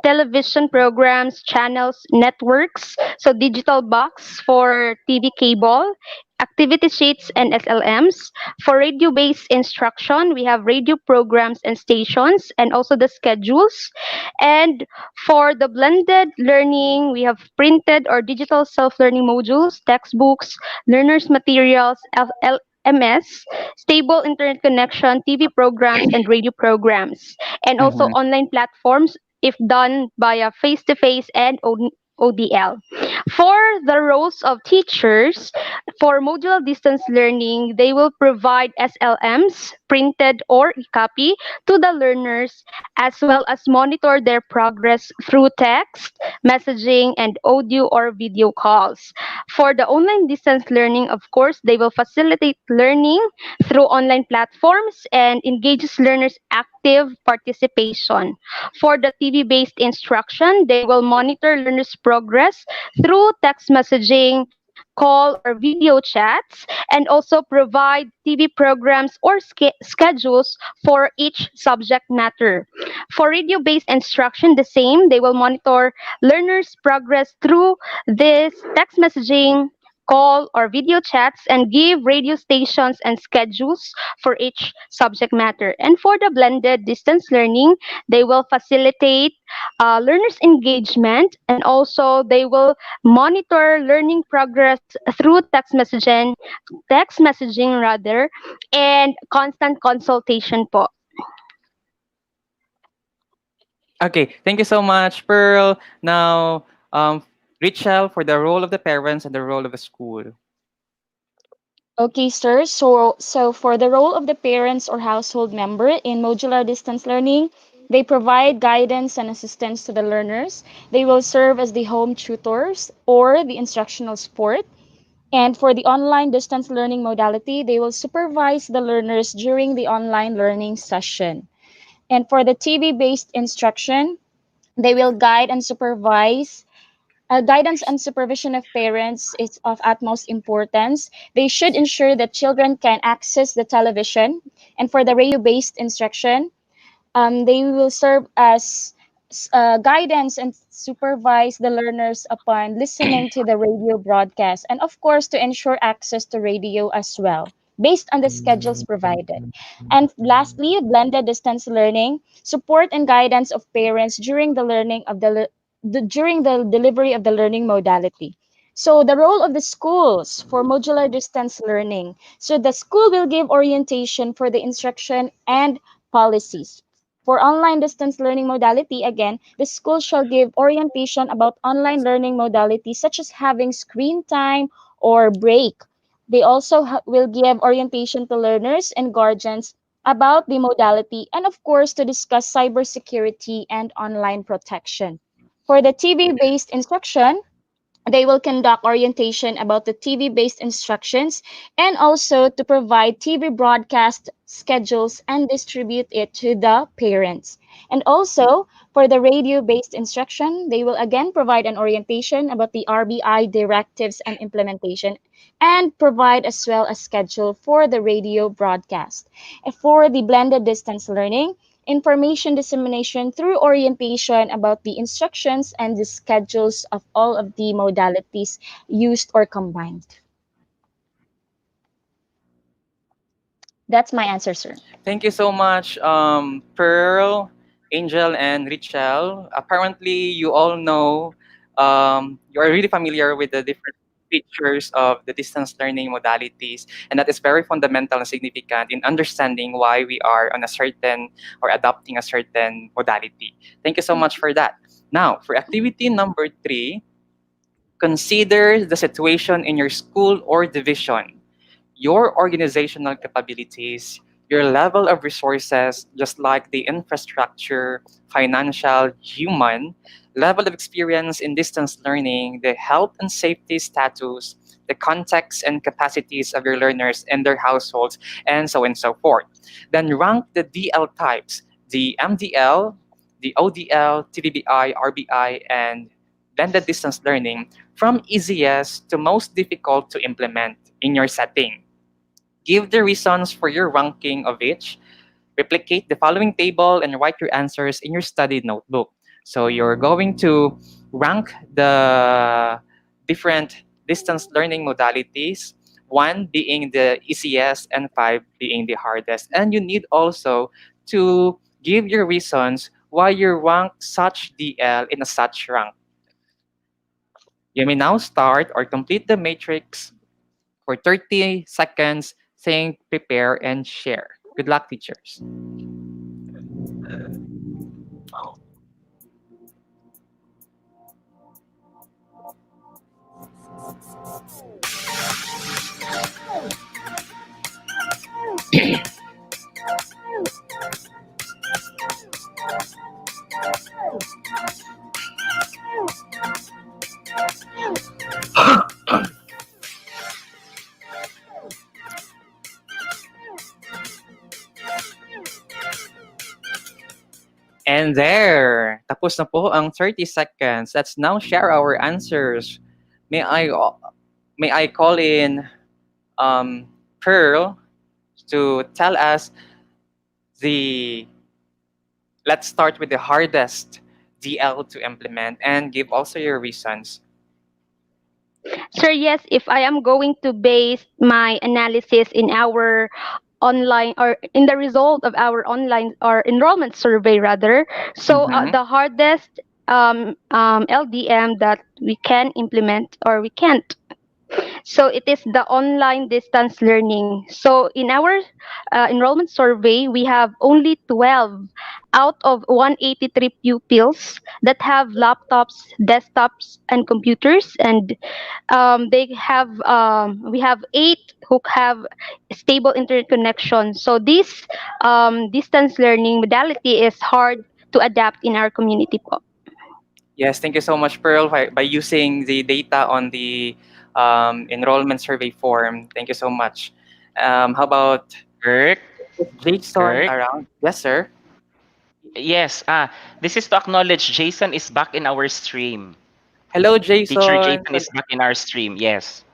television programs, channels, networks, so digital box for TV cable, activity sheets, and SLMs. For radio based instruction, we have radio programs and stations, and also the schedules. And for the blended learning, we have printed or digital self learning modules, textbooks, learners' materials, LMS, stable internet connection, TV programs, and radio programs, and also Mm-hmm. online platforms if done via face-to-face and ODL. For the roles of teachers, for modular distance learning, they will provide SLMs, printed or copy, to the learners, as well as monitor their progress through text, messaging, and audio or video calls. For the online distance learning, of course, they will facilitate learning through online platforms and engages learners' active participation. For the TV-based instruction, they will monitor learners' progress through text messaging, call or video chats, and also provide TV programs or schedules for each subject matter. For radio-based instruction, the same. They will monitor learners' progress through this text messaging, call or video chats, and give radio stations and schedules for each subject matter. And for the blended distance learning, they will facilitate learners' engagement, and also they will monitor learning progress through text messaging rather, and constant consultation po. Okay, thank you so much, Pearl. Now, Rachel, for the role of the parents and the role of the school. Okay, sir. So for the role of the parents or household member in modular distance learning, they provide guidance and assistance to the learners. They will serve as the home tutors or the instructional support. And for the online distance learning modality, they will supervise the learners during the online learning session. And for the TV based instruction, they will guide and supervise. Guidance and supervision of parents is of utmost importance. They should ensure that children can access the television. And for the radio based instruction, they will serve as guidance and supervise the learners upon listening to the radio broadcast, and of course to ensure access to radio as well based on the schedules provided. And lastly, blended distance learning, support and guidance of parents during the learning of during the delivery of the learning modality. So the role of the schools for modular distance learning. So the school will give orientation for the instruction and policies. For online distance learning modality, again, the school shall give orientation about online learning modalities such as having screen time or break. They also will give orientation to learners and guardians about the modality and, of course, to discuss cybersecurity and online protection. For the TV-based instruction, they will conduct orientation about the TV-based instructions and also to provide TV broadcast schedules and distribute it to the parents. And also, for the radio-based instruction, they will again provide an orientation about the RBI directives and implementation and provide as well a schedule for the radio broadcast. And for the blended distance learning, information dissemination through orientation about the instructions and the schedules of all of the modalities used or combined. That's my answer, sir. Thank you so much, Pearl, Angel, and Richel. Apparently, you all know, you are really familiar with the different features of the distance learning modalities, and that is very fundamental and significant in understanding why we are on a certain or adopting a certain modality. Thank you so much for that. Now, for activity number 3, consider the situation in your school or division, your organizational capabilities, your level of resources, just like the infrastructure, financial, human, level of experience in distance learning, the health and safety status, the context and capacities of your learners and their households, and so on and so forth. Then rank the DL types, the MDL, the ODL, TDBI, RBI, and blended distance learning from easiest to most difficult to implement in your setting. Give the reasons for your ranking of each. Replicate the following table and write your answers in your study notebook. So you're going to rank the different distance learning modalities, one being the easiest and five being the hardest. And you need also to give your reasons why you rank such DL in a such rank. You may now start or complete the matrix for 30 seconds. Think, prepare, and share. Good luck, teachers. And there, tapos na po ang 30 seconds. Let's now share our answers. May I may I call in Pearl to tell us the let's start with the hardest DL to implement and give also your reasons. Sir, yes, if I am going to base my analysis in our online or in the result of our online or enrollment survey rather, so Mhm. the hardest LDM that we can implement or we can't. So it is the online distance learning. So in our enrollment survey, we have only 12 out of 183 pupils that have laptops, desktops, and computers, and we have 8 who have stable internet connection. So this distance learning modality is hard to adapt in our community po. Yes, thank you so much, Pearl, by using the data on the enrollment survey form. Thank you so much. How about Kirk? Jason Kirk? around? Yes, sir. Yes, this is to acknowledge Jason is back in our stream. Hello, Teacher Jason. Jason is back in our stream. Yes.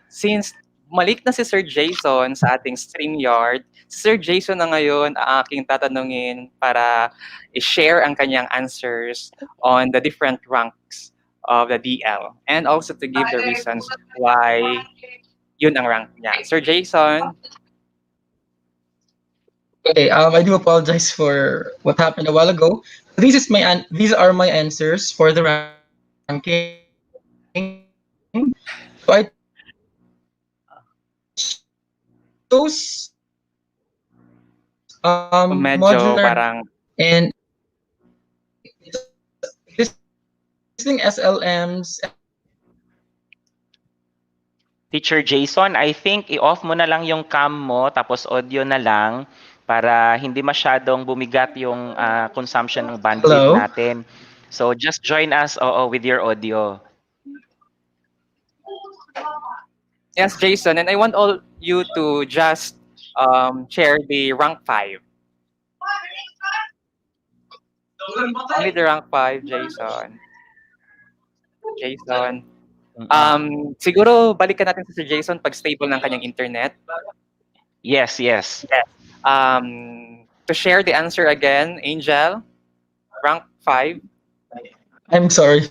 Since malik na si Sir Jason sa ating StreamYard, si Sir Jason na ngayon ang aking tatanungin para i-share ang kanyang answers on the different ranks of the DL and also to give the reasons why yun ang rank niya. Sir Jason? Okay, I do apologize for what happened a while ago. These are my answers for the ranking. So I chose modular Medyo parang and using SLMs and Teacher Jason, I think i-off mo na lang yung cam mo tapos audio na lang para hindi masyadong bumigat yung consumption ng bandwidth hello. natin. So just join us with your audio. yes, Jason, and I want all you to just share the rank 5. Only the rank 5, Jason. Jason. Siguro balikan natin si Sir Jason pag stable ng kanyang internet. Yes, yes. Yes. To share the answer again, Angel, rank 5. I'm sorry.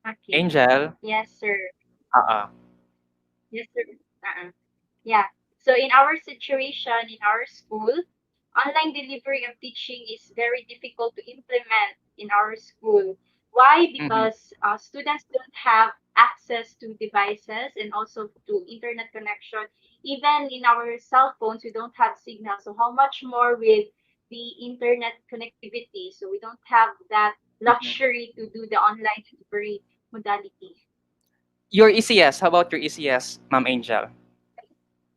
Okay. Angel. Yes, sir. Uh-uh. Yes, sir. Yeah. So in our situation, in our school, online delivery of teaching is very difficult to implement in our school. Why? Mhm. Because students don't have access to devices and also to internet connection. Even in our cell phones, we don't have signal. So how much more with the internet connectivity? So we don't have that Mhm. luxury to do the online delivery modality. Your ECS, how about your ECS, Ma'am Angel?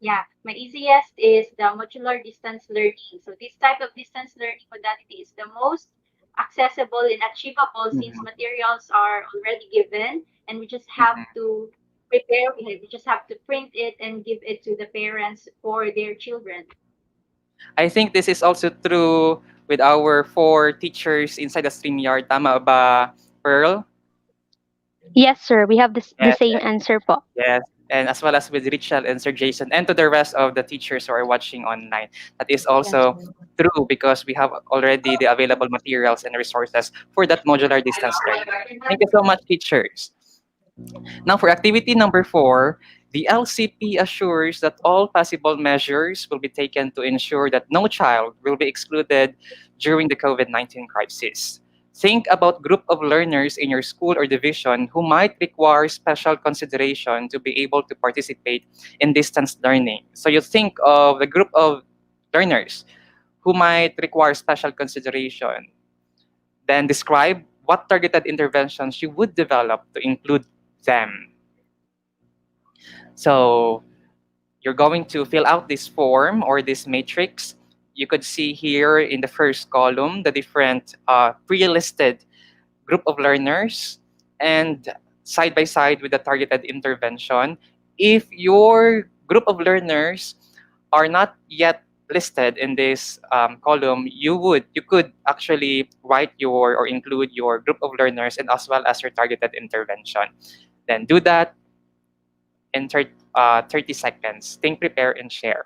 Yeah, my easiest is the modular distance learning. So this type of distance learning modality is the most accessible and achievable since Mhm. materials are already given and we just have Mhm. to prepare it. We just have to print it and give it to the parents for their children. I think this is also true with our 4 teachers inside the StreamYard. Tama ba, Pearl? Yes, sir. We have the Yes, same answer po. yes. And as well as with Richard and Sir Jason and to the rest of the teachers who are watching online. That is Yes, also sir. true because we have already the available materials and resources for that modular distance learning. Thank you so much, teachers. Now, for activity number 4, the LCP assures that all possible measures will be taken to ensure that no child will be excluded during the COVID-19 crisis. Think about group of learners in your school or division who might require special consideration to be able to participate in distance learning. So you think of the group of learners who might require special consideration. Then describe what targeted interventions you would develop to include them. So you're going to fill out this form or this matrix. You could see here in the first column the different pre-listed group of learners and side by side with the targeted intervention. If your group of learners are not yet listed in this column, you could actually write your or include your group of learners and as well as your targeted intervention. Then do that in 30 seconds. Think, prepare, and share.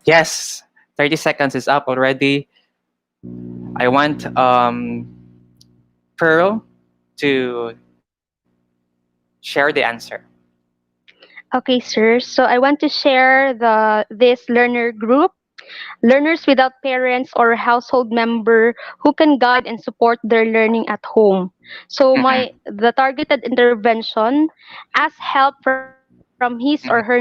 Yes, 30 seconds is up already. I want Pearl to share the answer. Okay, sir. So I want to share this learner group, learners without parents or household member who can guide and support their learning at home. So Mhm, the targeted intervention, ask help from his or her mhm, neighbor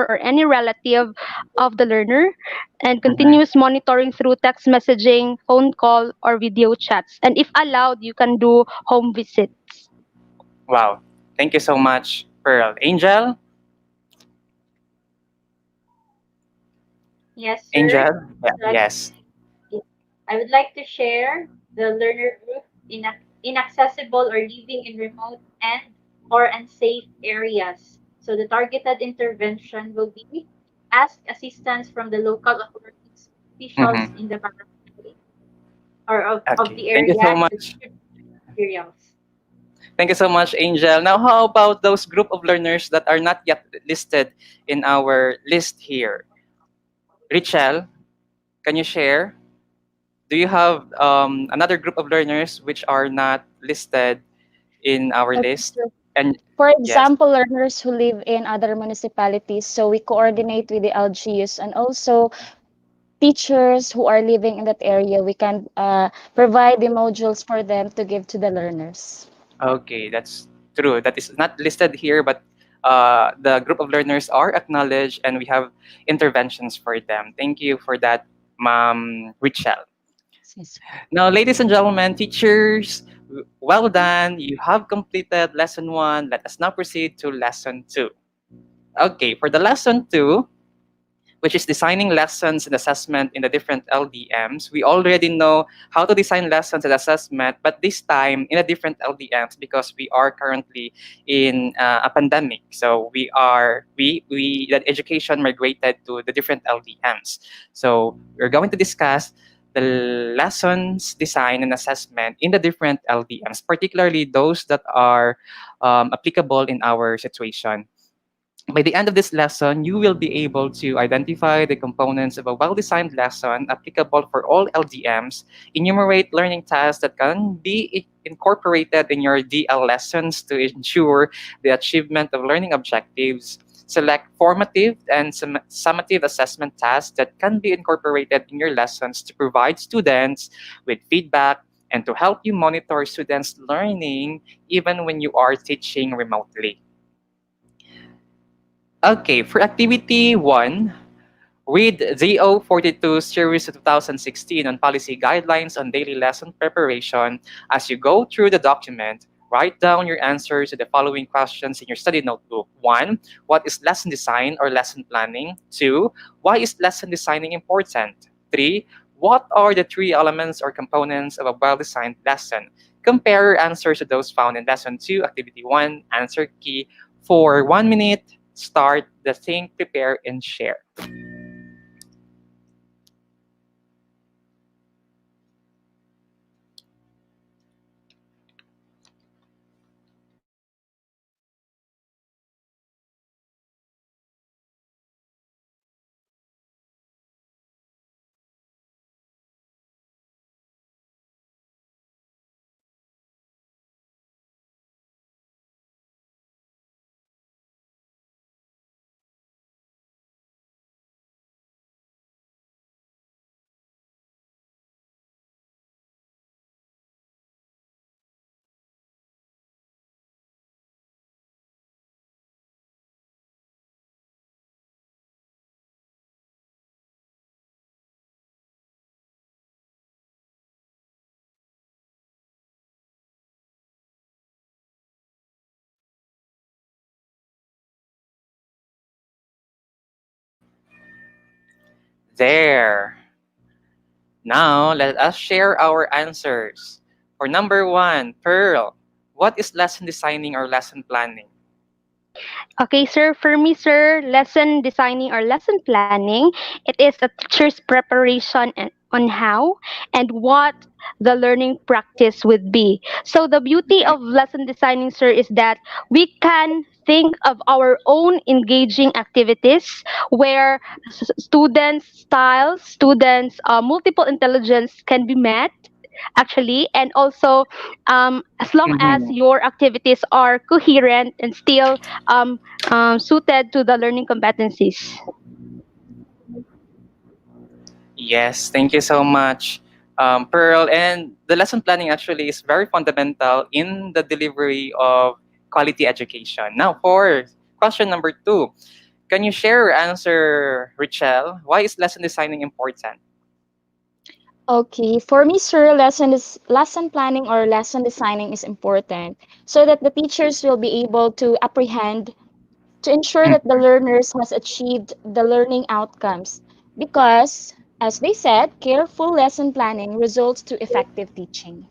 or any relative of the learner, and continuous mhm. monitoring through text messaging, phone call, or video chats. And if allowed, you can do home visits. Wow. Thank you so much, Pearl. Angel? Yes, sir. Angel? Yeah, So yes. I would like to share the learner group inaccessible or living in remote and or unsafe areas. So the targeted intervention will be ask assistance from the local authorities, officials Mm-hmm. in the barangay or of Okay. the Thank you area so to much. distribute materials. Thank you so much, Angel. Now, how about those group of learners that are not yet listed in our list here? Richel, can you share? Do you have another group of learners which are not listed in our Okay, list? so And for yes, example, learners who live in other municipalities, so we coordinate with the LGUs and also teachers who are living in that area, we can provide the modules for them to give to the learners. okay, that's true. That is not listed here, but the group of learners are acknowledged and we have interventions for them. Thank you for that, Ma'am Richel. Yes. Now, ladies and gentlemen, teachers, well done. You have completed lesson one. Let us now proceed to lesson two. Okay, for the lesson two, which is designing lessons and assessment in the different LDMs. We already know how to design lessons and assessment, but this time in a different LDMs because we are currently in a pandemic. So we that education migrated to the different LDMs. So we're going to discuss the lessons design and assessment in the different LDMs, particularly those that are applicable in our situation. By the end of this lesson, you will be able to identify the components of a well-designed lesson applicable for all LDMs, enumerate learning tasks that can be incorporated in your DL lessons to ensure the achievement of learning objectives, select formative and summative assessment tasks that can be incorporated in your lessons to provide students with feedback and to help you monitor students' learning even when you are teaching remotely. Okay, for activity one, read ZO 42 Series of 2016 on policy guidelines on daily lesson preparation. As you go through the document, write down your answers to the following questions in your study notebook. 1. What is lesson design or lesson planning? 2. Why is lesson designing important? 3. What are the three elements or components of a well-designed lesson? Compare your answers to those found in lesson 2, activity 1, answer key for 1 minute. Start the think, prepare, and share. There. Now, let us share our answers. For number one, Pearl, what is lesson designing or lesson planning? Okay, sir. For me, sir, lesson designing or lesson planning, it is a teacher's preparation on how and what the learning practice would be. So the beauty of lesson designing, sir, is that we can think of our own engaging activities where students' styles, students' multiple intelligence can be met actually, and also as long as Mhm. your activities are coherent and still suited to the learning competencies. Yes, thank you so much, Pearl. And the lesson planning actually is very fundamental in the delivery of quality education. Now, for question number two, can you share your answer, Richelle? Why is lesson designing important? Okay, for me, sir, lesson planning or lesson designing is important so that the teachers will be able to apprehend to ensure that the learners has achieved the learning outcomes because, as they said, careful lesson planning results to effective teaching.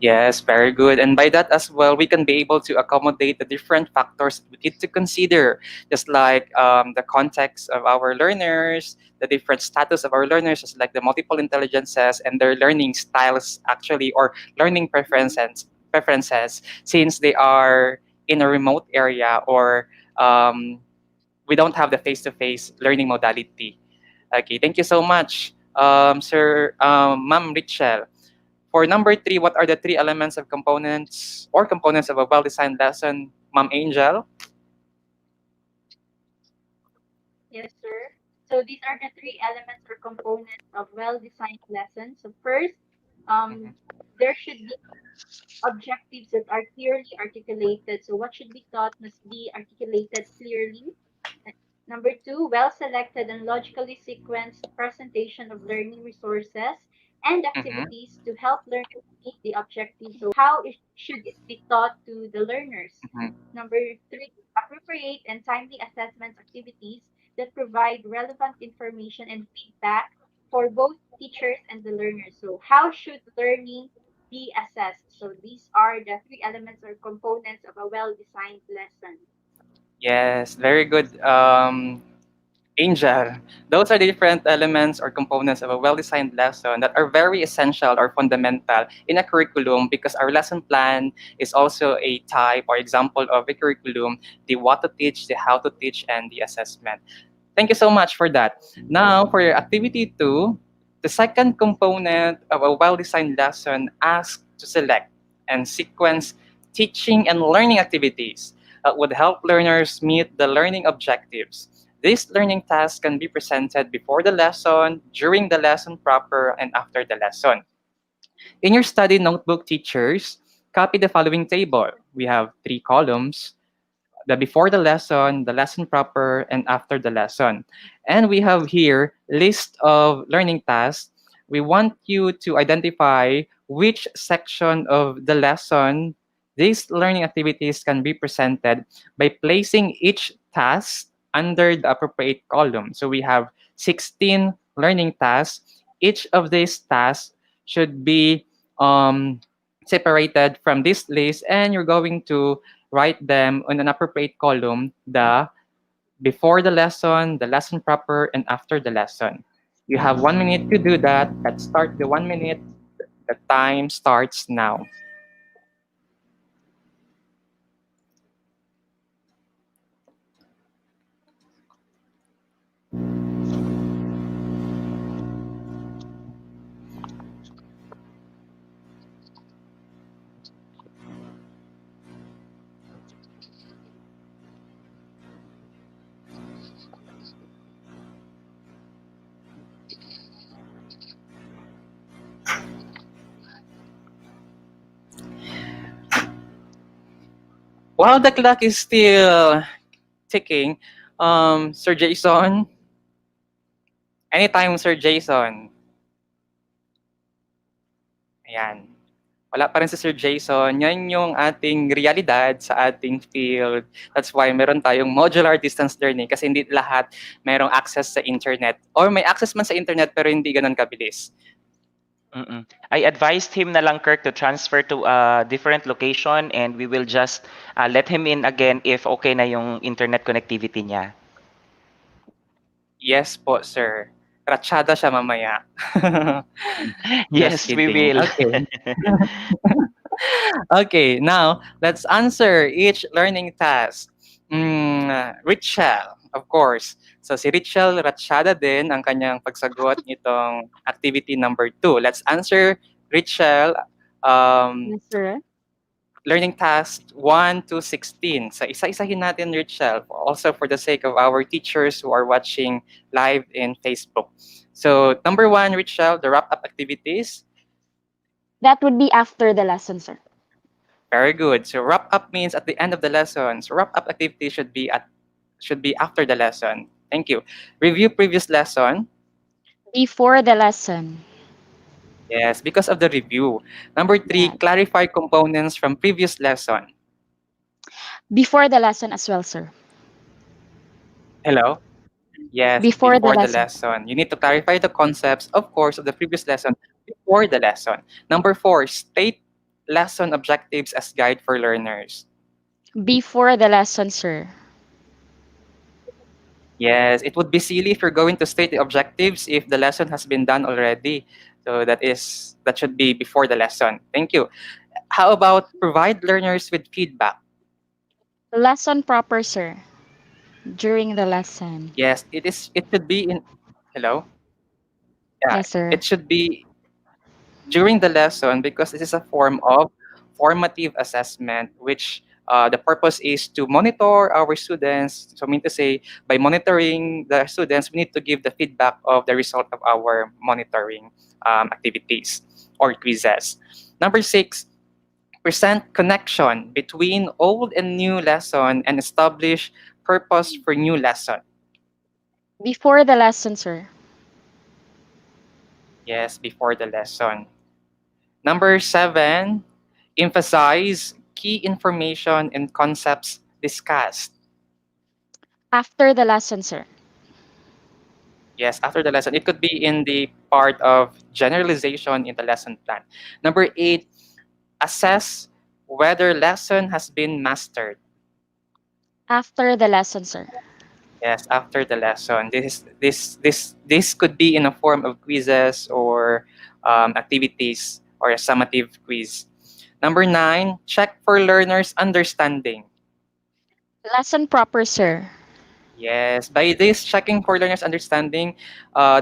Yes, very good. And by that as well, we can be able to accommodate the different factors we need to consider, just like the context of our learners, the different status of our learners, just like the multiple intelligences and their learning styles, actually, or learning preferences, since they are in a remote area or we don't have the face-to-face learning modality. Okay, thank you so much, Ma'am Richel. For number three, what are the three elements of components of a well-designed lesson, Ma'am Angel? Yes, sir. So these are the three elements or components of well-designed lessons. So first, there should be objectives that are clearly articulated. So what should be taught must be articulated clearly. Number two, well-selected and logically sequenced presentation of learning resources and Mm-hmm. activities to help learners meet the objectives. So how should it be taught to the learners? Mm-hmm. Number three, appropriate and timely assessments activities that provide relevant information and feedback for both teachers and the learners. So how should learning be assessed? So these are the three elements or components of a well-designed lesson. Yes, very good, Angel. Those are the different elements or components of a well-designed lesson that are very essential or fundamental in a curriculum because our lesson plan is also a type or example of a curriculum, the what to teach, the how to teach, and the assessment. Thank you so much for that. Now, for your activity two, the second component of a well-designed lesson asks to select and sequence teaching and learning activities that would help learners meet the learning objectives. These learning tasks can be presented before the lesson, during the lesson proper, and after the lesson. In your study notebook, teachers, copy the following table. We have three columns: the before the lesson proper, and after the lesson. And we have here list of learning tasks. We want you to identify which section of the lesson these learning activities can be presented by placing each task under the appropriate column. So we have 16 learning tasks. Each of these tasks should be separated from this list, and you're going to write them on an appropriate column, the before the lesson proper, and after the lesson. You have 1 minute to do that. Let's start the 1 minute. The time starts now. While the clock is still ticking, Sir Jason, anytime, Sir Jason. Ayan. Wala pa rin si Sir Jason. Yan yung ating realidad sa ating field. That's why meron tayong modular distance learning kasi hindi lahat merong access sa internet. Or may access man sa internet pero hindi ganun kabilis. Mm-mm. I advised him na lang, Kirk, to transfer to a different location and we will just let him in again if okay na yung internet connectivity niya. Yes po, sir. Ratsyada siya mamaya. Just Yes, we kidding. will. Okay. Okay, now let's answer each learning task. Richel, of course. So si Richel ratsyada din ang kanyang pagsagot nitong activity number 2. Let's answer Richel Yes, sir. learning task 1 to 16. So isa-isahin natin, Richel, also for the sake of our teachers who are watching live in Facebook. So number 1, Richel, the wrap-up activities. That would be after the lesson, sir. Very good. So wrap up means at the end of the lesson. So wrap up activity should be after the lesson. Thank you. Review previous lesson. Before the lesson. Yes, because of the review. Number 3, clarify components from previous lesson. Before the lesson as well, sir. Hello? Yes, Before the before the lesson. lesson. You need to clarify the concepts, of course, of the previous lesson before the lesson. Number 4, state lesson objectives as guide for learners? Before the lesson, sir. Yes, it would be silly if you're going to state the objectives if the lesson has been done already. So that should be before the lesson. Thank you. How about provide learners with feedback? Lesson proper, sir. During the lesson. Yes, it is. It should be in. Hello. Yeah, Yes, sir. it should be during the lesson because this is a form of formative assessment, which the purpose is to monitor our students. So, I mean to say, by monitoring the students, we need to give the feedback of the result of our monitoring activities or quizzes. Number 6, present connection between old and new lesson and establish purpose for new lesson. Before the lesson, sir. Yes, before the lesson. Number 7, emphasize key information and concepts discussed. After the lesson, sir. Yes, after the lesson. It could be in the part of generalization in the lesson plan. Number 8, assess whether lesson has been mastered. After the lesson, sir. Yes, after the lesson. This could be in a form of quizzes or activities or a summative quiz. Number 9, check for learners' understanding. Lesson proper, sir. Yes, by this checking for learners' understanding,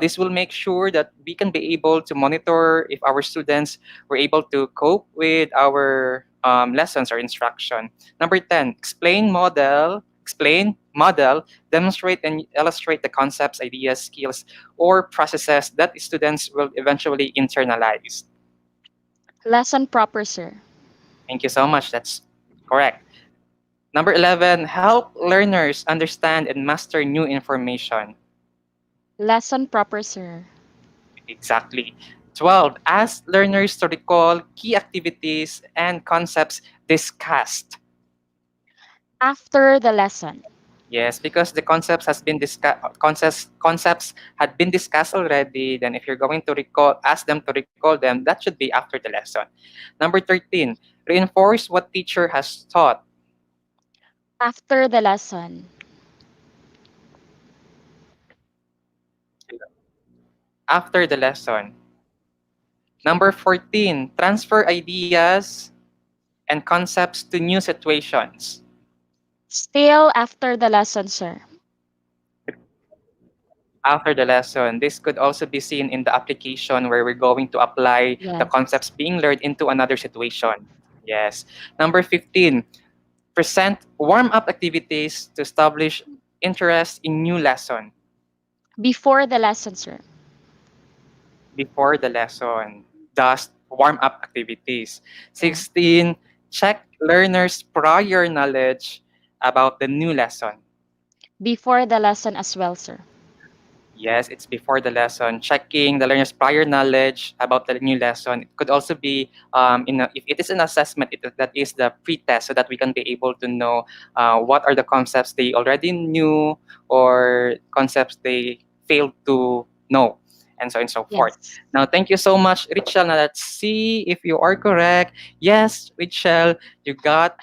this will make sure that we can be able to monitor if our students were able to cope with our lessons or instruction. Number 10, explain, model, demonstrate, and illustrate the concepts, ideas, skills, or processes that students will eventually internalize. Lesson proper, sir. Thank you so much. That's correct. Number 11, help learners understand and master new information. Lesson proper, sir. Exactly. 12, ask learners to recall key activities and concepts discussed. After the lesson. Yes, because the concepts has been concepts had been discussed already, then if you're going to ask them to recall them, that should be after the lesson. Number 13, reinforce what teacher has taught. After the lesson. After the lesson. Number 14, transfer ideas and concepts to new situations. Still after the lesson, sir. After the lesson, this could also be seen in the application where we're going to apply the Yes. concepts being learned into another situation. Yes. Number 15, present warm-up activities to establish interest in new lesson. Before the lesson, sir. Before the lesson, thus warm-up activities. 16, check learners' prior knowledge about the new lesson. Before the lesson as well, sir. Yes, it's before the lesson, checking the learner's prior knowledge about the new lesson. It could also be, if it is an assessment, that is the pre-test so that we can be able to know what are the concepts they already knew or concepts they failed to know, and so on and so forth. Yes. Now, thank you so much, Richel. Now, let's see if you are correct. Yes, Richel, you got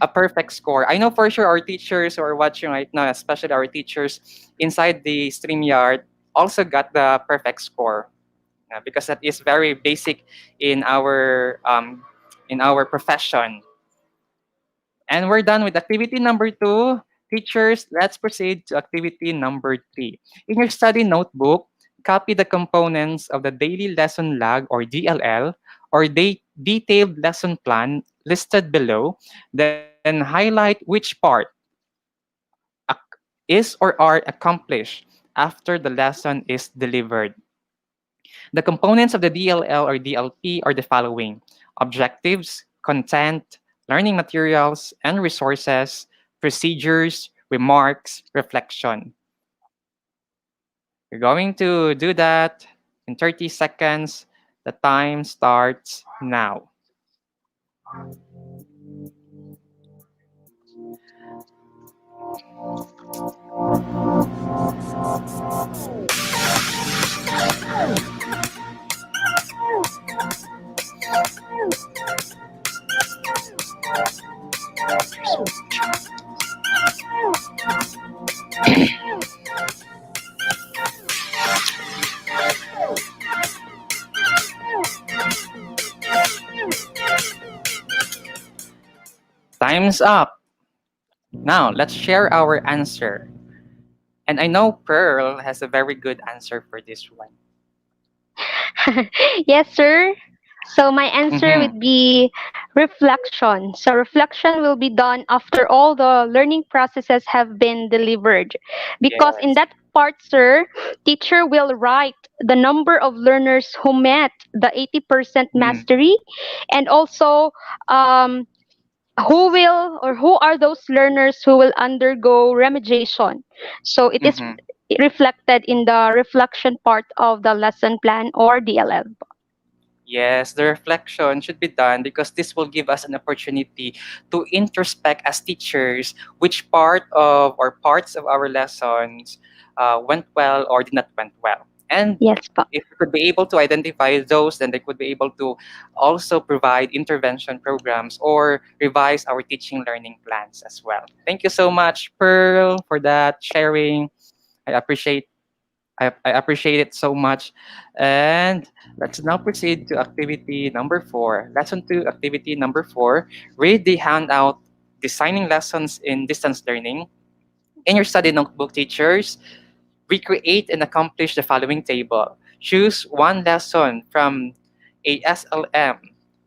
a perfect score. I know for sure our teachers who are watching right now, especially our teachers inside the StreamYard, also got the perfect score because that is very basic in our profession. And we're done with activity number 2. Teachers, let's proceed to activity number 3. In your study notebook, copy the components of the daily lesson log or DLL or detailed lesson plan listed below, then highlight which part is or are accomplished after the lesson is delivered. The components of the DLL or DLP are the following: objectives, content, learning materials and resources, procedures, remarks, reflection. We're going to do that in 30 seconds. The time starts now. Time's up. Now, let's share our answer. And I know Pearl has a very good answer for this one. Yes, sir. So my answer Mm-hmm. would be reflection. So reflection will be done after all the learning processes have been delivered. Because in Yes. that part, sir, teacher will write the number of learners who met the 80% Mm. mastery, and also um, who are those learners who will undergo remediation. So it is Mm-hmm. reflected in the reflection part of the lesson plan or DLL. Yes, the reflection should be done because this will give us an opportunity to introspect as teachers which part of or parts of our lessons went well or did not went well. And Yes po. if we could be able to identify those, then they could be able to also provide intervention programs or revise our teaching learning plans as well. Thank you so much, Pearl, for that sharing. I appreciate I appreciate it so much. And let's now proceed to activity number 4. Lesson 2, activity number 4. Read the handout, Designing Lessons in Distance Learning. In your study notebook, teachers, recreate and accomplish the following table. Choose one lesson from a SLM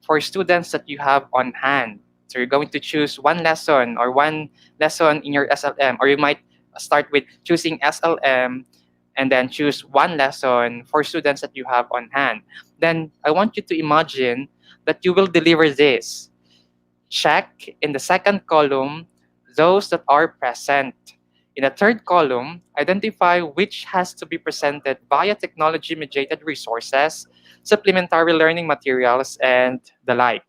for students that you have on hand. So you're going to choose one lesson or one lesson in your SLM, or you might start with choosing SLM and then choose one lesson for students that you have on hand. Then I want you to imagine that you will deliver this. Check in the second column those that are present. In the third column, identify which has to be presented via technology-mediated resources, supplementary learning materials, and the like.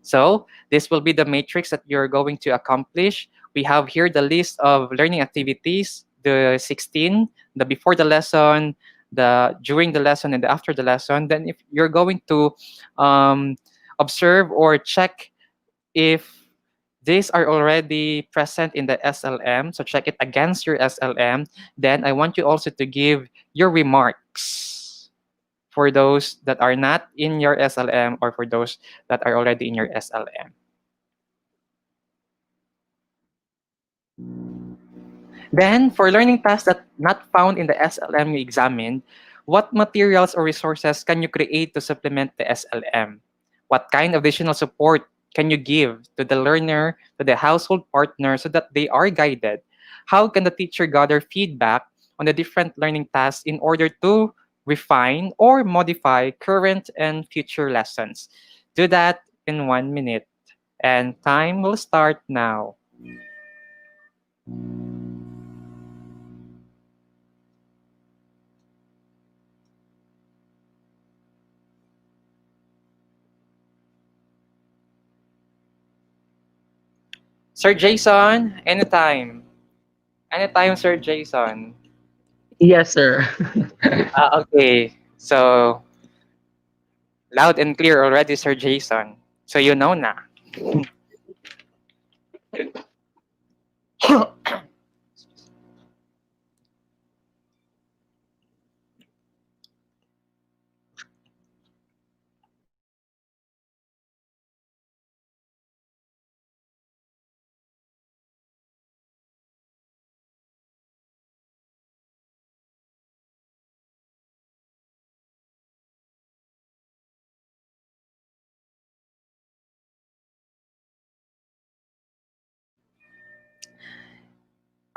So this will be the matrix that you're going to accomplish. We have here the list of learning activities, the 16, the before the lesson, the during the lesson, and the after the lesson. Then if you're going to observe or check if these are already present in the SLM, so check it against your SLM, then I want you also to give your remarks for those that are not in your SLM or for those that are already in your SLM. Then, for learning tasks that not found in the SLM you examined, what materials or resources can you create to supplement the SLM? What kind of additional support can you give to the learner, to the household partner so that they are guided? How can the teacher gather feedback on the different learning tasks in order to refine or modify current and future lessons? Do that in 1 minute. And time will start now. Sir Jason, anytime. Anytime, Sir Jason. Yes, sir. Okay. So, loud and clear already, Sir Jason. So you know na.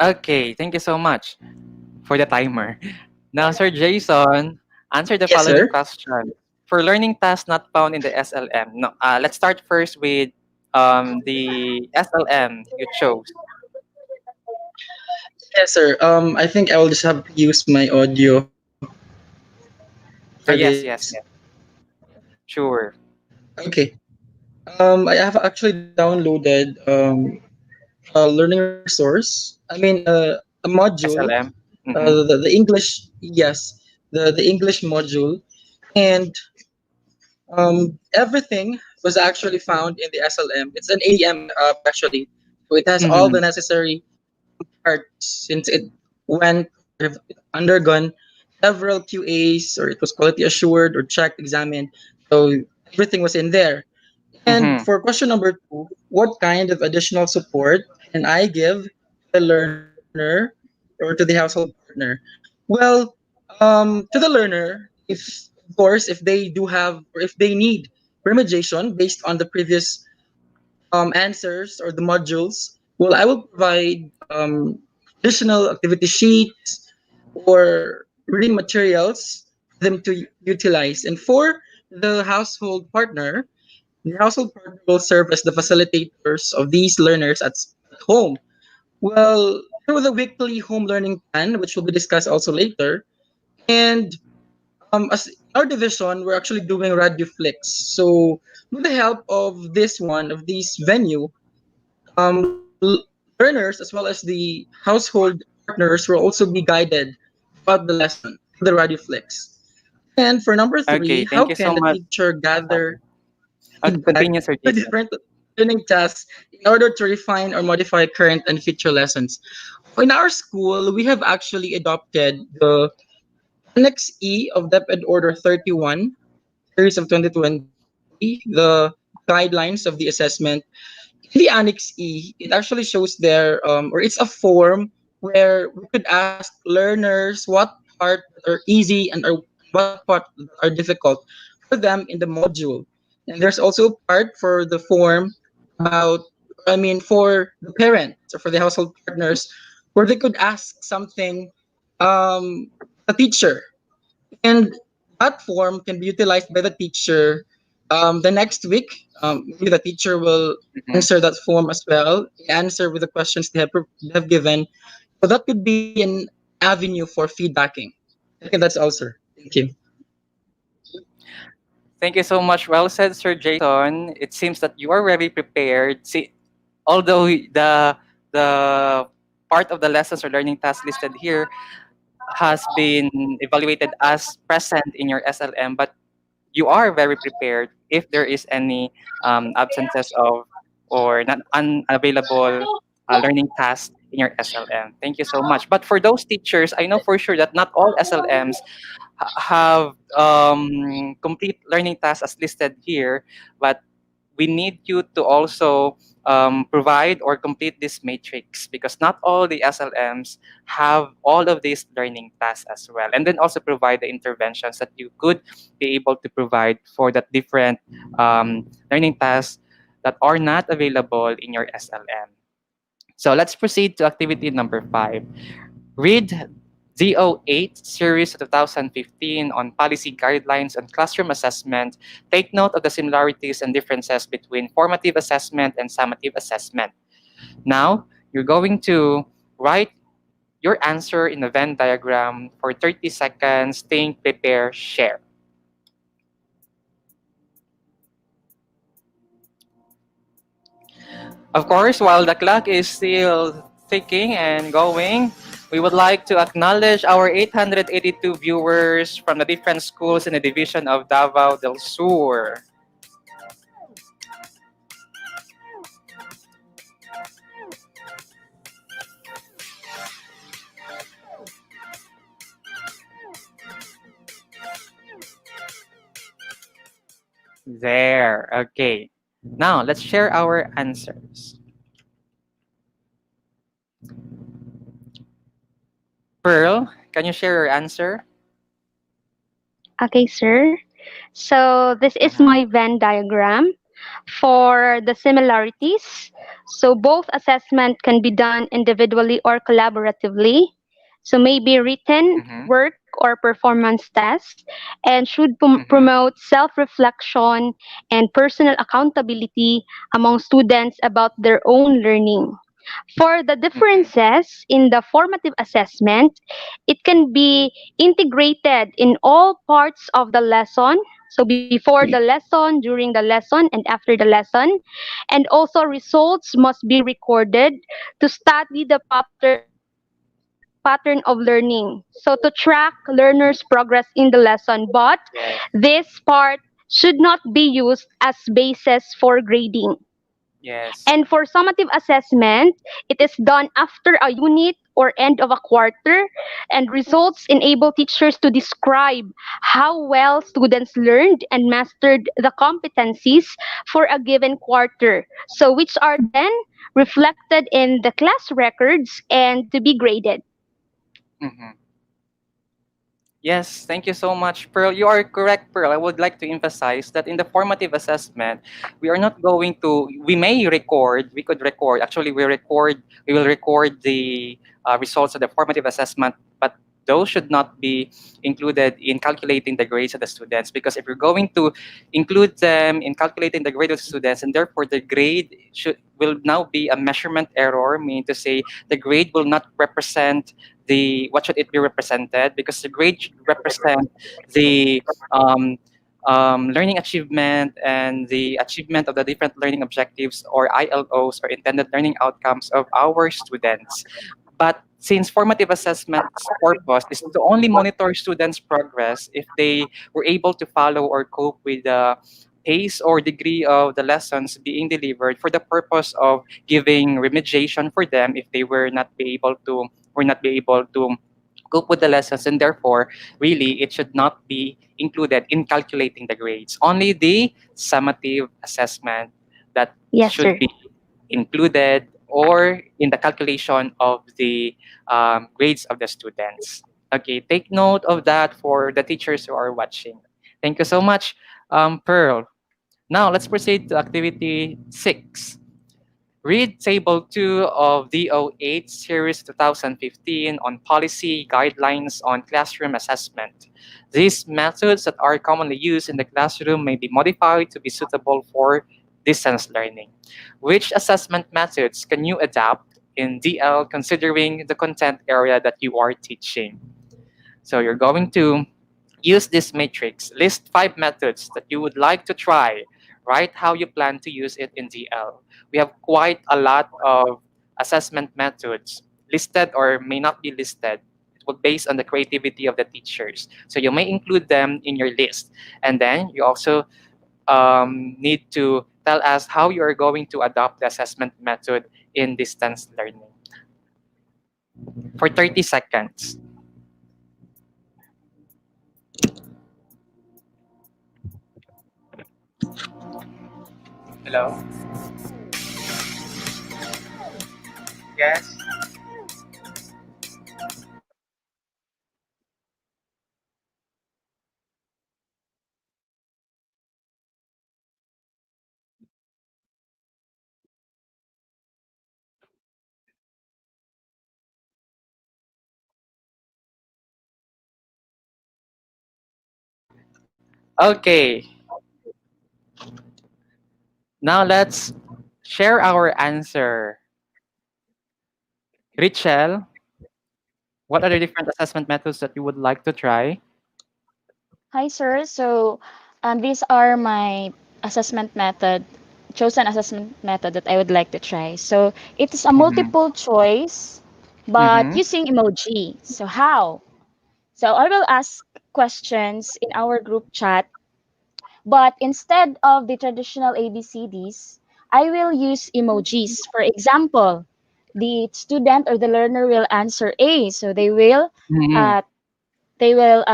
Okay, thank you so much for the timer. Now, Sir Jason, answer the Yes, following sir. question. For learning tasks not found in the SLM, no, let's start first with the SLM you chose. Yes, sir. I think I will just have to use my audio for Yes, this. yes, yes. Sure. Okay. I have actually downloaded a learning resource. A module. SLM. Mm-hmm. The English. Yes, the English module, and everything was actually found in the SLM. It's an ADM actually. So it has all the Mhm. necessary parts since it went or have undergone several QAs or it was quality assured or checked, examined. So everything was in there. And Mhm. for question number two, what kind of additional support can I give the learner or to the household partner? Well, to the learner, if of course if they do have or if they need remediation based on the previous answers or the modules, well, I will provide additional activity sheets or reading materials for them to utilize. And for the household partner, the household partner will serve as the facilitators of these learners at home. Well, through the weekly home learning plan, which will be discussed also later, and as in our division, we're actually doing Radio Flex. So, with the help of this one, of this venue, learners as well as the household partners will also be guided about the lesson through the Radio Flex. And for number three, Okay, how thank you can so the much. teacher gather feedback Continue, Sir to Jason. different learning tasks in order to refine or modify current and future lessons? In our school, we have actually adopted the Annex E of DepEd Order 31, series of 2020, the guidelines of the assessment. In the Annex E, it actually shows there, or it's a form where we could ask learners what part are easy and what part are difficult for them in the module. And there's also a part for the form about, I mean, for the parents or for the household partners, where they could ask something a teacher, and that form can be utilized by the teacher the next week. Maybe the teacher will Mhm. answer that form as well, answer with the questions they have given. So that could be an avenue for feedbacking. I think that's all, sir. Thank you. Thank you so much. Well said, Sir Jason. It seems that you are very prepared. See, although the part of the lessons or learning tasks listed here has been evaluated as present in your SLM, but you are very prepared if there is any absences of or not unavailable learning tasks in your SLM. Thank you so much. But for those teachers, I know for sure that not all SLMs have complete learning tasks as listed here, but we need you to also provide or complete this matrix because not all the SLMs have all of these learning tasks as well. And then also provide the interventions that you could be able to provide for that different learning tasks that are not available in your SLM. So let's proceed to activity number 5. Read ZO8 Series 2015 on policy guidelines and classroom assessment. Take note of the similarities and differences between formative assessment and summative assessment. Now, you're going to write your answer in a Venn diagram for 30 seconds. Think, prepare, share. Of course, while the clock is still ticking and going, we would like to acknowledge our 882 viewers from the different schools in the division of Davao del Sur. There, okay. Now, let's share our answers. Pearl, can you share your answer? Okay, sir. So this is my Venn diagram for the similarities. So both assessment can be done individually or collaboratively. So maybe written, Mm-hmm. work, or performance tests, and should Mm-hmm. promote self-reflection and personal accountability among students about their own learning. For the Mm-hmm. differences in the formative assessment, it can be integrated in all parts of the lesson. So before the lesson, during the lesson, and after the lesson. And also results must be recorded to study the pattern of learning. So to track learners' progress in the lesson. But Yes. this part should not be used as basis for grading. Yes. And for summative assessment, it is done after a unit or end of a quarter, and results enable teachers to describe how well students learned and mastered the competencies for a given quarter, so which are then reflected in the class records and to be graded. Mhm. Yes, thank you so much, Pearl. You are correct, Pearl. I would like to emphasize that in the formative assessment, we are not going to, we could record, actually we will record the results of the formative assessment, but those should not be included in calculating the grades of the students, because if you're going to include them in calculating the grade of the students, and therefore the grade will now be a measurement error, meaning to say the grade will not represent what should it be represented, because the grade should represent the learning achievement and the achievement of the different learning objectives, or ILOs, or intended learning outcomes of our students. But since formative assessment's purpose is to only monitor students' progress if they were able to follow or cope with the pace or degree of the lessons being delivered, for the purpose of giving remediation for them if they were not be able to cope with the lessons, and therefore really it should not be included in calculating the grades. Only the summative assessment that Yes, should sir. be included or in the calculation of the grades of the students. Okay, take note of that for the teachers who are watching. Thank you so much, Pearl. Now let's proceed to activity 6. Read Table 2 of DO8 Series 2015 on policy guidelines on classroom assessment. These methods that are commonly used in the classroom may be modified to be suitable for distance learning. Which assessment methods can you adapt in DL considering the content area that you are teaching? So you're going to use this matrix. List 5 methods that you would like to try. Write how you plan to use it in DL. We have quite a lot of assessment methods listed or may not be listed. It will based on the creativity of the teachers. So you may include them in your list. And then you also need to tell us how you are going to adopt the assessment method in distance learning. For 30 seconds. Hello? Yes? Okay. Now let's share our answer. Richel, what are the different assessment methods that you would like to try? Hi, sir. So, these are my assessment method, chosen assessment method that I would like to try. So, it is a Mm-hmm. multiple choice, but Mm-hmm. using emoji. So, how? So, I will ask questions in our group chat, but instead of the traditional ABCDs, I will use emojis. For example, the student or the learner will answer A, so Mm-hmm. uh, they will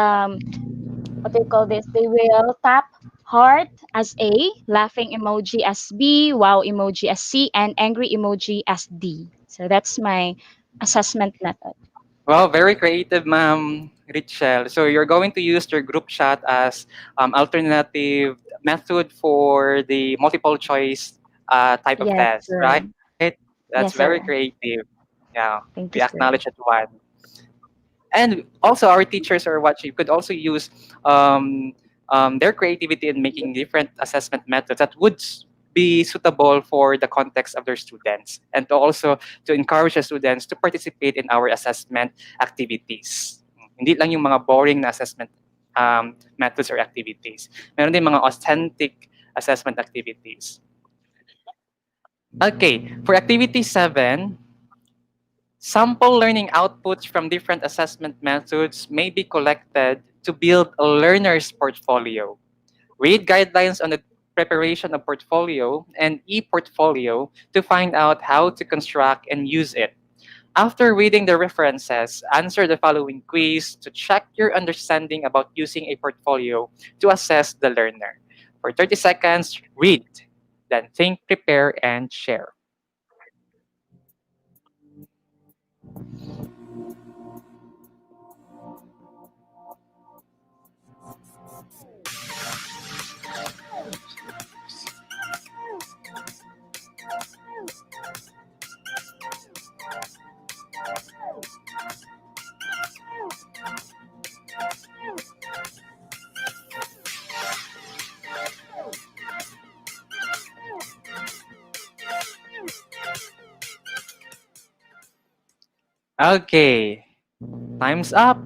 what do you call this? They will tap heart as A, laughing emoji as B, wow emoji as C, and angry emoji as D. So that's my assessment method. Well, very creative, ma'am, Richel. So you're going to use your group chat as alternative method for the multiple choice type of Yes, test, sir. right? That's very Yes, sir. creative. Yeah, we Thank you, sir. acknowledge that one. And also our teachers are watching could also use um, their creativity in making different assessment methods that would be suitable for the context of their students, and to also to encourage the students to participate in our assessment activities. Hindi lang yung mga boring na assessment methods or activities. Meron din mga authentic assessment activities. Okay, for activity 7, sample learning outputs from different assessment methods may be collected to build a learner's portfolio. Read guidelines on the preparation of portfolio and e-portfolio to find out how to construct and use it. After reading the references, answer the following quiz to check your understanding about using a portfolio to assess the learner. For 30 seconds, read, then think, prepare, and share. Okay, time's up.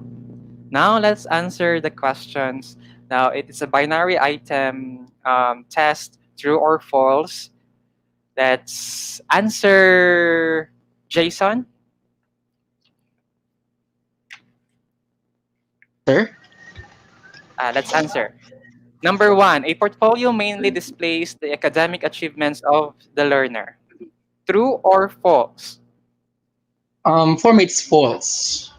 Now let's answer the questions. Now it is a binary item test, true or false. Let's answer, Jason. Sir? Let's answer. Number one, a portfolio mainly displays the academic achievements of the learner. True or false? For me, it's false.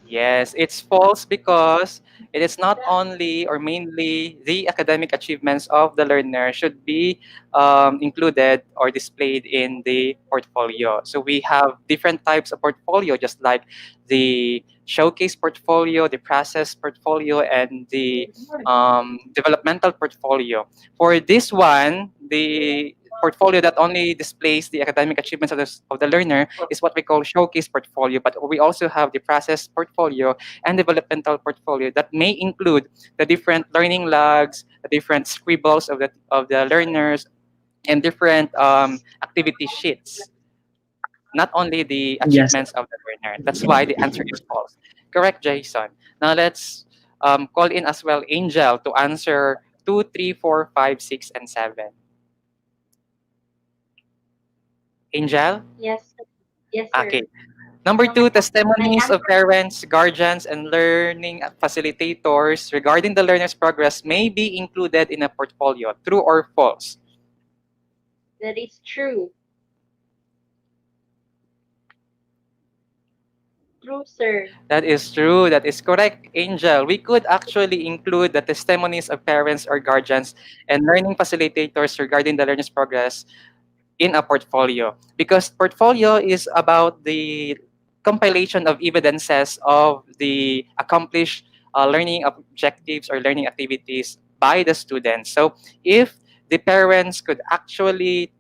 Yes, it's false because it is not only or mainly the academic achievements of the learner should be included or displayed in the portfolio. So we have different types of portfolio, just like the showcase portfolio, the process portfolio, and the developmental portfolio. For this one, the portfolio that only displays the academic achievements of the learner is what we call showcase portfolio, but we also have the process portfolio and developmental portfolio that may include the different learning logs, the different scribbles of the learners, and different activity sheets, not only the Yes. achievements of the learner. That's why the answer is false. Correct, Jason. Now let's call in as well Angel to answer 2, 3, 4, 5, 6, and 7. Angel? Yes, yes, sir. Okay. Number two, My testimonies of answer, parents, guardians, and learning facilitators regarding the learner's progress may be included in a portfolio. True or false? that is true. True, sir. That is true. That is correct, Angel. We could actually include the testimonies of parents or guardians and learning facilitators regarding the learner's progress in a portfolio, because portfolio is about the compilation of evidences of the accomplished learning objectives or learning activities by the students. So if the parents could actually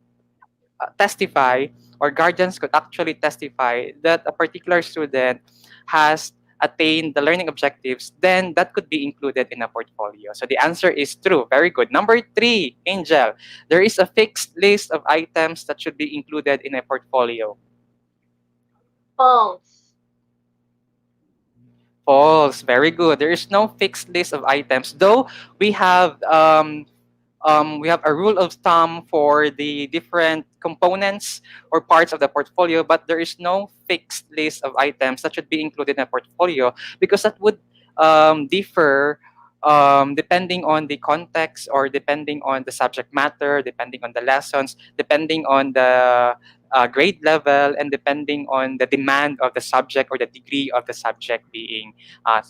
testify, or guardians could actually testify that a particular student has attained the learning objectives, then that could be included in a portfolio. So the answer is true. Very good. Number three, Angel, there is a fixed list of items that should be included in a portfolio. False. False. Very good. There is no fixed list of items, though we have a rule of thumb for the different components or parts of the portfolio, but there is no fixed list of items that should be included in a portfolio, because that would differ depending on the context, or depending on the subject matter, depending on the lessons, depending on the grade level, and depending on the demand of the subject or the degree of the subject being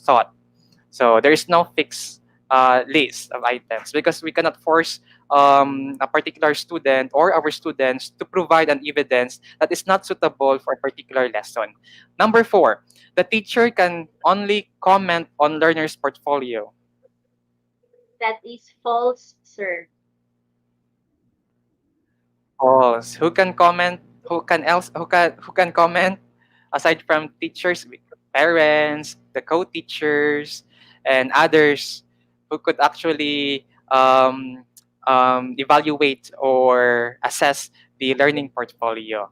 taught. So there is no fixed list of items, because we cannot force a particular student or our students to provide an evidence that is not suitable for a particular lesson. Number four, the teacher can only comment on learner's portfolio. That is false, sir. False. Who can comment? Who can comment aside from teachers, parents, the co-teachers, and others who could actually evaluate or assess the learning portfolio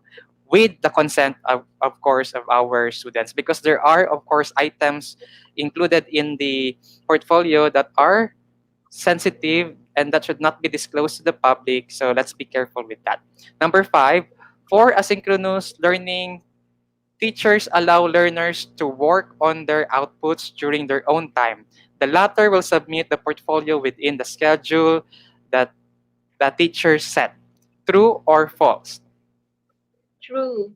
with the consent of course of our students, because there are of course items included in the portfolio that are sensitive and that should not be disclosed to the public. So let's be careful with that. Number five, for asynchronous learning, teachers allow learners to work on their outputs during their own time. The latter will submit the portfolio within the schedule that the teacher set. True or false? True.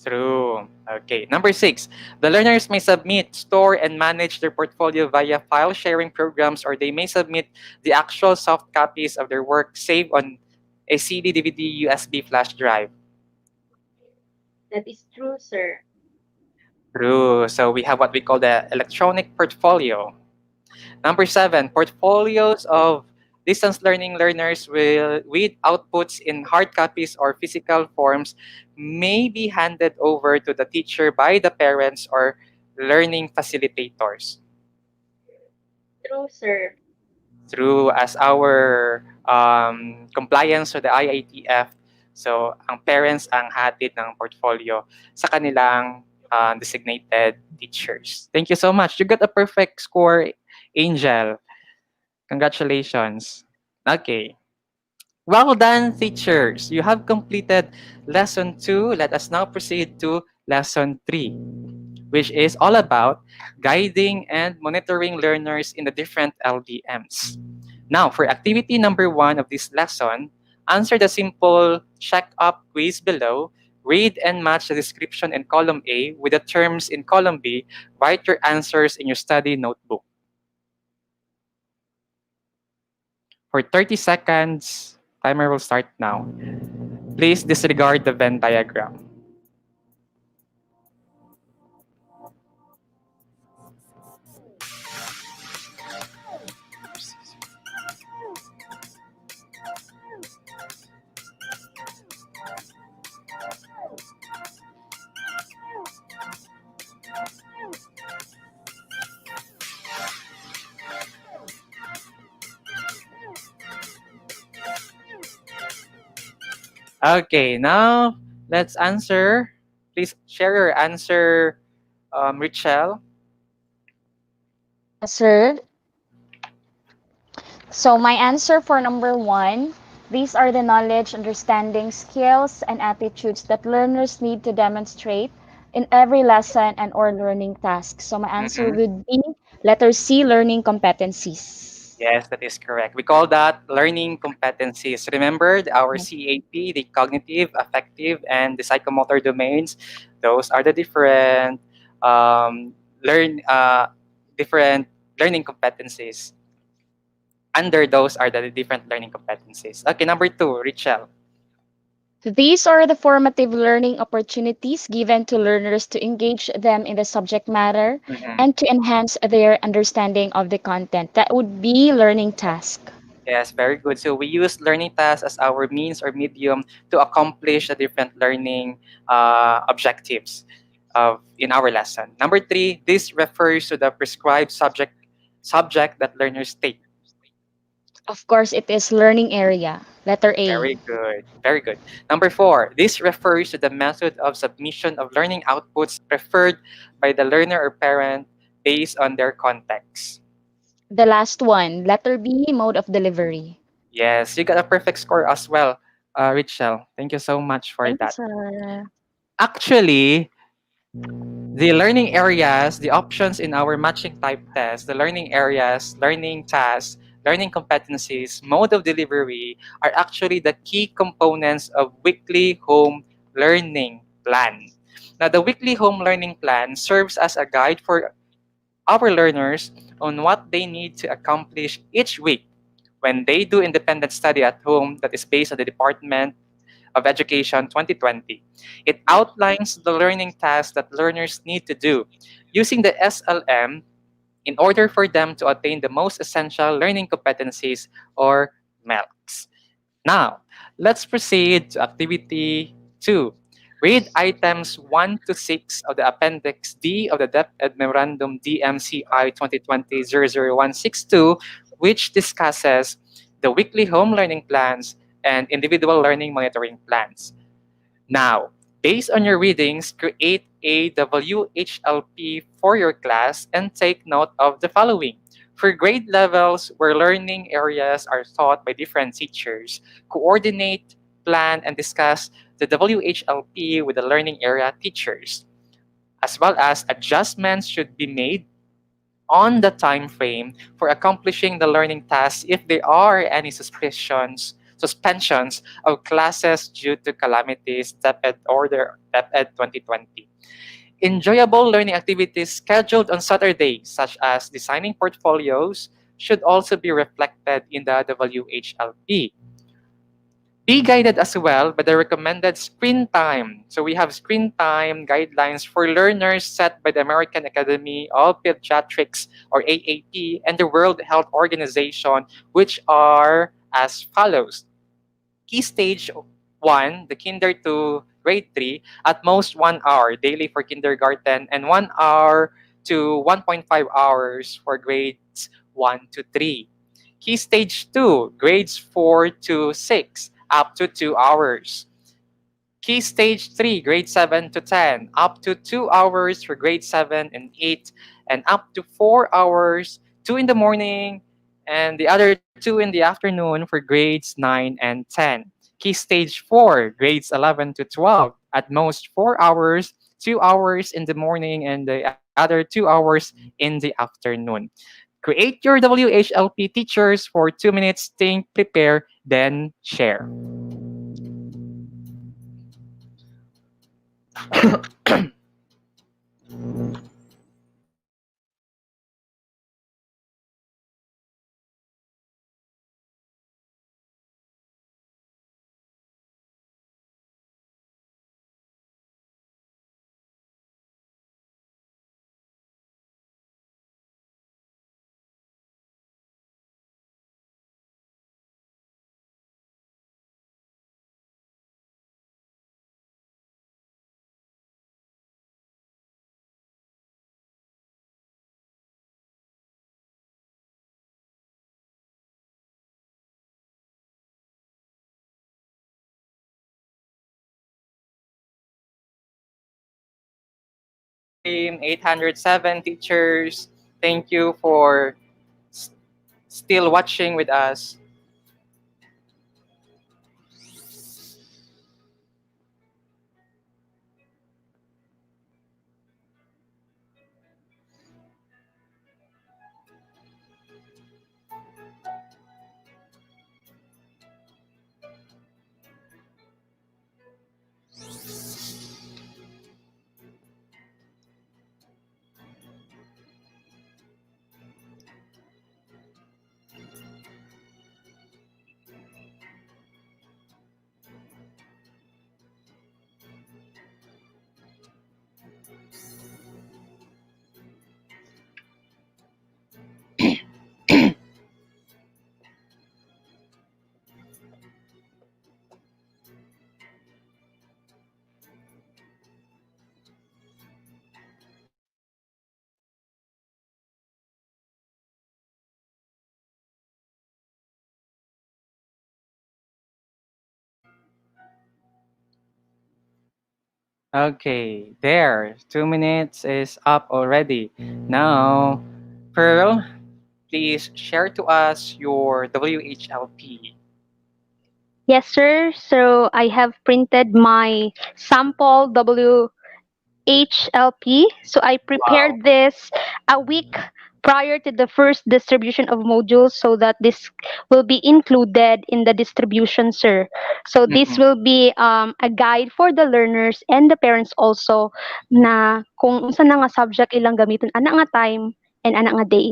True. Okay. Number 6, the learners may submit, store, and manage their portfolio via file sharing programs, or they may submit the actual soft copies of their work saved on a CD, DVD, USB flash drive. That is true, sir. True. So we have what we call the electronic portfolio. Number 7, portfolios of distance learning learners will, with outputs in hard copies or physical forms, may be handed over to the teacher by the parents or learning facilitators. True, sir. Through as our compliance with the IITF, so ang parents ang hatid ng portfolio sa kanilang designated teachers. Thank you so much. You got a perfect score, Angel. Congratulations. Okay. Well done, teachers. You have completed lesson 2. Let us now proceed to lesson 3, which is all about guiding and monitoring learners in the different LDMs. Now, for activity number 1 of this lesson, answer the simple check-up quiz below. Read and match the description in column A with the terms in column B. Write your answers in your study notebook. For 30 seconds, timer will start now. Please disregard the Venn diagram. Okay, now let's answer. Please share your answer, Richelle. Sir. So my answer for number 1, these are the knowledge, understanding, skills, and attitudes that learners need to demonstrate in every lesson and or learning task. So my answer would be letter C, learning competencies. Yes, that is correct. We call that learning competencies. Remember our CAP, the cognitive, affective, and the psychomotor domains. Those are the different different learning competencies. Under those are the different learning competencies. Okay, number 2, Richelle. These are the formative learning opportunities given to learners to engage them in the subject matter and to enhance their understanding of the content. That would be learning task. Yes, very good. So we use learning tasks as our means or medium to accomplish the different learning objectives in our lesson. Number 3, this refers to the prescribed subject that learners take. Of course, it is learning area. Letter A. Very good. Very good. Number 4, this refers to the method of submission of learning outputs preferred by the learner or parent based on their context. The last one, letter B, mode of delivery. Yes, you got a perfect score as well, Richelle. Thank you so much for Thank you, that. sir. Actually, the learning areas, the options in our matching type test, the learning areas, learning tasks, learning competencies, mode of delivery are actually the key components of weekly home learning plan. Now, the weekly home learning plan serves as a guide for our learners on what they need to accomplish each week when they do independent study at home that is based on the Department of Education 2020. It outlines the learning tasks that learners need to do using the SLM in order for them to attain the most essential learning competencies or MELCs. Now, let's proceed to activity 2. Read items 1 to 6 of the Appendix D of the DepEd Memorandum DMCI 2020-00162, which discusses the weekly home learning plans and individual learning monitoring plans. Now, based on your readings, create a WHLP for your class and take note of the following. For grade levels where learning areas are taught by different teachers, coordinate, plan, and discuss the WHLP with the learning area teachers, as well as adjustments should be made on the time frame for accomplishing the learning tasks if there are any suspensions of classes due to calamities, DepEd Order DepEd 2020. Enjoyable learning activities scheduled on Saturdays, such as designing portfolios, should also be reflected in the WHLP. Be guided as well by the recommended screen time. So we have screen time guidelines for learners set by the American Academy of Pediatrics or AAP and the World Health Organization, which are as follows. Key stage 1, the kinder to grade 3, at most 1 hour daily for kindergarten and 1 hour to 1.5 hours for grades 1 to 3. Key stage 2, grades 4 to 6, up to 2 hours. Key stage 3, grade 7 to 10, up to 2 hours for grade 7 and 8, and up to 4 hours, 2 in the morning, and the other 2 in the afternoon for grades 9 and 10. Key stage 4, grades 11 to 12, at most 4 hours, 2 hours in the morning, and the other 2 hours in the afternoon. Create your WHLP teachers for 2 minutes, think, prepare, then share. Team 807 teachers, thank you for still watching with us. Okay, there. 2 minutes is up already. Now, Pearl, please share to us your WHLP. Yes, sir. So I have printed my sample WHLP. So I Wow. prepared this a week prior to the first distribution of modules so that this will be included in the distribution, sir. So this Mhm. will be a guide for the learners and the parents also na kung unsa na nga subject ilang gamiton ana nga time and ana nga day.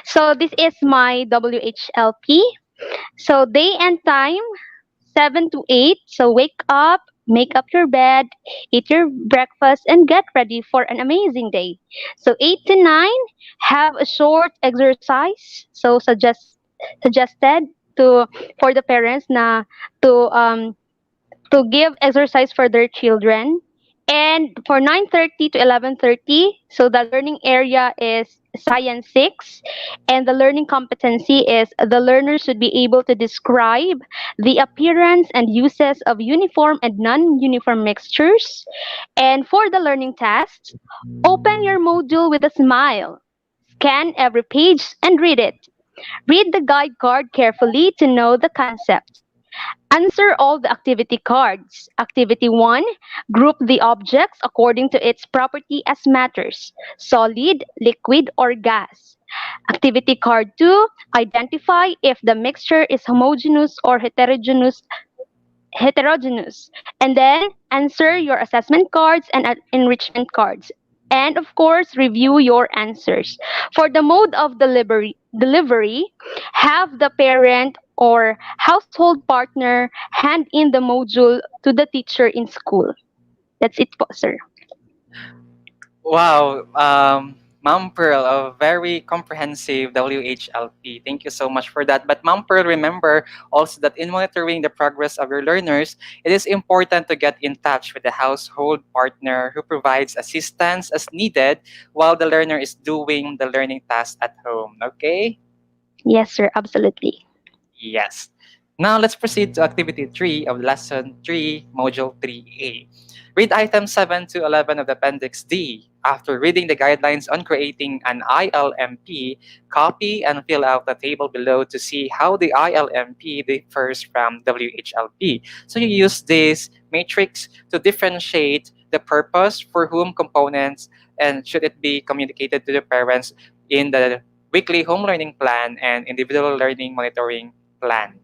So this is my WHLP. So day and time 7 to 8. So wake up, make up your bed, eat your breakfast, and get ready for an amazing day. So 8 to 9, have a short exercise. So suggested to for the parents na to give exercise for their children. And for 9:30 to 11:30, so the learning area is Science 6, and the learning competency is the learner should be able to describe the appearance and uses of uniform and non-uniform mixtures. And for the learning tasks, open your module with a smile. Scan every page and read it. Read the guide card carefully to know the concept. Answer all the activity cards. Activity 1, group the objects according to its property as matters, solid, liquid, or gas. Activity card 2, identify if the mixture is homogeneous or heterogeneous, and then answer your assessment cards and enrichment cards. And of course, review your answers. For the mode of delivery, have the parent or household partner hand in the module to the teacher in school. That's it po, sir. Wow, Ma'am Pearl, a very comprehensive WHLP. Thank you so much for that. But Ma'am Pearl, remember also that in monitoring the progress of your learners, it is important to get in touch with the household partner who provides assistance as needed while the learner is doing the learning task at home. Okay? Yes, sir, absolutely. Yes. Now let's proceed to activity 3 of lesson 3, module 3A. Read items 7 to 11 of the appendix D. After reading the guidelines on creating an ILMP, copy and fill out the table below to see how the ILMP differs from WHLP. So you use this matrix to differentiate the purpose, for whom components, and should it be communicated to the parents in the weekly home learning plan and individual learning monitoring plan.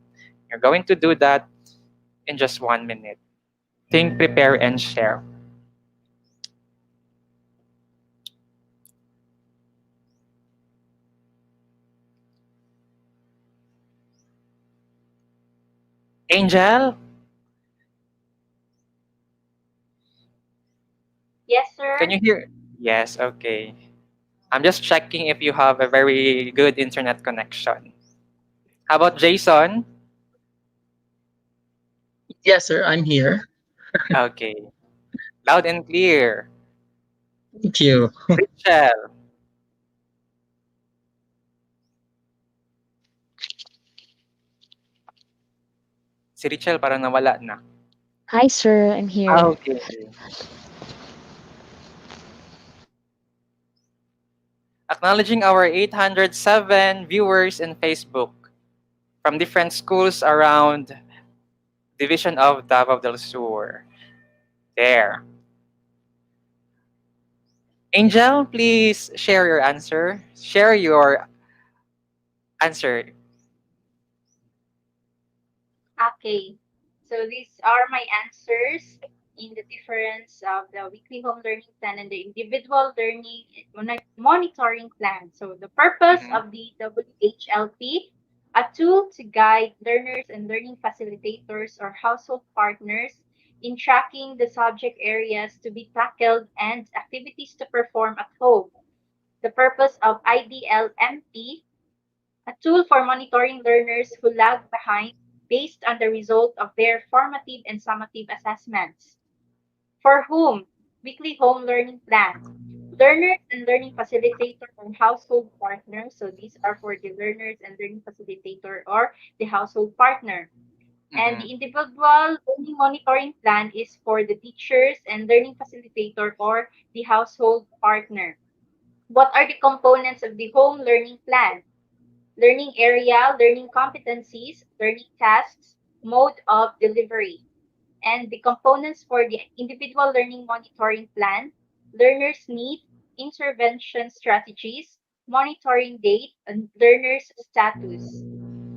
You're going to do that in just 1 minute. Think, prepare, and share. Angel, Yes, sir. can you hear? Yes, okay. I'm just checking if you have a very good internet connection. How about Jason? Yes, sir, I'm here. Okay. Loud and clear. Thank you. Rachel. Si Rachel parang nawala na. Hi, sir. I'm here. Okay. Acknowledging our 807 viewers in Facebook from different schools around Division of Davao del Sur. There. Angel, please share your answer. Share your answer. Okay. So these are my answers in the difference of the weekly home learning plan and the individual learning monitoring plan. So the purpose of the WHLP, a tool to guide learners and learning facilitators or household partners in tracking the subject areas to be tackled and activities to perform at home. The purpose of IDLMP, a tool for monitoring learners who lag behind based on the result of their formative and summative assessments. For whom? Weekly home learning plan. Learners and learning facilitator or household partner. So these are for the learners and learning facilitator or the household partner. And the individual learning monitoring plan is for the teachers and learning facilitator or the household partner. What are the components of the home learning plan? Learning area, learning competencies, learning tasks, mode of delivery. And the components for the individual learning monitoring plan, learners' need, intervention strategies, monitoring date, and learners' status.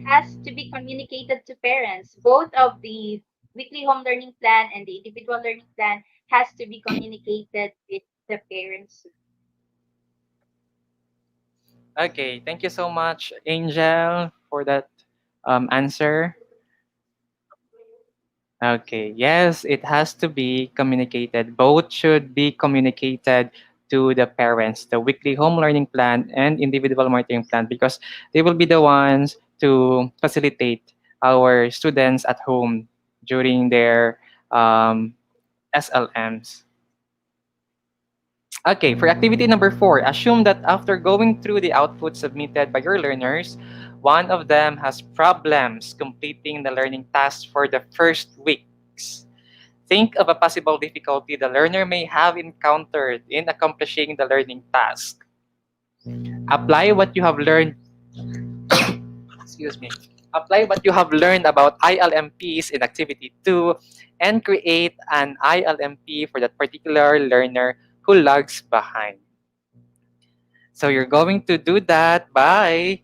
Has to be communicated to parents. Both of the weekly home learning plan and the individual learning plan has to be communicated with the parents. Okay, thank you so much, Angel, for that answer. Okay, yes, it has to be communicated. Both should be communicated to the parents, the weekly home learning plan and individual monitoring plan, because they will be the ones to facilitate our students at home during their SLMs. Okay, for activity number 4, assume that after going through the output submitted by your learners, one of them has problems completing the learning tasks for the first weeks. Think of a possible difficulty the learner may have encountered in accomplishing the learning task. Apply what you have learned. Excuse me. apply what you have learned about ILMPs in activity 2 and create an ILMP for that particular learner who lags behind. So you're going to do that by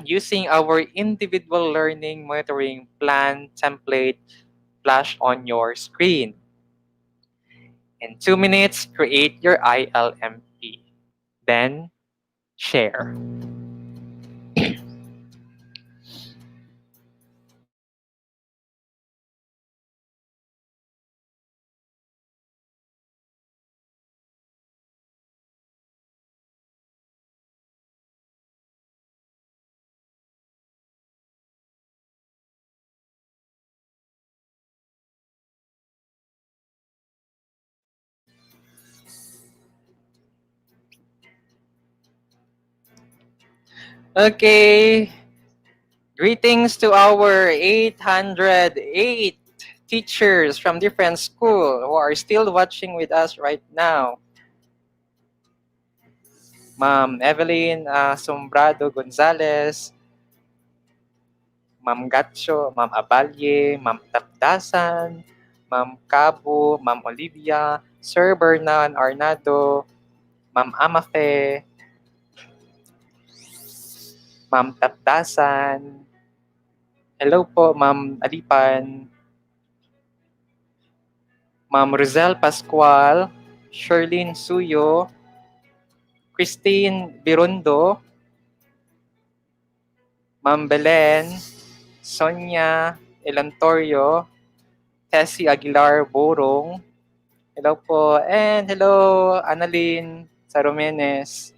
using our individual learning monitoring plan template flash on your screen. In 2 minutes, create your ILMP. Then share. Okay. Greetings to our 808 teachers from different school who are still watching with us right now. Ma'am Evelyn Sombrado Gonzalez, Ma'am Gatcho, Ma'am Abalye, Ma'am Tapdasan, Ma'am Cabo, Ma'am Olivia, Sir Bernan Arnado, Ma'am Amafe, Ma'am Tapdasan. Hello po, Ma'am Alipan, Ma'am Rosel Pascual, Sherlyn Suyo, Christine Birundo, Ma'am Belen, Sonia Elantorio, Tessie Aguilar Borong. Hello po. And hello, Annalyn Saromenes.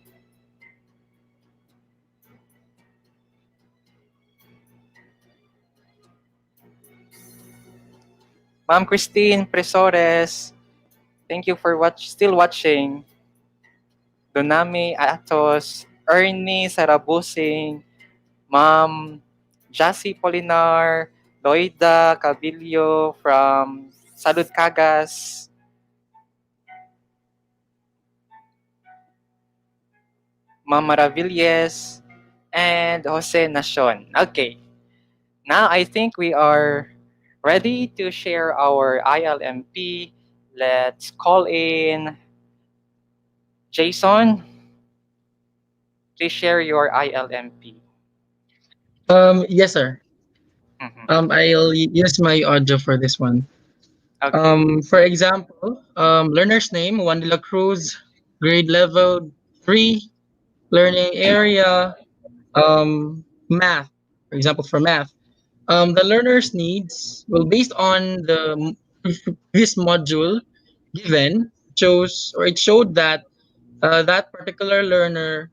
Ma'am Christine Presores, thank you for still watching. Donami Atos, Ernie Sarabusing, Ma'am Jassy Polinar, Loida Cabillo from Salud Cagas, Ma'am Maravilles, and Jose Nacion. Okay, now I think we are ready to share our ILMP. Let's call in Jason. Please share your ILMP. Yes, sir. I'll use my audio for this one. For example, learner's name, Juan de la Cruz, grade level 3, learning area, math, for example, for math. The learner's needs will based on the previous module given shows or it showed that that particular learner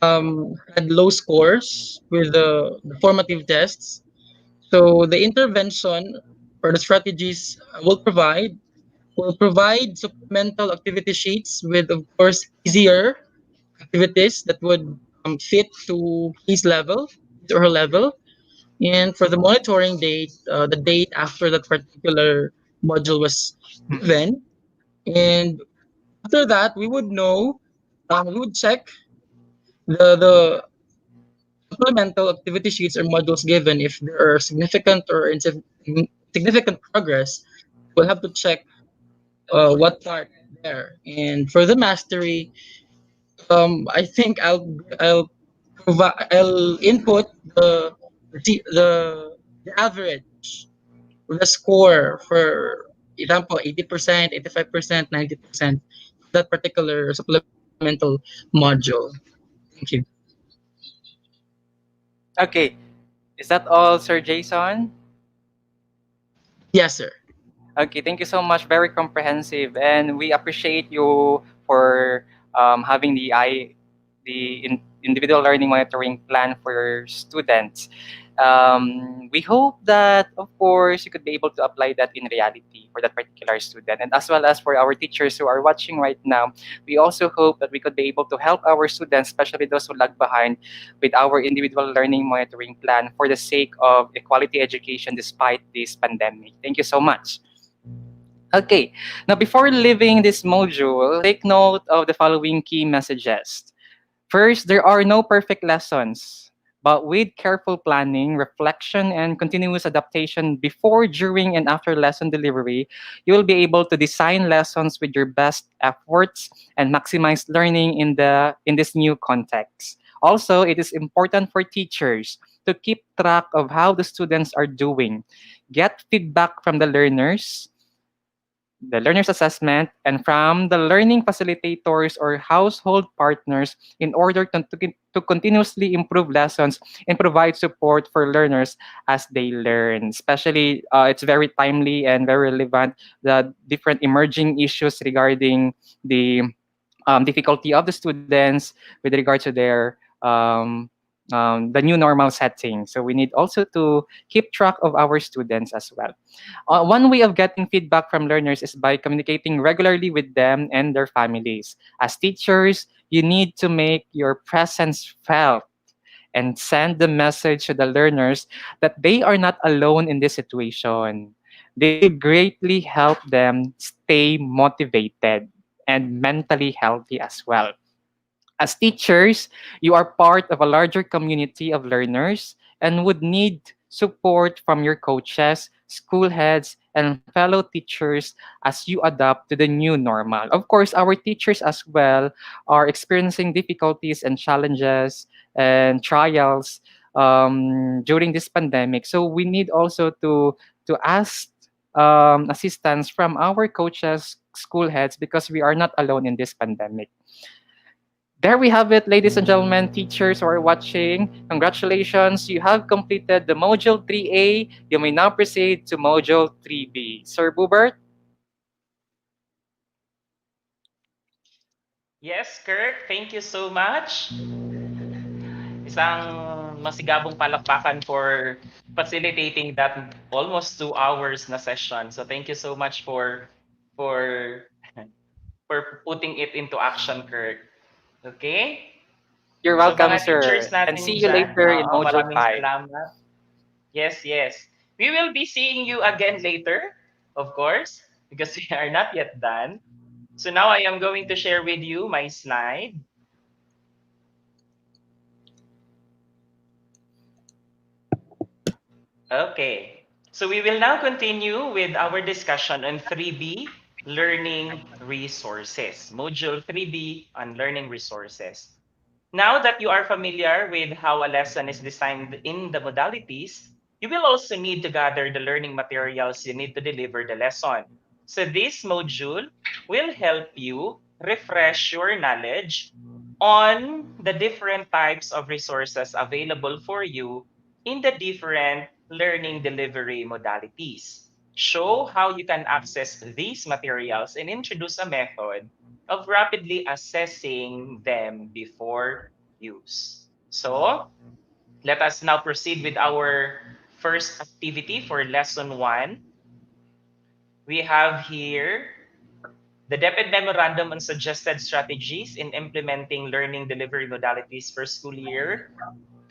had low scores with the formative tests. So the intervention or the strategies will provide supplemental activity sheets with, of course, easier activities that would fit to his level, his or her level. And for the monitoring date, the date after that particular module was given. And after that, we would know, we would check the supplemental activity sheets or modules given. If there are significant or significant progress, we'll have to check what part there. And for the mastery, I think I'll input the average, the score for example 80%, 85%, 90% that particular supplemental module. Thank you. Okay, is that all, Sir Jason? Yes, sir. Okay, thank you so much. Very comprehensive, and we appreciate you for having the individual learning monitoring plan for your students. We hope that, of course, you could be able to apply that in reality for that particular student, and as well as for our teachers who are watching right now. We also hope that we could be able to help our students, especially those who lag behind, with our individual learning monitoring plan for the sake of equality education despite this pandemic. Thank you so much. Okay, now before leaving this module, take note of the following key messages. First, there are no perfect lessons, But with careful planning, reflection, and continuous adaptation before, during, and after lesson delivery, you will be able to design lessons with your best efforts and maximize learning in this new context. Also, it is important for teachers to keep track of how the students are doing, get feedback from the learner's assessment, and from the learning facilitators or household partners in order to continuously improve lessons and provide support for learners as they learn. Especially, it's very timely and very relevant, the different emerging issues regarding the difficulty of the students with regard to their the new normal setting. So we need also to keep track of our students as well. One way of getting feedback from learners is by communicating regularly with them and their families. As teachers, you need to make your presence felt and send the message to the learners that they are not alone in this situation. This will greatly help them stay motivated and mentally healthy as well. As teachers, you are part of a larger community of learners and would need support from your coaches, school heads, and fellow teachers as you adapt to the new normal. Of course, our teachers as well are experiencing difficulties and challenges and trials during this pandemic. So we need also to ask assistance from our coaches, school heads, because we are not alone in this pandemic. There we have it, ladies and gentlemen, teachers who are watching. Congratulations, you have completed the Module 3A. You may now proceed to Module 3B. Sir Bubert? Yes, Kirk, thank you so much. Isang masigabong palakpakan for facilitating that almost 2 hours na session. So thank you so much for for putting it into action, Kirk. Okay? You're So welcome, mga teachers sir. And see natin you dyan, later in Module maraming 5. salamat. Yes, yes. We will be seeing you again later, of course, because we are not yet done. So now I am going to share with you my slide. Okay. So we will now continue with our discussion on 3B, Learning Resources. Module 3B on Learning Resources. Now that you are familiar with how a lesson is designed in the modalities, you will also need to gather the learning materials you need to deliver the lesson. So this module will help you refresh your knowledge on the different types of resources available for you in the different learning delivery modalities. Show how you can access these materials and introduce a method of rapidly assessing them before use. So let us now proceed with our first activity for lesson 1. We have here the DepEd Memorandum on Suggested Strategies in Implementing Learning Delivery Modalities for School Year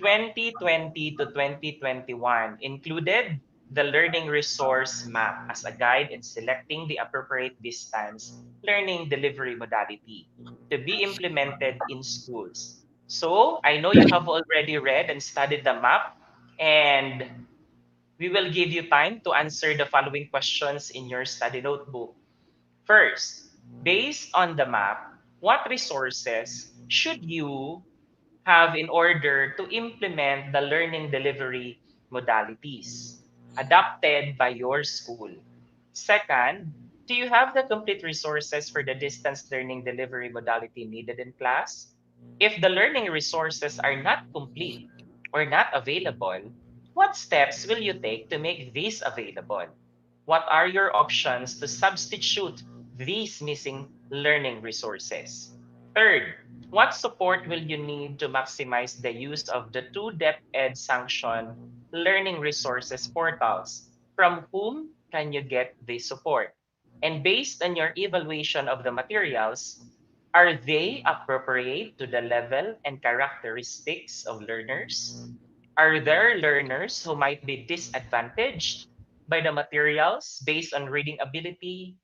2020 to 2021 included the Learning Resource Map as a guide in selecting the appropriate distance learning delivery modality to be implemented in schools. So I know you have already read and studied the map, and we will give you time to answer the following questions in your study notebook. First, based on the map, what resources should you have in order to implement the learning delivery modalities adopted by your school? Second, do you have the complete resources for the distance learning delivery modality needed in class? If the learning resources are not complete or not available, what steps will you take to make these available? What are your options to substitute these missing learning resources? Third, what support will you need to maximize the use of the two DepEd sanctioned learning resources portals? From whom can you get this support? And based on your evaluation of the materials, are they appropriate to the level and characteristics of learners? Are there learners who might be disadvantaged by the materials based on reading ability,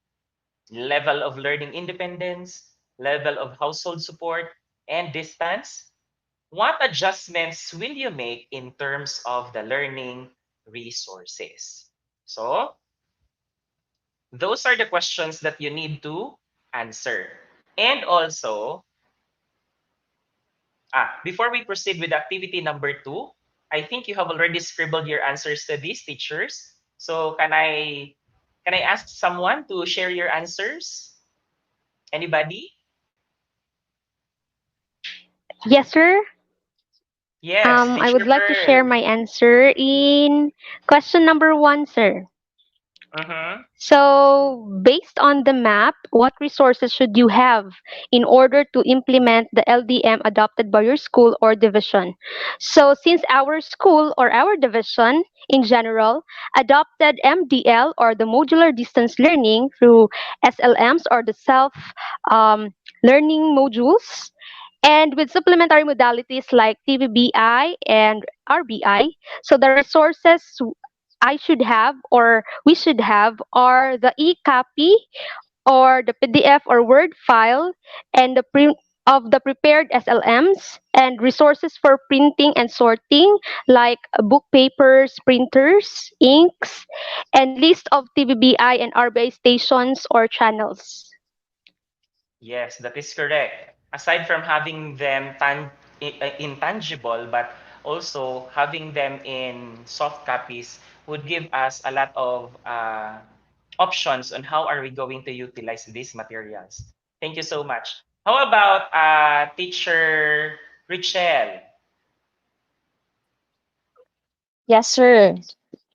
level of learning independence, level of household support, and distance? What adjustments will you make in terms of the learning resources? So, those are the questions that you need to answer. And also, before we proceed with activity number 2, I think you have already scribbled your answers to these teachers. So can I ask someone to share your answers? Anybody? Yes, sir. Yes, I teacher would like to share Pearl. my answer in question number 1, sir. Mm-hmm. So, based on the map, what resources should you have in order to implement the LDM adopted by your school or division? So, since our school or our division in general adopted MDL or the modular distance learning through SLMs or the self learning modules, and with supplementary modalities like TVBI and RBI, so the resources I should have or we should have are the e-copy or the PDF or Word file and the print of the prepared SLMs and resources for printing and sorting like book papers, printers, inks, and list of TVBI and RBI stations or channels. Yes, that is correct. Aside from having them intangible, but also having them in soft copies would give us a lot of options on how are we going to utilize these materials. Thank you so much. How about teacher Richelle? Yes, sir.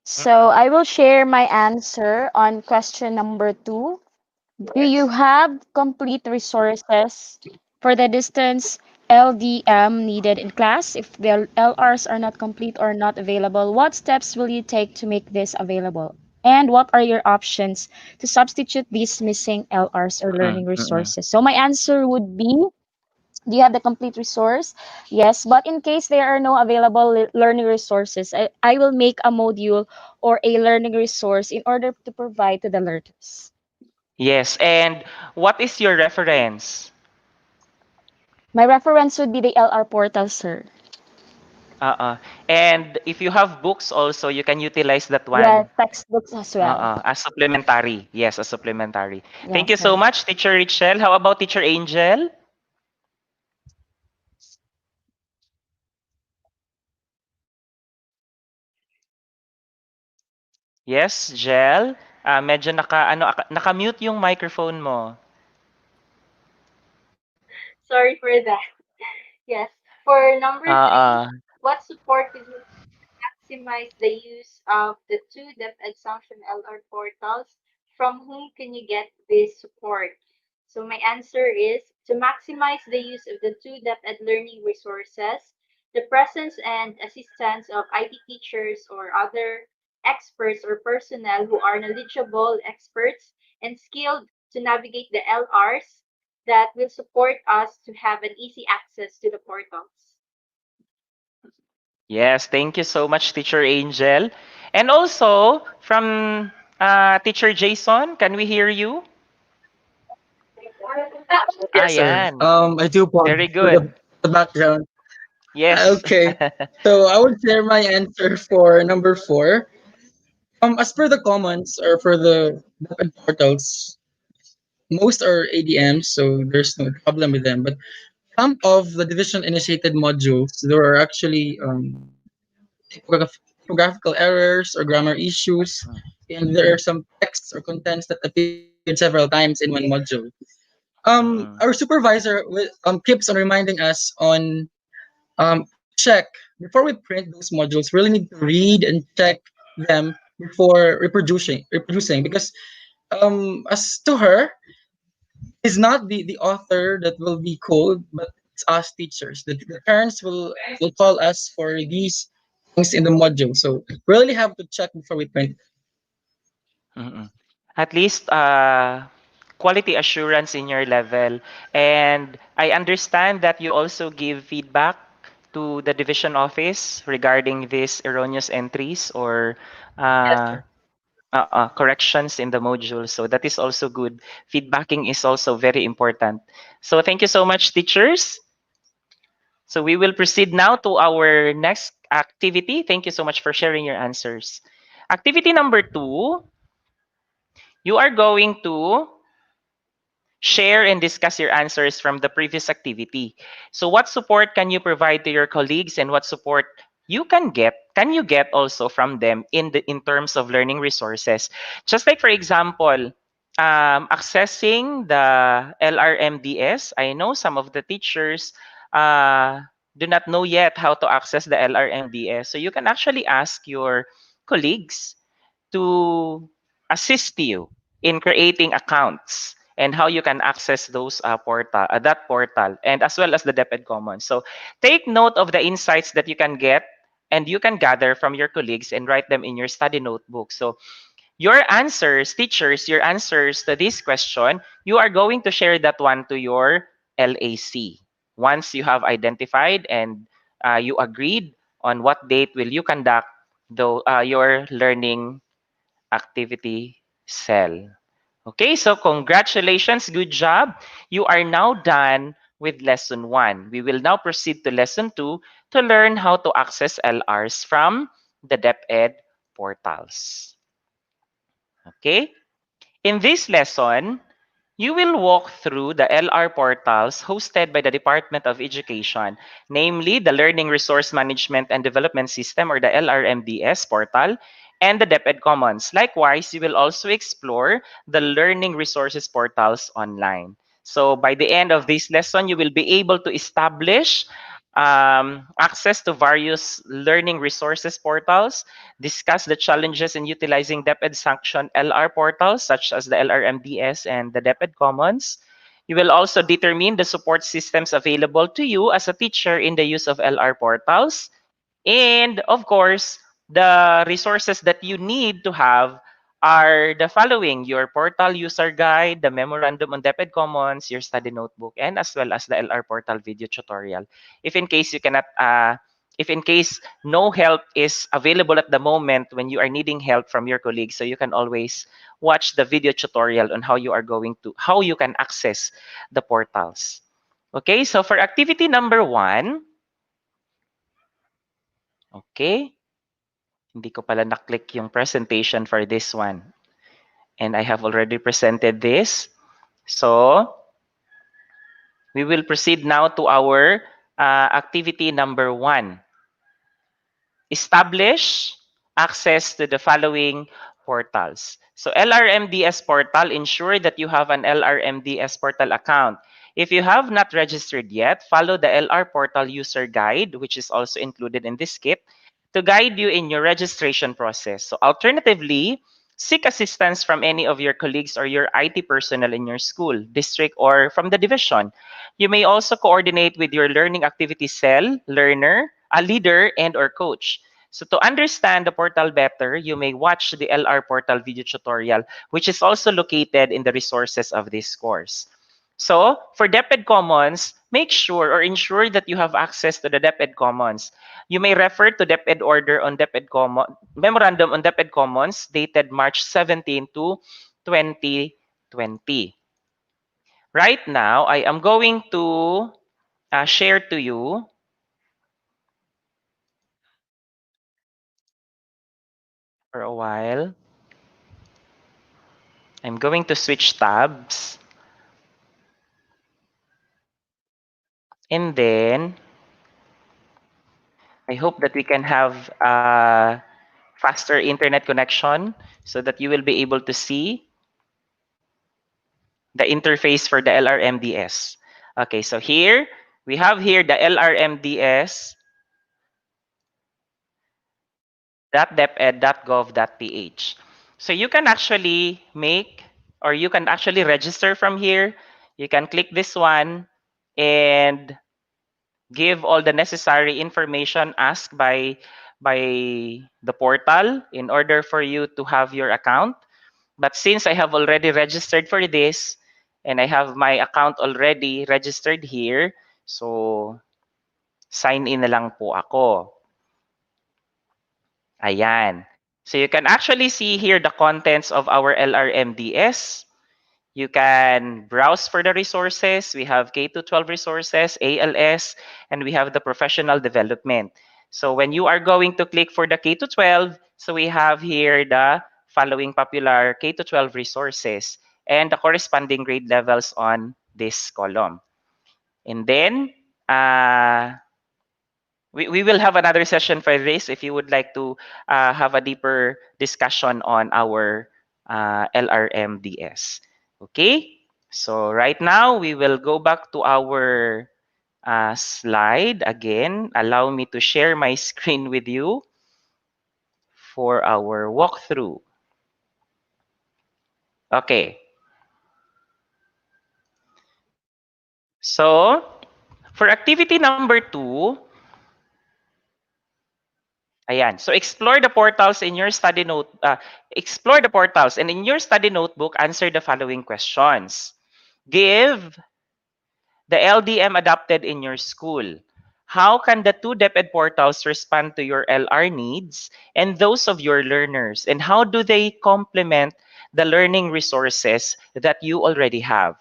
So Mm-mm. I will share my answer on question number 2. Do you Yes. have complete resources for the distance LDM needed in class? If the LRs are not complete or not available, what steps will you take to make this available? And what are your options to substitute these missing LRs or learning Mm-mm. Mm-mm. resources? So my answer would be, do you have the complete resource? Yes, but in case there are no available learning resources, I will make a module or a learning resource in order to provide to the learners. Yes, and what is your reference? My reference would be the LR portal, sir. Uh-uh. And if you have books also, you can utilize that Yes, one. textbooks as well. As supplementary. Yes, as supplementary. Thank Yes, you so sir. much, Teacher Richelle. How about Teacher Angel? Yes, Jel. Medyo naka-mute yung microphone mo. Sorry for that. Yes. For number three, Uh, what support will you maximize the use of the two DepEd Sanction LR portals? From whom can you get this support? So my answer is to maximize the use of the two DepEd learning resources, the presence and assistance of IT teachers or other experts or personnel who are knowledgeable experts and skilled to navigate the LRs that will support us to have an easy access to the portals. yes, thank you so much, Teacher Angel. And also, from Teacher Jason, can we hear you? Yes, sir. Yan. I do Very apologize for good. the background. Yes. Okay. So I would share my answer for number 4. As per the comments or for the web portals, most are ADMs, so there's no problem with them. But some of the division-initiated modules, there are actually typographical errors or grammar issues, and there are some texts or contents that appeared several times in one module. Mm-mm. Our supervisor keeps on reminding us on check before we print those modules. Really need to read and check them before reproducing because as to her is not the author that will be called, but it's us teachers. The parents will call us for these things in the module. So we really have to check before we print. Mm-mm. At least quality assurance in your level. And I understand that you also give feedback to the division office regarding these erroneous entries or Yes, uh, sir. corrections in the module. So that is also good. Feedbacking is also very important. So thank you so much, teachers. So we will proceed now to our next activity. Thank you so much for sharing your answers. Activity number 2, you are going to share and discuss your answers from the previous activity. So what support can you provide to your colleagues, and what support can you get also from them in terms of learning resources? Just like for example, accessing the LRMDS. I know some of the teachers do not know yet how to access the LRMDS. So you can actually ask your colleagues to assist you in creating accounts and how you can access those that portal, and as well as the DepEd Commons. So take note of the insights that you can get and you can gather from your colleagues and write them in your study notebook. So your answers, teachers, your answers to this question, you are going to share that one to your LAC. Once you have identified and you agreed on what date will you conduct your learning activity cell. Okay, so congratulations, good job. You are now done with lesson 1. We will now proceed to lesson 2 to learn how to access LRs from the DepEd portals. Okay, in this lesson, you will walk through the LR portals hosted by the Department of Education, namely the Learning Resource Management and Development System, or the LRMDS portal, and the DepEd Commons. Likewise, you will also explore the Learning Resources portals online. So by the end of this lesson, you will be able to establish access to various learning resources portals, discuss the challenges in utilizing DepEd sanctioned LR portals such as the LRMDS and the DepEd Commons. You will also determine the support systems available to you as a teacher in the use of LR portals. And of course, the resources that you need to have are the following: your portal user guide, the memorandum on DepEd Commons, your study notebook, and as well as the LR portal video tutorial. If in case you cannot, if in case no help is available at the moment when you are needing help from your colleagues, so you can always watch the video tutorial on how you can access the portals. Okay, so for activity number 1, okay, hindi ko pala na-click yung presentation for this one. And I have already presented this. So, we will proceed now to our activity number 1. Establish access to the following portals. So, LRMDS portal, ensure that you have an LRMDS portal account. If you have not registered yet, follow the LR portal user guide, which is also included in this kit, to guide you in your registration process. So alternatively, seek assistance from any of your colleagues or your IT personnel in your school, district, or from the division. You may also coordinate with your learning activity cell, learner, a leader, and or coach. So to understand the portal better, you may watch the LR portal video tutorial, which is also located in the resources of this course. So for DepEd Commons, make sure or ensure that you have access to the DepEd Commons. You may refer to DepEd order on DepEd Commons, memorandum on DepEd Commons dated March 17 to 2020. Right now, I am going to share to you for a while. I'm going to switch tabs. And then, I hope that we can have a faster internet connection so that you will be able to see the interface for the LRMDS. Okay, so here, we have here the LRMDS .deped.gov.ph. So you can actually you can actually register from here. You can click this one and give all the necessary information asked by the portal in order for you to have your account. But since I have already registered for this and I have my account already registered here, so sign in na lang po ako. Ayan. So you can actually see here the contents of our LRMDS. You can browse for the resources. We have K to 12 resources, ALS, and we have the professional development. So when you are going to click for the K to 12, so we have here the following popular K to 12 resources and the corresponding grade levels on this column. And then we will have another session for this if you would like to have a deeper discussion on our LRMDS. Okay, so right now we will go back to our slide again. Allow me to share my screen with you for our walkthrough. Okay, so for activity number 2, ayan. So explore the portals in your study note. Explore the portals and in your study notebook, answer the following questions. Give the LDM adopted in your school. How can the two DepEd portals respond to your LR needs and those of your learners? And how do they complement the learning resources that you already have?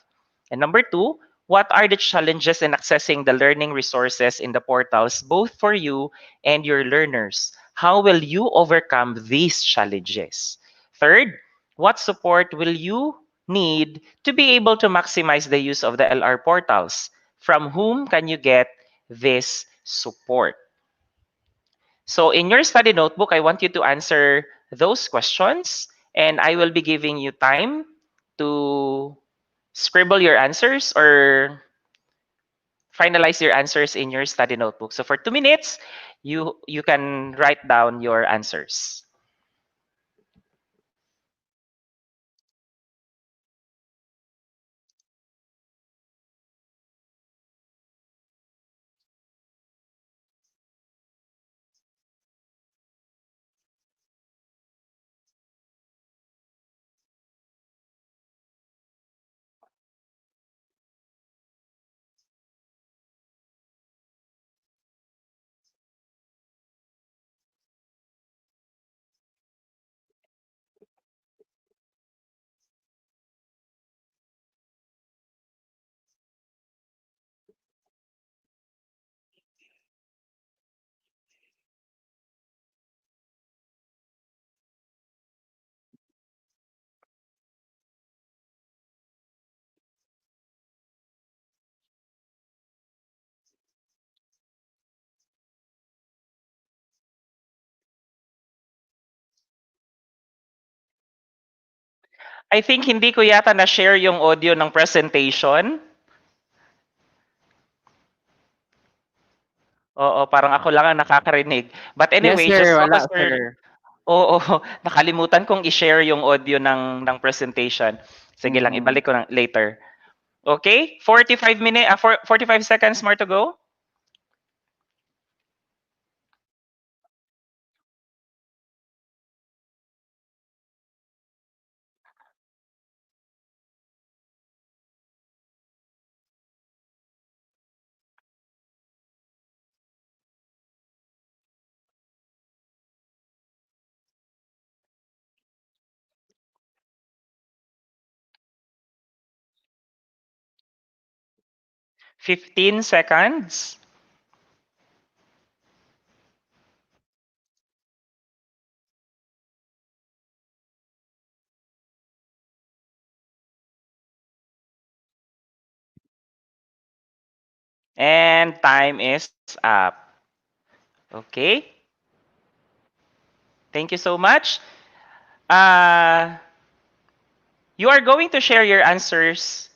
And number 2, what are the challenges in accessing the learning resources in the portals, both for you and your learners? How will you overcome these challenges? Third, what support will you need to be able to maximize the use of the LR portals? From whom can you get this support? So in your study notebook, I want you to answer those questions, and I will be giving you time to scribble your answers or finalize your answers in your study notebook. So for 2 minutes, you can write down your answers. I think hindi ko yata na-share yung audio ng presentation. Oo, parang ako lang ang nakakarinig. But Yes, anyway, just sir. focus Wala, for... sir. Oo, nakalimutan kong i-share yung audio ng presentation. Sige lang, Mm-mm. ibalik ko lang later. Okay? 45 seconds more to go. Fifteen seconds. And time is up. Okay? Thank you so much. You are going to share your answers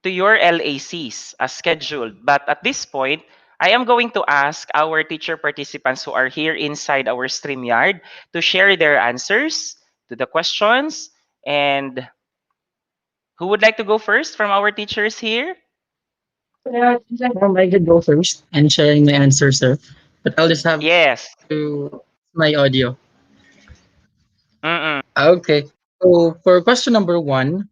to your LACs as scheduled. But at this point, I am going to ask our teacher participants who are here inside our StreamYard to share their answers to the questions. And who would like to go first from our teachers here? I could go first and sharing my answer, sir. But I'll just have Yes. to my audio. Mm-mm. Okay. So for question number 1,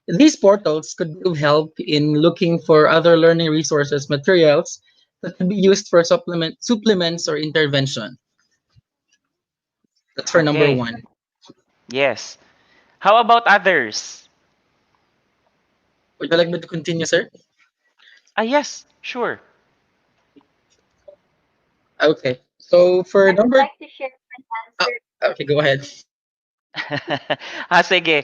these portals could give help in looking for other learning resources, materials that could be used for supplements or intervention. That's for number Okay. 1. Yes. How about others? Would you like me to continue, sir? Yes, sure. Okay. So for I would number, like to share my answer. okay, go ahead. Sige.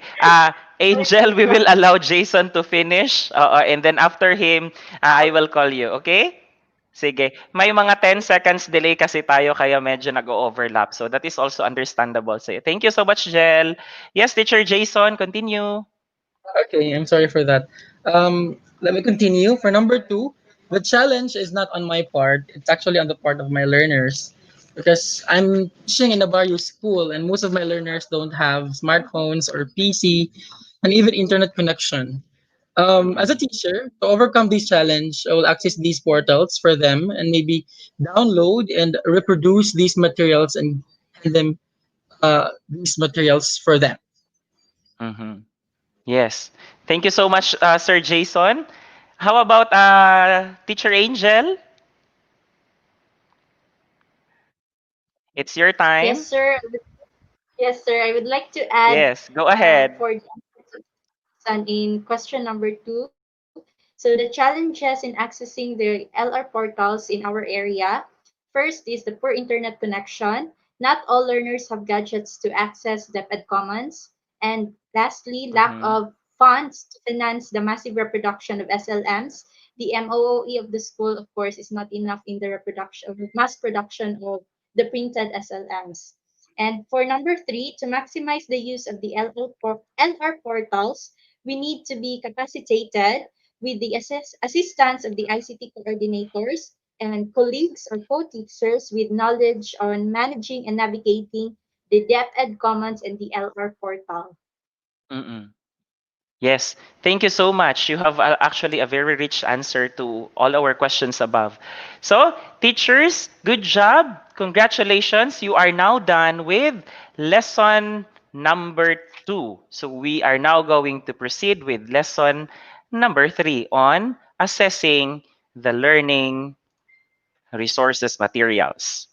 Angel, we will allow Jason to finish. And then after him, I will call you. Okay? Sige. May mga 10 seconds delay kasi tayo kaya medyo nag-overlap. So that is also understandable. So thank you so much, Jel. Yes, Teacher Jason, continue. Okay, I'm sorry for that. Let me continue. For number two, the challenge is not on my part. It's actually on the part of my learners because I'm teaching in a barrio school and most of my learners don't have smartphones or PC and even internet connection. As a teacher, to overcome this challenge, I will access these portals for them and maybe download and reproduce these materials and hand them these materials for them. Mhm. Yes. Thank you so much, Sir Jason. How about Teacher Angel? It's your Yes, time. sir. Yes, sir. I would like to add Yes, go ahead. for the answer in question number 2. So the challenges in accessing the LR portals in our area. First is the poor internet connection. Not all learners have gadgets to access the Ed Commons. And lastly, lack Mhm. of funds to finance the massive reproduction of SLMs. The MOOE of the school, of course, is not enough in the reproduction of mass production of the printed SLMs. And for number 3, to maximize the use of the LR portals, we need to be capacitated with the assistance of the ICT coordinators and colleagues or co-teachers with knowledge on managing and navigating the DepEd Commons and the LR portal. Mm-mm. Yes, thank you so much. You have actually a very rich answer to all our questions above. So, teachers, good job. Congratulations. You are now done with lesson number 2. So, we are now going to proceed with lesson number 3 on assessing the learning resources materials.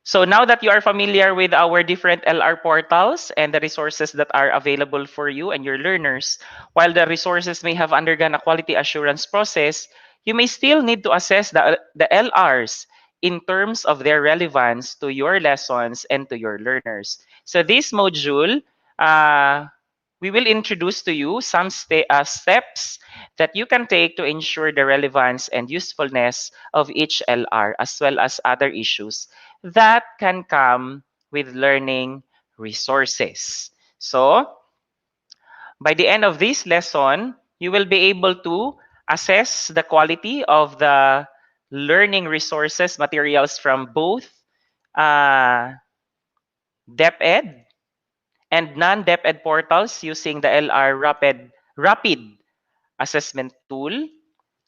So now that you are familiar with our different LR portals and the resources that are available for you and your learners, while the resources may have undergone a quality assurance process, you may still need to assess the LRs in terms of their relevance to your lessons and to your learners. So this module, uh, we will introduce to you some steps that you can take to ensure the relevance and usefulness of each LR, as well as other issues that can come with learning resources. So, by the end of this lesson, you will be able to assess the quality of the learning resources materials from both uh, DepEd and non-DepEd portals using the LR Rapid Assessment Tool.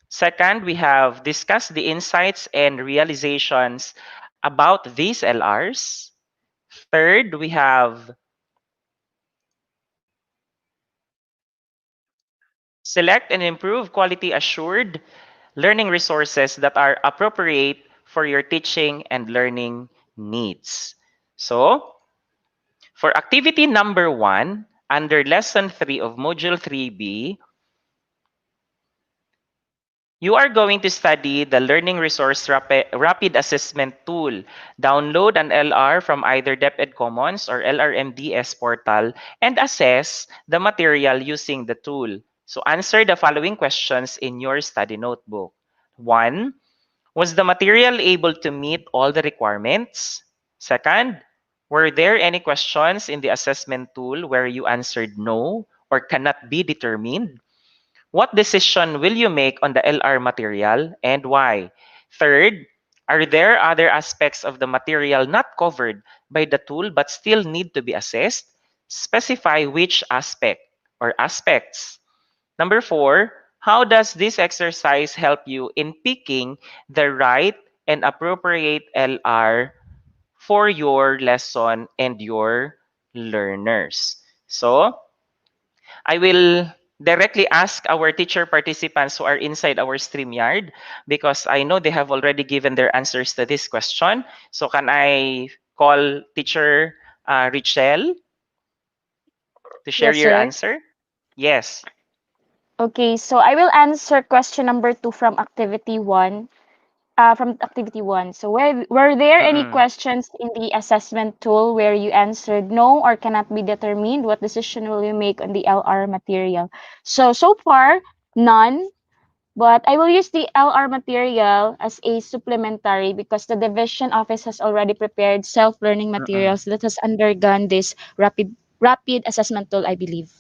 Second, we have discussed the insights and realizations about these LRs. Third, we have select and improve quality assured learning resources that are appropriate for your teaching and learning needs. So, for activity number 1, under lesson 3 of module 3B, you are going to study the Learning Resource Rapid Assessment Tool. Download an LR from either DepEd Commons or LRMDS portal and assess the material using the tool. So answer the following questions in your study notebook. 1. Was the material able to meet all the requirements? Second, were there any questions in the assessment tool where you answered no or cannot be determined? What decision will you make on the LR material and why? Third, are there other aspects of the material not covered by the tool but still need to be assessed? Specify which aspect or aspects. Number 4, how does this exercise help you in picking the right and appropriate LR for your lesson and your learners? So, I will directly ask our teacher participants who are inside our StreamYard because I know they have already given their answers to this question. So can I call teacher Richelle to share Yes, your sir. answer? Yes. Okay, so I will answer question number 2 from activity 1. From activity 1. So were there any Mm-mm. questions in the assessment tool where you answered no or cannot be determined? What decision will you make on the LR material? So far, none. But I will use the LR material as a supplementary because the division office has already prepared self-learning Mm-mm. materials that has undergone this rapid assessment tool, I believe.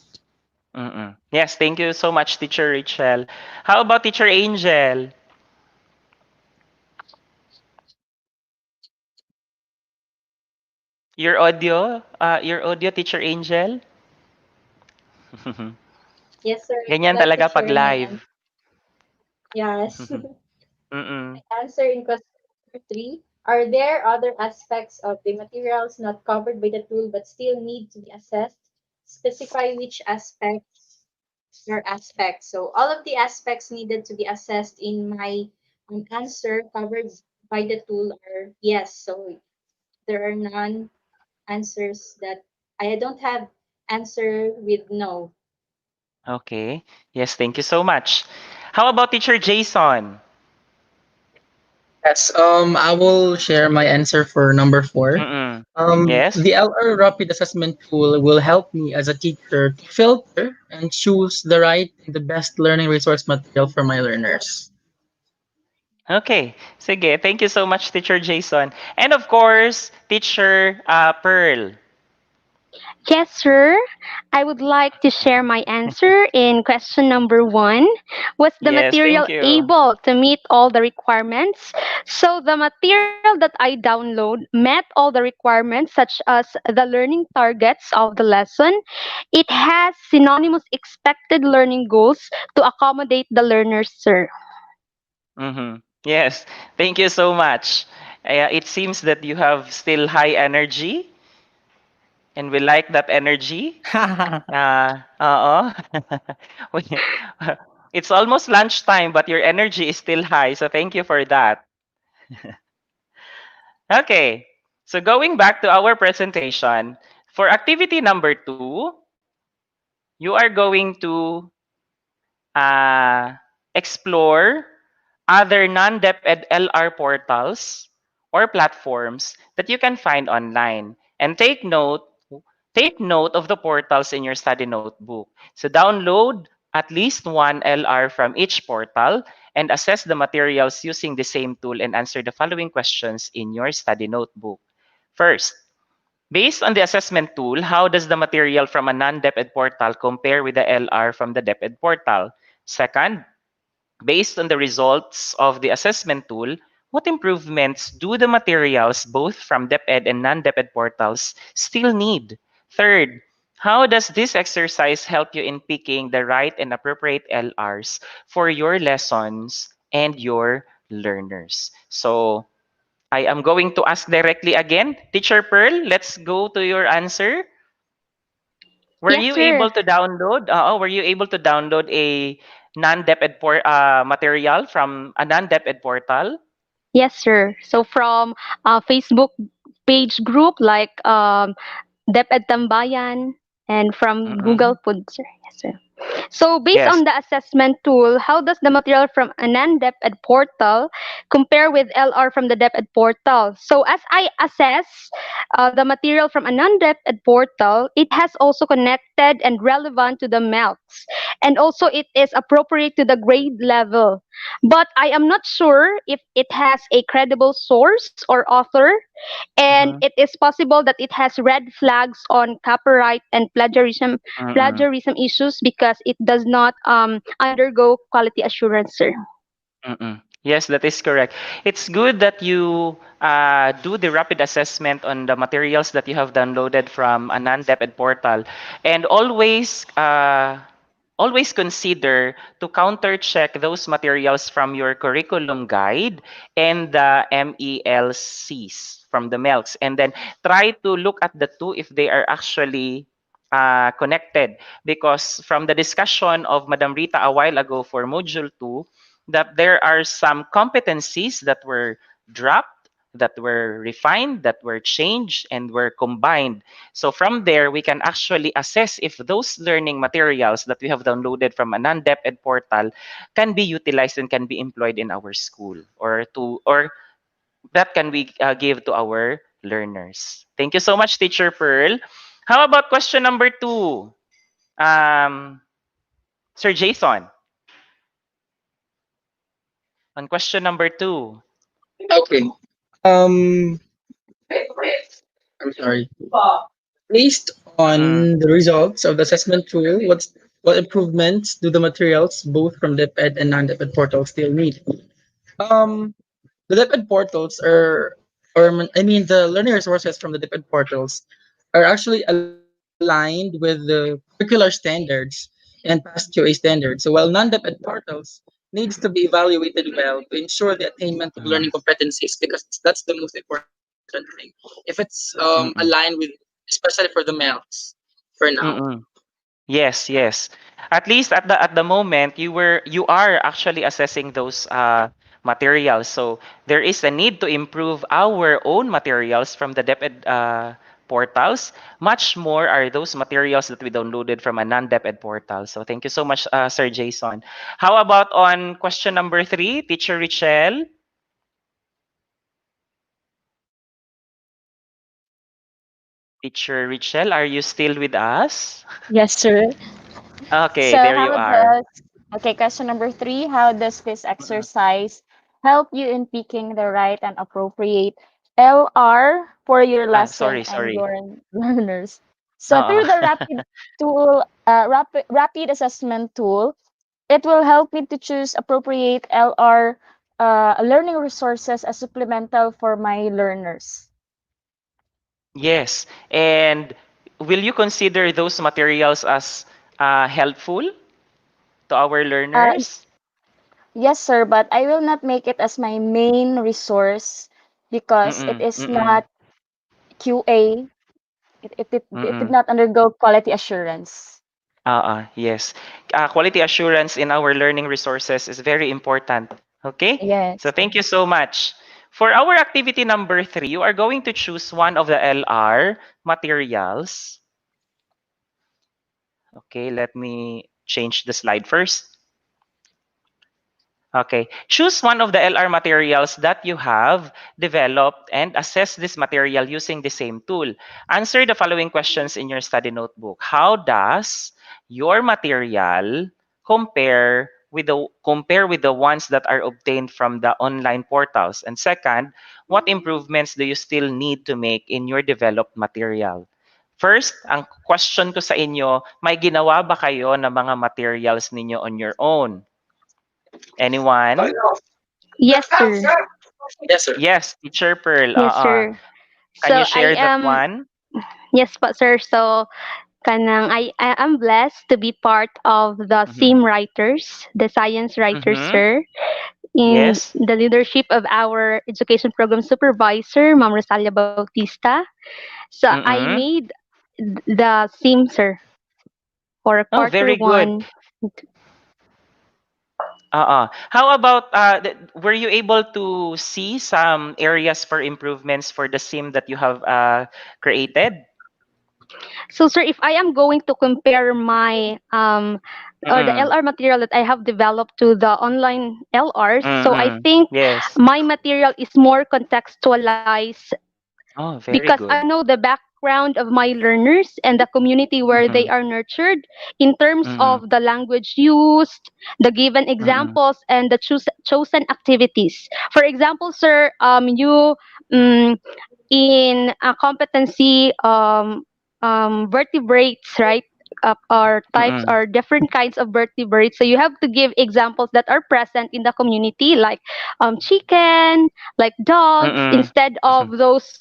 Mm-mm. Yes, thank you so much, Teacher Rachel. How about Teacher Angel? Your audio, Teacher Angel. Yes, sir. I would Ganyan like to talaga pag share my live. yes. Mm-mm. Answer in question number three. Are there other aspects of the materials not covered by the tool but still need to be assessed? Specify which aspects or aspects. So all of the aspects needed to be assessed in my answer covered by the tool are yes. So there are none answers that I don't have answer with no. Okay. Yes, thank you so much. How about Teacher Jason? Yes, I will share my answer for number 4. Mm-mm. Yes? The LR Rapid Assessment Tool will help me as a teacher to filter and choose the right and the best learning resource material for my learners. Okay. Sige. Thank you so much, Teacher Jason. And of course, Teacher Pearl. Yes, sir. I would like to share my answer in question number 1. Was the Yes, material thank you. able to meet all the requirements? So, the material that I download met all the requirements, such as the learning targets of the lesson. It has synonymous expected learning goals to accommodate the learners, sir. Mm-hmm. Yes, thank you so much. It seems that you have still high energy, and we like that energy. Oo. We- it's almost lunchtime, but your energy is still high. So thank you for that. Okay. So going back to our presentation, for activity number 2, you are going to explore other non-DepEd LR portals or platforms that you can find online. And take note of the portals in your study notebook. So download at least one LR from each portal and assess the materials using the same tool and answer the following questions in your study notebook. First, based on the assessment tool, how does the material from a non-DepEd portal compare with the LR from the DepEd portal? Second, based on the results of the assessment tool, what improvements do the materials, both from DepEd and non-DepEd portals, still need? Third, how does this exercise help you in picking the right and appropriate LRs for your lessons and your learners? So, I am going to ask directly again. Teacher Pearl, let's go to your answer. Were Yes, you sir. able to download? Were you able to download a material from a non-DepEd portal? Yes, sir. So from Facebook page group like DepEd Tambayan and from Google Mm-mm. Food, sir. Yes, sir. So, based Yes. on the assessment tool, how does the material from a non-DepEd portal compare with LR from the DepEd portal? So, as I assess the material from a non-DepEd portal, it has also connected and relevant to the MELCs, and also it is appropriate to the grade level. But I am not sure if it has a credible source or author, and Mm-hmm. it is possible that it has red flags on copyright and Mm-mm. plagiarism issues because it does not undergo quality assurance, sir. Mm-mm. Yes, that is correct. It's good that you do the rapid assessment on the materials that you have downloaded from a non-DepEd portal, and always consider to counter check those materials from your curriculum guide and the MELCs from the MELCs, and then try to look at the two if they are actually connected, because from the discussion of Madam Rita a while ago for module 2, that there are some competencies that were dropped that were refined, that were changed, and were combined. So from there, we can actually assess if those learning materials that we have downloaded from a non-DepEd portal can be utilized and can be employed in our school, or that can we give to our learners. Thank you so much, Teacher Pearl. How about question number 2? Um, Sir Jason, on question number 2. Okay. Um, I'm sorry. Based Mm, on the results of the assessment tool, what improvements do the materials, both from DepEd and non-DepEd portals, still need? Um, the DepEd portals I mean, the learning resources from the DepEd portals are actually aligned with the curricular standards and past QA standards. So while non-DepEd portals needs to be evaluated well to ensure the attainment of learning mm, competencies, because that's the most important thing. If it's aligned with, mm, especially for the males, for now. mm. Yes, yes. At least at the moment, you are actually assessing those materials. So there is a need to improve our own materials from the DepEd portals. Much more are those materials that we downloaded from a non-DepEd portal. So thank you so much, Sir Jason. How about on question number 3, Teacher Richelle? Teacher Richelle, are you still with us? Yes, sir. Okay, So there you how are. does, okay, question number 3, how does this exercise help you in picking the right and appropriate LR for your lesson Sorry, and sorry. your learners? So Oo. through the rapid assessment tool, it will help me to choose appropriate LR learning resources as supplemental for my learners. Yes. And will you consider those materials as helpful to our Uh, learners? yes, sir, but I will not make it as my main resource because it Mm-mm, is mm-mm, not QA. It did mm-mm. not undergo quality assurance. Yes. Quality assurance in our learning resources is very important. Okay? So Yes. thank you so much. For our activity number 3, you are going to choose one of the LR materials. Okay, let me change the slide first. Okay. Choose one of the LR materials that you have developed and assess this material using the same tool. Answer the following questions in your study notebook. How does your material compare with the ones that are obtained from the online portals? And second, what improvements do you still need to make in your developed material? First, ang question ko sa inyo, may ginawa ba kayo ng mga materials ninyo on your own? Anyone? Yes, sir. Yes, sir. Yes, Teacher Pearl. Yes, sir. Can you So I share that am one? yes po, sir. So I am blessed to be part of the Mm-hmm. SIM writers, the science writers, Mm-hmm. sir, in Yes. the leadership of our education program supervisor, Ma'am Rosalia Bautista. So I Mm-hmm. made the SIM, sir, for Oh, quarter very good. one. How about were you able to see some areas for improvements for the sim that you have created? So, sir, if I am going to compare my or the Mm-mm. LR material that I have developed to the online LRs, so I Mm-mm. think Yes. my material is more contextualized Oh, very because I good. know the background of my learners and the community where they Mm-hmm. are nurtured in terms Mm-hmm. of the language used, the given Mm-mm. examples, and the chosen activities. For example, sir, you um, in a competency vertebrates, right? Or types Mm-mm. are different kinds of vertebrates. So you have to give examples that are present in the community, like chicken, like dogs, Mm-mm. instead of those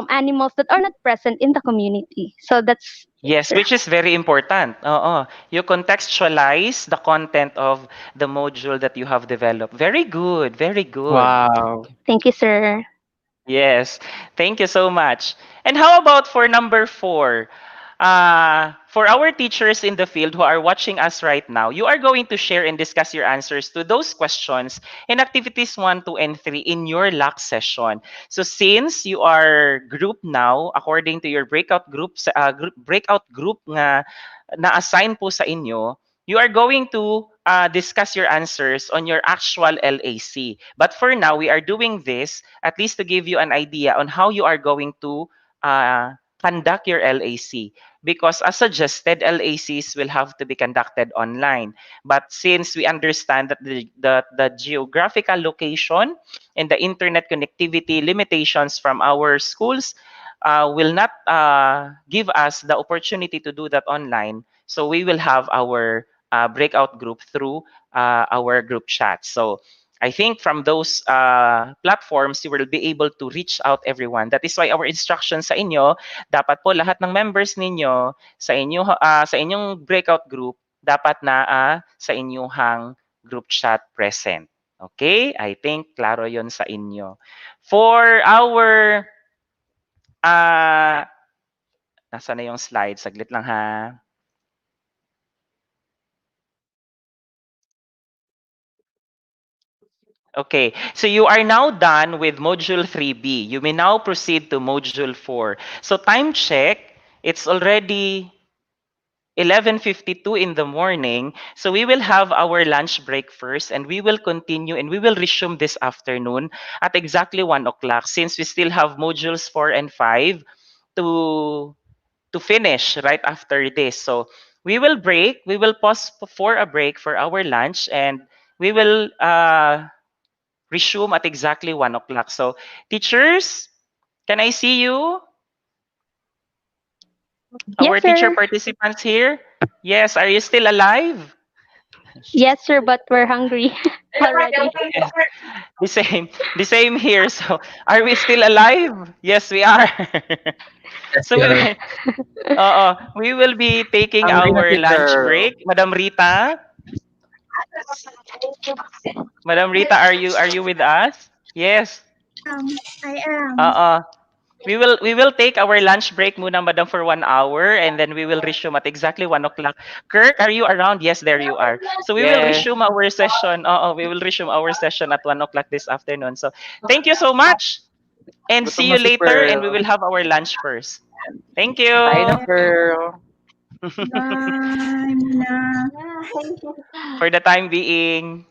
animals that are not present in the community. So that's it, Yes, sir. which is very important. You contextualize the content of the module that you have developed. Very good, very good. Wow. Thank you, sir. Yes, thank you so much. And how about for number 4? For our teachers in the field who are watching us right now, you are going to share and discuss your answers to those questions in activities 1, 2, and 3 in your LAC session. So since you are grouped now, according to your breakout group nga na-assign po sa inyo, you are going to discuss your answers on your actual LAC. But for now, we are doing this at least to give you an idea on how you are going to conduct your LAC. Because as suggested, LACs will have to be conducted online. But since we understand that the geographical location and the internet connectivity limitations from our schools will not give us the opportunity to do that online, so we will have our breakout group through our group chat. So I think from those platforms, you will be able to reach out everyone. That is why our instructions sa inyo, dapat po lahat ng members ninyo sa inyong breakout group, dapat na sa inyong group chat present. Okay? I think klaro yon sa inyo. For our nasa na yung slide? Saglit lang ha. Okay, so you are now done with Module 3B. You may now proceed to Module 4. So time check, it's already 11:52 in the morning. So we will have our lunch break first and we will continue and we will resume this afternoon at exactly 1 o'clock since we still have Modules 4 and 5 to finish right after this. So we will break, we will pause for a break for our lunch and we will resume at exactly 1 o'clock. So, teachers, can I see you? Our Yes, teacher sir. participants here? Yes, are you still alive? Yes, sir, but we're hungry already. Yes, the same here. So, are we still alive? Yes, we are. Yes, So, we are. we will be taking Hungry na, our lunch teacher. break. Madam Rita, Madam Rita, are you with us? Yes. I am. Uh, we will take our lunch break muna, madam, for 1 hour, and then we will resume at exactly 1 o'clock. Kirk, are you around? Yes, there you are. So we will Yes. resume our session. We will resume our session at 1 o'clock this afternoon. So thank you so much, and see Gutom you na si later. And we Pearl. will have our lunch first. Thank you. Kain na, Pearl. Bye muna. For the time being.